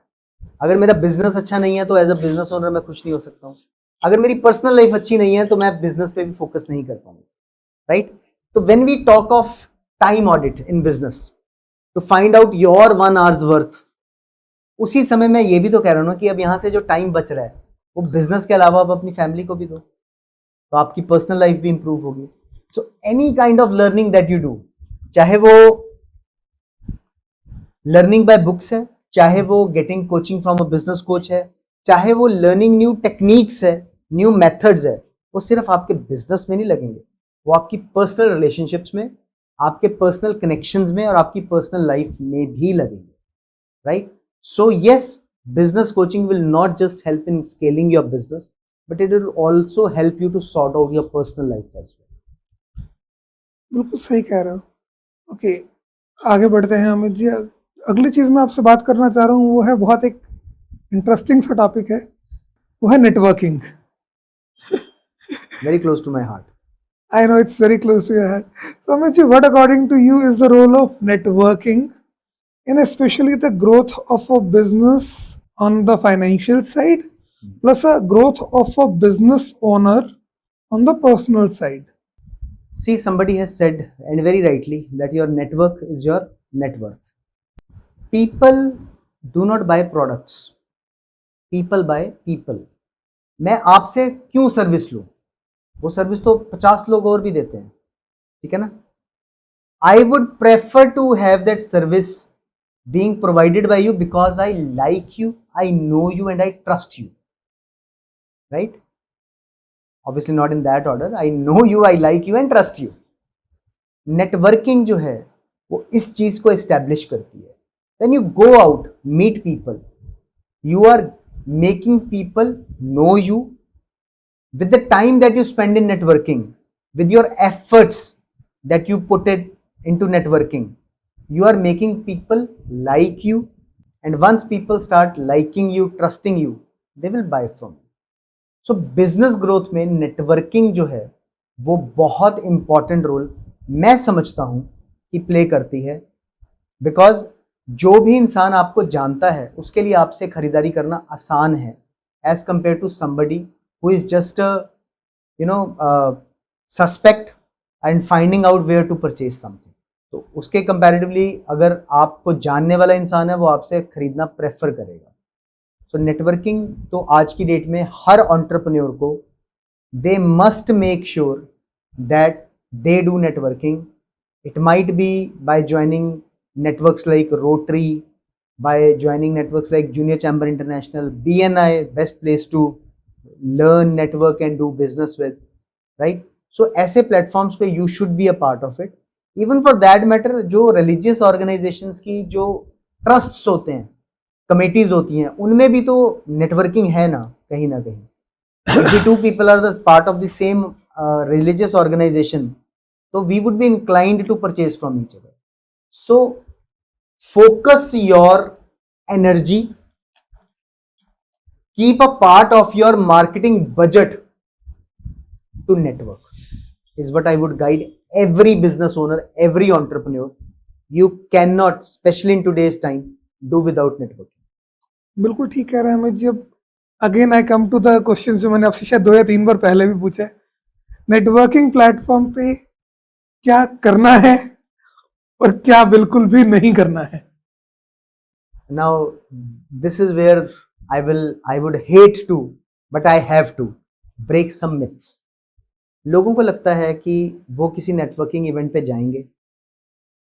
अगर मेरा बिजनेस अच्छा नहीं है तो एज अ बिजनेस ओनर मैं खुश नहीं हो सकता हूँ. अगर मेरी पर्सनल लाइफ अच्छी नहीं है तो मैं बिजनेस पे भी फोकस नहीं कर पाऊंगा, राइट? तो when we talk of time audit in business to find out your 1 hours worth, उसी समय मैं ये भी तो कह रहा हूँ ना कि अब यहाँ से जो टाइम बच रहा है वो बिजनेस के अलावा आप अपनी फैमिली को भी दो, तो आपकी पर्सनल लाइफ भी इंप्रूव होगी. So any kind of learning that you do, चाहे वो लर्निंग बाय बुक्स है, चाहे वो getting coaching from a business coach है, चाहे वो लर्निंग न्यू टेक्निक्स है, न्यू मेथड्स है, वो सिर्फ आपके बिजनेस में नहीं लगेंगे, वो आपकी पर्सनल रिलेशनशिप्स में, आपके पर्सनल कनेक्शंस में और आपकी पर्सनल लाइफ में भी लगेंगे, right? So yes, business coaching will not just help in scaling your business, but it will also help you to sort out your personal life as well. बिल्कुल सही कह रहे हो. ओके, आगे बढ़ते हैं अमित जी. अगली चीज़ मैं आपसे बात करना चाह रहा हूँ, वो है बहुत एक इंटरेस्टिंग सा टॉपिक है, वो है networking. Very close to my heart. I know it's very close to your heart. So Amit ji, what according to you is the role of networking in especially the growth of a business on the financial side, plus a growth of a business owner on the personal side? See, somebody has said, and very rightly, that your network is your net worth. People do not buy products. People buy people. मैं आपसे क्यों service लूं? वो service तो 50 लोग और भी देते हैं, ठीक है ना? I would prefer to have that service being provided by you because I like you, I know you, and I trust you, right? Obviously not in that order. I know you, I like you, and trust you. Networking जो है वो इस चीज को establish करती है. When you go out, meet people, you are making people know you. With the time that you spend in networking, with your efforts that you put it into networking, you are making people like you, and once people start liking you, trusting you, they will buy from you. So business growth में networking जो है वो बहुत important role मैं समझता हूँ कि play करती है, बिकॉज जो भी इंसान आपको जानता है उसके लिए आपसे खरीदारी करना आसान है as compare to somebody who is just a suspect and finding out where to purchase something. तो उसके कंपैरेटिवली अगर आपको जानने वाला इंसान है वो आपसे खरीदना प्रेफर करेगा. सो नेटवर्किंग तो आज की डेट में हर एंटरप्रेन्योर को they must make sure that they do networking. It might be by joining networks like Rotary, by joining networks like Junior Chamber International, BNI, best place to learn, network and do business with, right? So ऐसे platforms पे you should be a part of it. Even for that matter, जो religious organizations की जो trusts होते हैं, committees होती हैं, उनमें भी तो networking है ना कहीं. If the two people are the part of the same religious organization, so we would be inclined to purchase from each other. So focus your energy, keep a part of your marketing budget to network, is what I would guide every business owner, every entrepreneur. You cannot, especially in today's time, do without networking. बिल्कुल ठीक कह रहे हैं अमित जी. अब again I come to the question जो मैंने आपसे शायद 2 या 3 बार पहले भी पूछा है. नेटवर्किंग प्लेटफॉर्म पे क्या करना है और क्या बिल्कुल भी नहीं करना है. Now this is where I would hate to, but I have to break some myths. लोगों को लगता है कि वो किसी नेटवर्किंग इवेंट पे जाएंगे,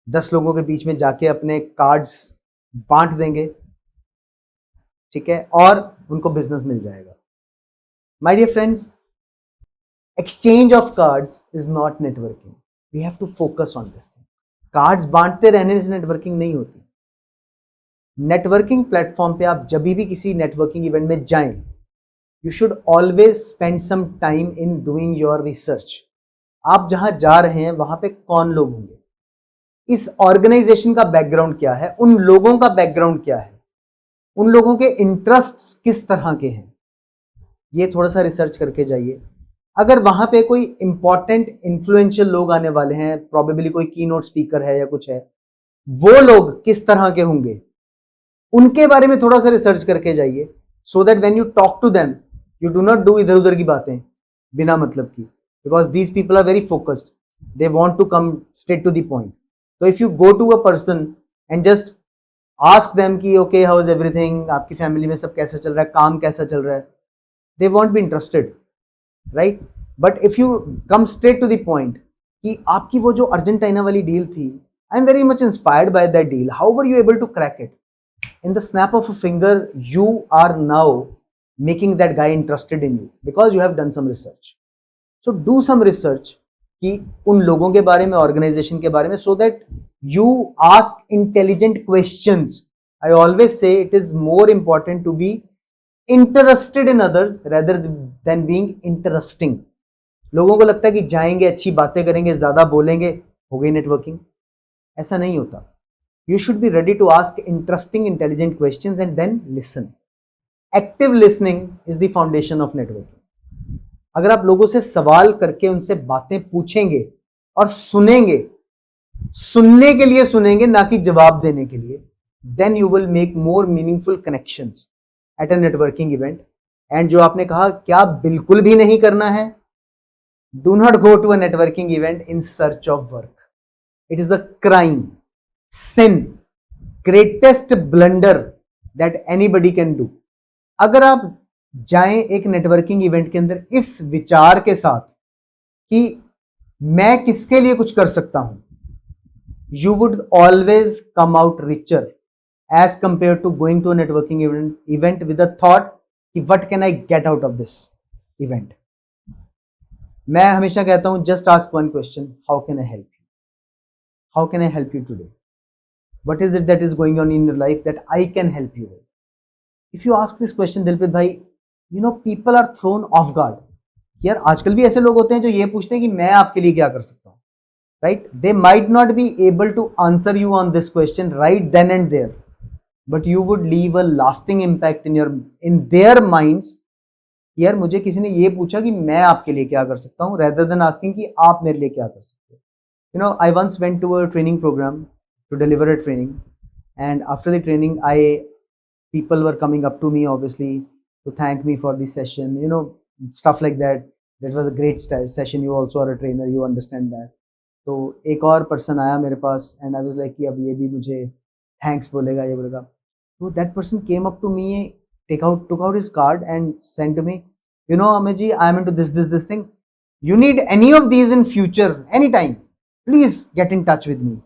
10 लोगों के बीच में जाके अपने कार्ड्स बांट देंगे, ठीक है, और उनको बिजनेस मिल जाएगा. My dear friends, exchange of cards is not networking. We have to focus on this thing. Cards बांटते रहने से नेटवर्किंग नहीं होती. नेटवर्किंग प्लेटफॉर्म पे आप जब भी किसी नेटवर्किंग इवेंट में जाएं, you should always spend some time in doing your research. आप जहां जा रहे हैं वहां पे कौन लोग होंगे, इस ऑर्गेनाइजेशन का बैकग्राउंड क्या है, उन लोगों का बैकग्राउंड क्या है, उन लोगों के इंटरेस्ट्स किस तरह के हैं, ये थोड़ा सा रिसर्च करके जाइए. अगर वहां पे कोई इंपॉर्टेंट इन्फ्लुएंशियल लोग आने वाले हैं, प्रोबेबली कोई की नोट स्पीकर है या कुछ है, वो लोग किस तरह के होंगे, उनके बारे में थोड़ा सा रिसर्च करके जाइए. So that when you talk to them, you do not do इधर उधर की बातें बिना मतलब की, because these people are very focused. They want to come straight to the point. So if you go to a person and just ask them कि okay how is everything, आपकी family में सब कैसा चल रहा है, काम कैसा चल रहा है, they won't be interested, right? But if you come straight to the point कि आपकी वो जो अर्जेंटीना वाली डील थी, I am very much inspired by that deal. How were you able to crack it? In the snap of a finger, you are now making that guy interested in you because you have done some research. So do some research कि उन लोगों के बारे में, organisation के बारे में, so that you ask intelligent questions. I always say it is more important to be interested in others rather than being interesting. लोगों को लगता है कि जाएंगे, अच्छी बातें करेंगे, ज्यादा बोलेंगे, हो गई नेटवर्किंग. ऐसा नहीं होता. You should be ready to ask interesting, intelligent questions and then listen. Active listening is the foundation of networking. अगर आप लोगों से सवाल करके उनसे बातें पूछेंगे और सुनेंगे, सुनने के लिए सुनेंगे, ना कि जवाब देने के लिए, then you will make more meaningful connections at a networking event. And जो आपने कहा क्या बिल्कुल भी नहीं करना है, do not go to a networking event in search of work. It is a crime, sin, greatest blunder that anybody can do. अगर आप जाएं एक नेटवर्किंग इवेंट के अंदर इस विचार के साथ कि मैं किसके लिए कुछ कर सकता हूं, you would always come out richer as compared to going to a networking event with a thought कि what can I get out of this event. मैं हमेशा कहता हूं just ask one question, how can I help you? How can I help you today? What is it that is going on in your life that I can help you with? If you ask this question, Dilpreet bhai, you know, people are thrown off guard. यार आजकल भी ऐसे लोग होते हैं जो ये पूछते हैं कि मैं आपके लिए क्या कर सकता हूं, right? They might not be able to answer you on this question right then and there, but you would leave a lasting impact in their minds. यार मुझे किसी ने ये पूछा कि मैं आपके लिए क्या कर सकता हूं, rather than asking कि आप मेरे लिए क्या कर सकते हो. You know, I once went to a training program to deliver a training, and after the training, people were coming up to me obviously to thank me for the session, you know, stuff like that. That was a great session. You also are a trainer, you understand that. तो एक और person आया मेरे पास and I was like कि अब ये भी मुझे थैंक्स बोलेगा, ये बोलेगा। तो that person came up to me, took out his card and sent to me, you know, Amit ji, I am into this thing. You need any of these in future, anytime, please get in touch with me.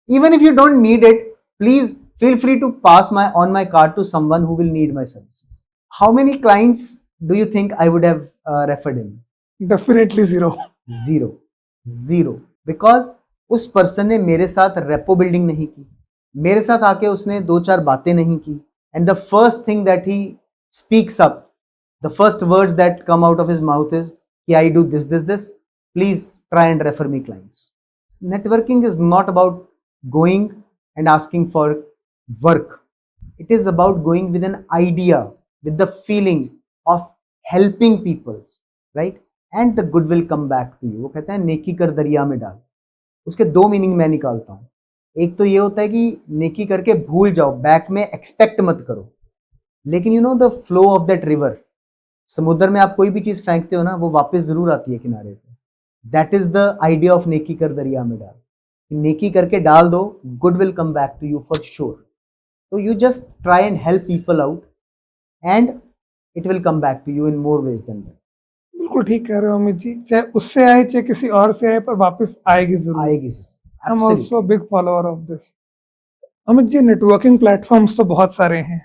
Even if you don't need it, please feel free to pass my card to someone who will need my services. How many clients do you think I would have referred him? Definitely zero. Zero, zero. Because उस person ने मेरे साथ rapport building नहीं की, मेरे साथ आके उसने दो चार बातें नहीं की, and the first thing that he speaks up, the first words that come out of his mouth is कि I do this, please try and refer me clients. Networking is not about going and asking for work, it is about going with an idea, with the feeling of helping people, right? And the good will come back to you। वो कहते हैं नेकी कर दरिया में डाल। उसके दो मीनिंग मैं निकालता हूँ। एक तो ये होता है कि नेकी करके भूल जाओ, बैक में एक्सपेक्ट मत करो, लेकिन you know the flow of that river, समुद्र में आप कोई भी चीज फेंकते हो ना, वो वापस जरूर आती है किनारे पे। That is the idea of नेकी कर दरिया में डाल। नेकी करके डाल दो, good will come back to you for sure. So you just try and help people out and it will come back to you in more ways than that. बिल्कुल ठीक कह रहे हो अमित जी, चाहे उससे आए चाहे किसी और से आए, पर वापस आएगी जरूर। आएगी sir. I am also big follower of this. Amit ji, networking platforms तो बहुत सारे हैं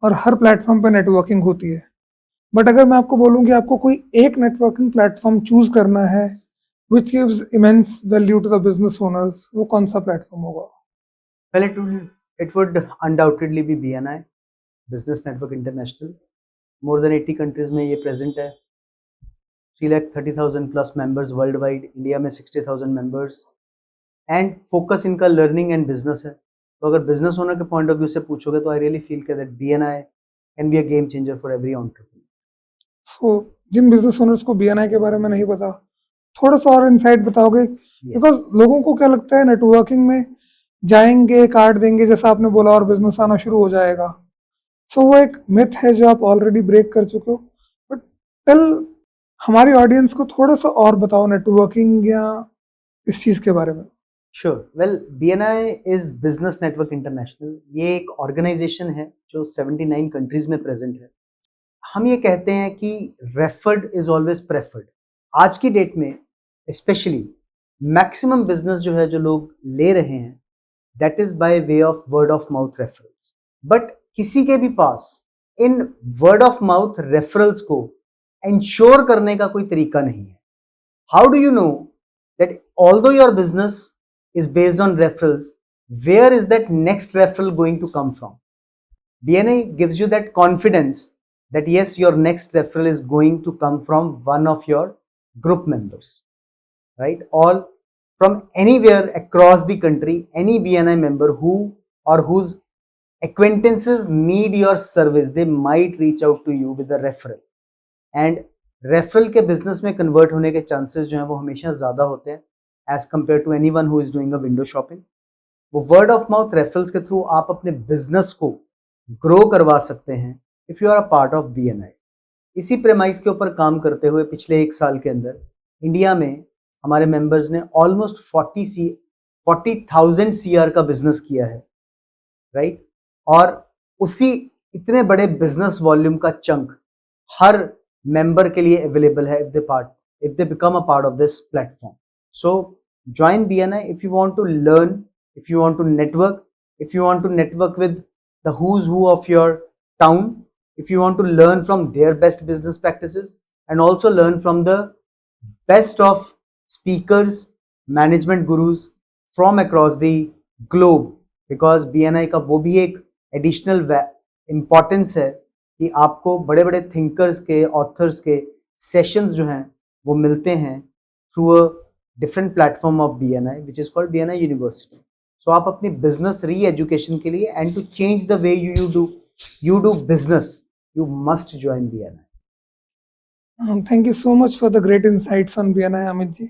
और हर प्लेटफॉर्म पे नेटवर्किंग होती है, बट अगर मैं आपको बोलूं कि आपको कोई एक नेटवर्किंग प्लेटफॉर्म चूज करना है which gives immense value to the business owners, वो कौन सा प्लेटफॉर्म होगा? Well, it would undoubtedly be BNI, Business Network International. More than 80 countries में ये present है, 3,30,000 plus members worldwide, इंडिया में 60,000 members, and focus इनका learning and business है। तो अगर business owner के point of view से पूछोगे तो I really feel that BNI can be a game changer for every entrepreneur. So जिन बिजनेस ओनर्स को BNI के बारे में नहीं पता, थोड़ा सा और इनसाइट बताओगे? बिकॉज लोगों को क्या लगता है, नेटवर्किंग में जाएंगे, कार्ड देंगे जैसा आपने बोला और बिजनेस आना शुरू हो जाएगा। सो वो एक मिथ है जो आप ऑलरेडी ब्रेक कर चुके हो, बट टेल हमारी ऑडियंस को थोड़ा सा और बताओ नेटवर्किंग या इस चीज के बारे में। Sure. Well, BNI is business network international. ये एक ऑर्गेनाइजेशन है जो 79 कंट्रीज में प्रेजेंट है। हम ये कहते हैं कि रेफर्ड इज ऑलवेज प्रेफर्ड। आज की डेट में स्पेशली मैक्सिमम बिजनेस जो है, जो लोग ले रहे हैं, that is by way of word of mouth referrals. But किसी के भी पास इन वर्ड ऑफ माउथ रेफरल्स को इंश्योर करने का कोई तरीका नहीं है। How do you know that although your business is based on referrals, where is that next referral going to come from? BNI gives you that confidence that yes, your next referral is going to come from one of your group members, right? Or from anywhere across the country, any BNI member who or whose acquaintances need your service, they might reach out to you with a referral. And referral के business में convert होने के chances जो हैं वो हमेशा ज़्यादा होते हैं as compared to anyone who is doing a window shopping. वो word of mouth referrals के through आप अपने business को grow करवा सकते हैं if you are a part of BNI. इसी premise के ऊपर काम करते हुए पिछले एक साल के अंदर इंडिया में हमारे मेंबर्स ने ऑलमोस्ट 40,000 CR का बिजनेस किया है, राइट? और उसी इतने बड़े बिजनेस वॉल्यूम का चंक हर मेंबर के लिए अवेलेबल है if they become a part of this platform. So join BNI if you want to learn, if you want to network, if you want to network with the who's who of your town, if you want to learn from their best business practices and also learn from the best of speakers, management gurus from across the globe, because BNI का वो भी एक additional importance है कि आपको बड़े बड़े thinkers के, authors के sessions जो हैं वो मिलते हैं through a different platform of BNI which is called BNI University. So आप अपनी business re-education के लिए and to change the way you do business, you must join BNI. Thank you so much for the great insights on BNI Amit ji.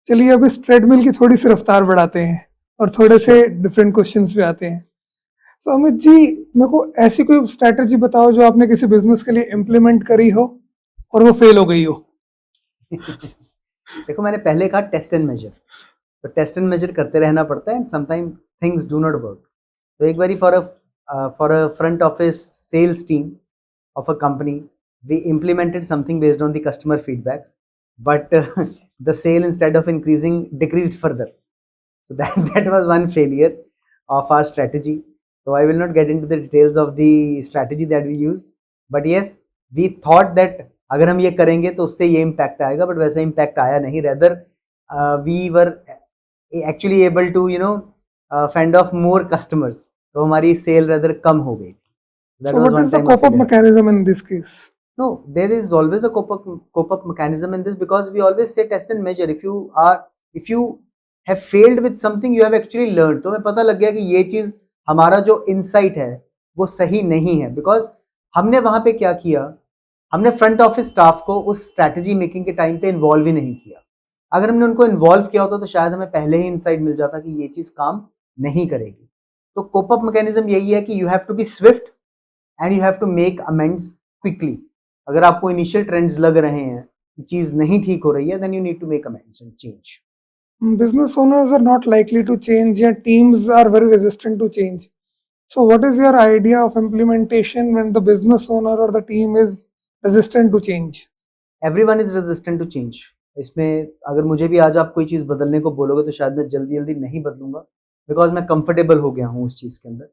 चलिए अब इस treadmill की थोड़ी सी रफ्तार बढ़ाते हैं और थोड़े से डिफरेंट क्वेश्चंस भी आते हैं। तो अमित जी, मेरे को ऐसी कोई स्ट्रैटेजी बताओ जो आपने किसी बिजनेस के लिए इम्प्लीमेंट करी हो और वो फेल हो गई हो। देखो, मैंने पहले कहा टेस्ट एंड मेजर। तो टेस्ट एंड मेजर करते रहना पड़ता है and sometime things do not work. तो एक बारी for a front office sales team of a company, we implemented something based on the customer feedback, but the sale instead of increasing decreased further. So that was one failure of our strategy. So I will not get into the details of the strategy that we used, but yes, we thought that अगर हम ये करेंगे तो उससे ये impact आएगा, but वैसा impact आया नहीं. Rather, we were actually able to fend off more customers. तो हमारी sale rather कम हो गई. That So was what one is the time of cope-up failure. mechanism in this case? No, there is always a cope-up mechanism in this, because we always say test and measure. If you have failed with something, you have actually learned. तो हमें पता लग गया कि ये चीज हमारा जो insight है वो सही नहीं है, because हमने वहां पे क्या किया, हमने फ्रंट ऑफिस स्टाफ को उस स्ट्रैटेजी मेकिंग के टाइम पे इन्वॉल्व ही नहीं किया. अगर हमने उनको इन्वॉल्व किया होता तो शायद हमें पहले ही इंसाइट मिल जाता कि ये चीज काम नहीं करेगी. तो कोप अप मैकेनिज्म यही है कि you have to be swift and you have to make amends quickly. अगर आपको इनिशियल ट्रेंड्स लग रहे हैं कि चीज नहीं ठीक हो रही है, then you need to make amends and change. Business owners are not likely to change, yet teams are very resistant to change. So what is your idea of implementation when the business owner or the team is resistant to change? Everyone is resistant to change. इसमें अगर मुझे भी आज आप कोई चीज बदलने को बोलोगे तो शायद मैं जल्दी जल्दी नहीं बदलूंगा, बिकॉज मैं कंफर्टेबल हो गया हूं उस चीज के अंदर.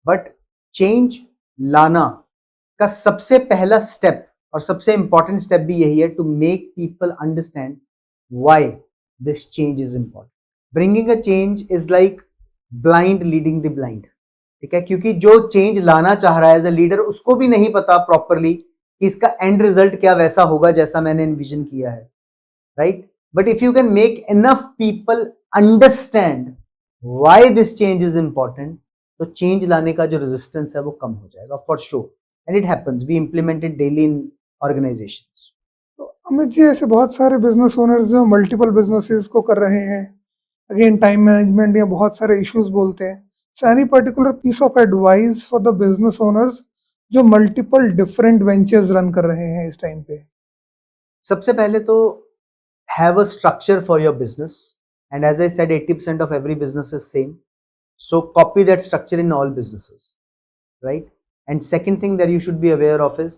बट चेंज लाना का सबसे पहला स्टेप और सबसे इंपॉर्टेंट स्टेप भी यही है, to make people understand why this change is important. Bringing a change is like blind leading the blind. ठीक है, क्योंकि जो चेंज लाना चाह रहा है एज अ लीडर, उसको भी नहीं पता प्रॉपरली कि इसका एंड रिजल्ट क्या वैसा होगा जैसा मैंने एनविजन किया है, right. But if you can make enough people understand why this change is important, तो चेंज लाने का जो रेजिस्टेंस है वो कम हो जाएगा for sure. And it happens, we implement it daily in organisations. तो अमित जी, ऐसे बहुत सारे बिजनेस ओनर्स जो मल्टीपल बिजनेसेस को कर रहे हैं, अगेन टाइम मैनेजमेंट या बहुत सारे इश्यूज बोलते हैं. So any particular piece of advice for the business owners जो मल्टीपल डिफरेंट वेंचर्स रन कर रहे हैं इस टाइम पे? सबसे पहले तो have a structure for your business, and as I said 80% of every business is same, so copy that structure in all businesses, right? And second thing that you should be aware of is,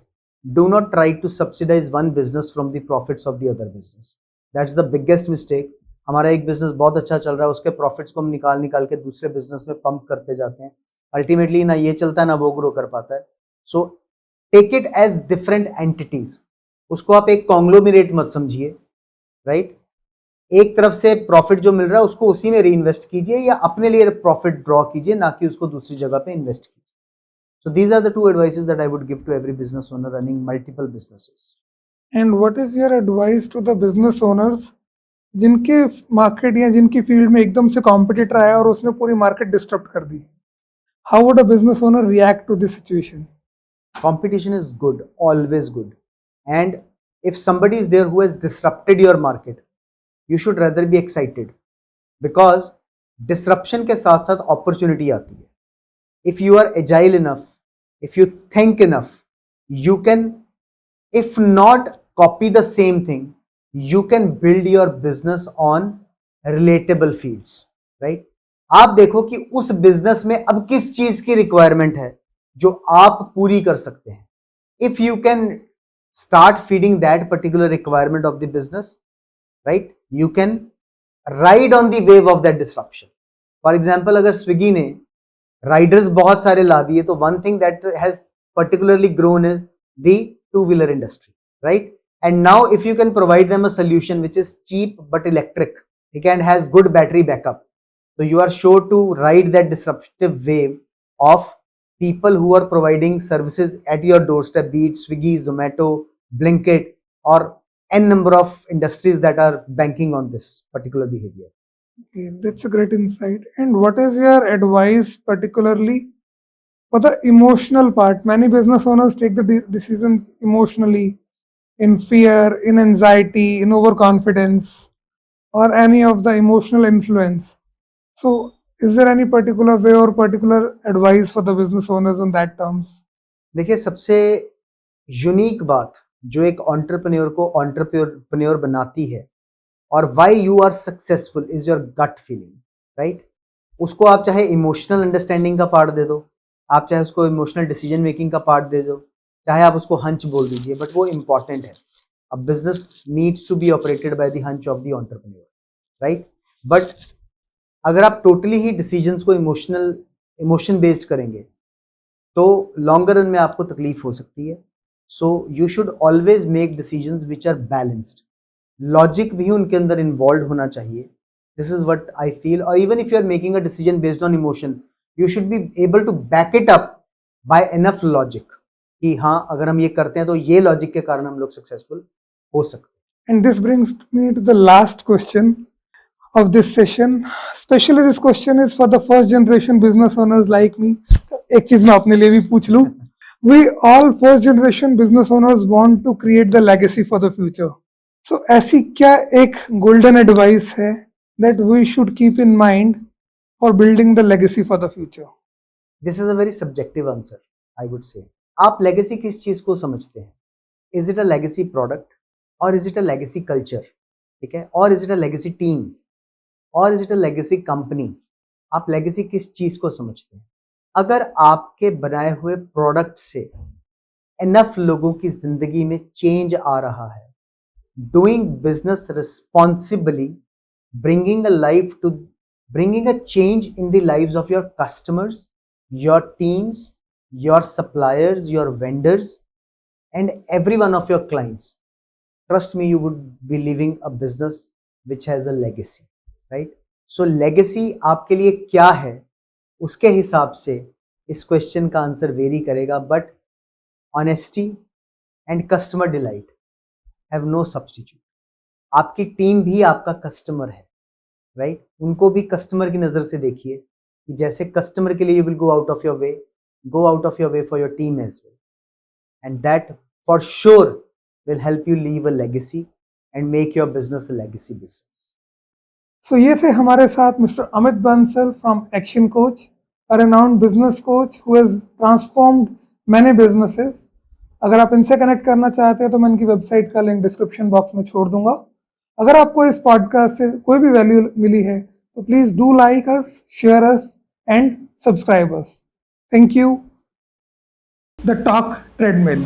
do not try to subsidize one business from the profits of the other business. That's the biggest mistake. हमारा एक business बहुत अच्छा चल रहा है, उसके profits को हम निकाल के दूसरे बिजनेस में पंप करते जाते हैं. अल्टीमेटली ना ये चलता है ना वो ग्रो कर पाता है. So take it as different entities. उसको आप एक कॉन्ग्लोमरेट मत समझिए, राइट. एक तरफ से प्रॉफिट जो मिल रहा है उसको उसी में री इन्वेस्ट कीजिए, या अपने लिए प्रॉफिट ड्रॉ कीजिए, ना कि उसको दूसरी जगह पे इन्वेस्ट कीजिए. So these are the two advices that I would give to every business owner running multiple businesses. And what is your advice to the business owners जिनके मार्केट या जिनकी फील्ड में एकदम से कॉम्पिटिटर आया और उसने पूरी मार्केट डिस्टर्ब कर दी? How would a business owner react to this situation? Competition is good, always good. And if somebody is there who has disrupted your market, you should rather be excited, because disruption के साथ साथ opportunity आती है. If you are agile enough, if you think enough, you can, if not copy the same thing, you can build your business on relatable fields, right? आप देखो कि उस business में अब किस चीज की रिक्वायरमेंट है जो आप पूरी कर सकते हैं. If you can start feeding that particular requirement of the business, right, you can ride on the wave of that disruption. For example, अगर स्विगी ने राइडर्स बहुत सारे ला दिए, तो one thing that has particularly grown is the two wheeler industry, right. And now if you can provide them a solution which is cheap but electric, ठीक है, and has good battery backup, so you are sure to ride that disruptive wave of people who are providing services at your doorstep, be it Swiggy, Zomato, Blinkit, or n number of industries that are banking on this particular behavior. Okay, that's a great insight. And what is your advice particularly for the emotional part? Many business owners take the decisions emotionally, in fear, in anxiety, in overconfidence, or any of the emotional influence. So, is there any particular way or particular advice for the business owners on that terms? देखिए, सबसे unique बात जो एक entrepreneur को entrepreneur बनाती है, और why you are successful is your gut feeling, right? उसको आप चाहे इमोशनल अंडरस्टैंडिंग का पार्ट दे दो, आप चाहे उसको इमोशनल डिसीजन मेकिंग का पार्ट दे दो, चाहे आप उसको हंच बोल दीजिए, बट वो इंपॉर्टेंट है. A business needs to be operated by the hunch of the entrepreneur, right? But अगर आप टोटली ही डिसीजंस को इमोशन बेस्ड करेंगे तो लॉन्गर रन में आपको तकलीफ हो सकती है. So you should always make decisions which are balanced. Logic भी उनके अंदर इन्वॉल्व होना चाहिए. This is what I feel. और even if you are making a decision based on emotion, you should be able to back it up by enough logic कि हाँ, अगर हम ये करते हैं तो ये लॉजिक के कारण हम लोग सक्सेसफुल हो सकते हैं. And this brings me to the last question of this session. Especially this question is for the first generation business owners like me. एक चीज मैं अपने लिए भी पूछ लूं. We all first generation business owners want to create the legacy for the future. So ऐसी क्या एक golden advice है that we should keep in mind for building the legacy for the future? This is a very subjective answer, I would say. आप legacy किस चीज को समझते हैं? Is it a legacy product, और is it a legacy culture, ठीक है, और is it a legacy team, और is it a legacy company? आप लेगेसी किस चीज को समझते हैं? अगर आपके बनाए हुए प्रोडक्ट से इनफ लोगों की जिंदगी में चेंज आ रहा है, doing business responsibly, bringing a change in the lives of your customers, your teams, your suppliers, your vendors, and every one of your clients, trust me, you would be living a business which has a legacy, right? So legacy आपके लिए क्या है, उसके हिसाब से इस question का answer vary करेगा. But honesty and customer delight have no substitute. आपकी टीम भी आपका कस्टमर है, राइट? उनको भी कस्टमर की नज़र से देखिए कि जैसे कस्टमर के लिए you will go out of your way for your team as well, and that for sure will help you leave a legacy and make your business a legacy business. So ये थे हमारे साथ mister Amit Bansal from Action Coach, a renowned business coach who has transformed many businesses. अगर आप इनसे connect करना चाहते हैं तो मैं इनकी वेबसाइट का लिंक डिस्क्रिप्शन बॉक्स में छोड़ दूंगा. अगर आपको इस पॉडकास्ट से कोई भी वैल्यू मिली है तो please do like us, share us and subscribe us. Thank you. The talk treadmill.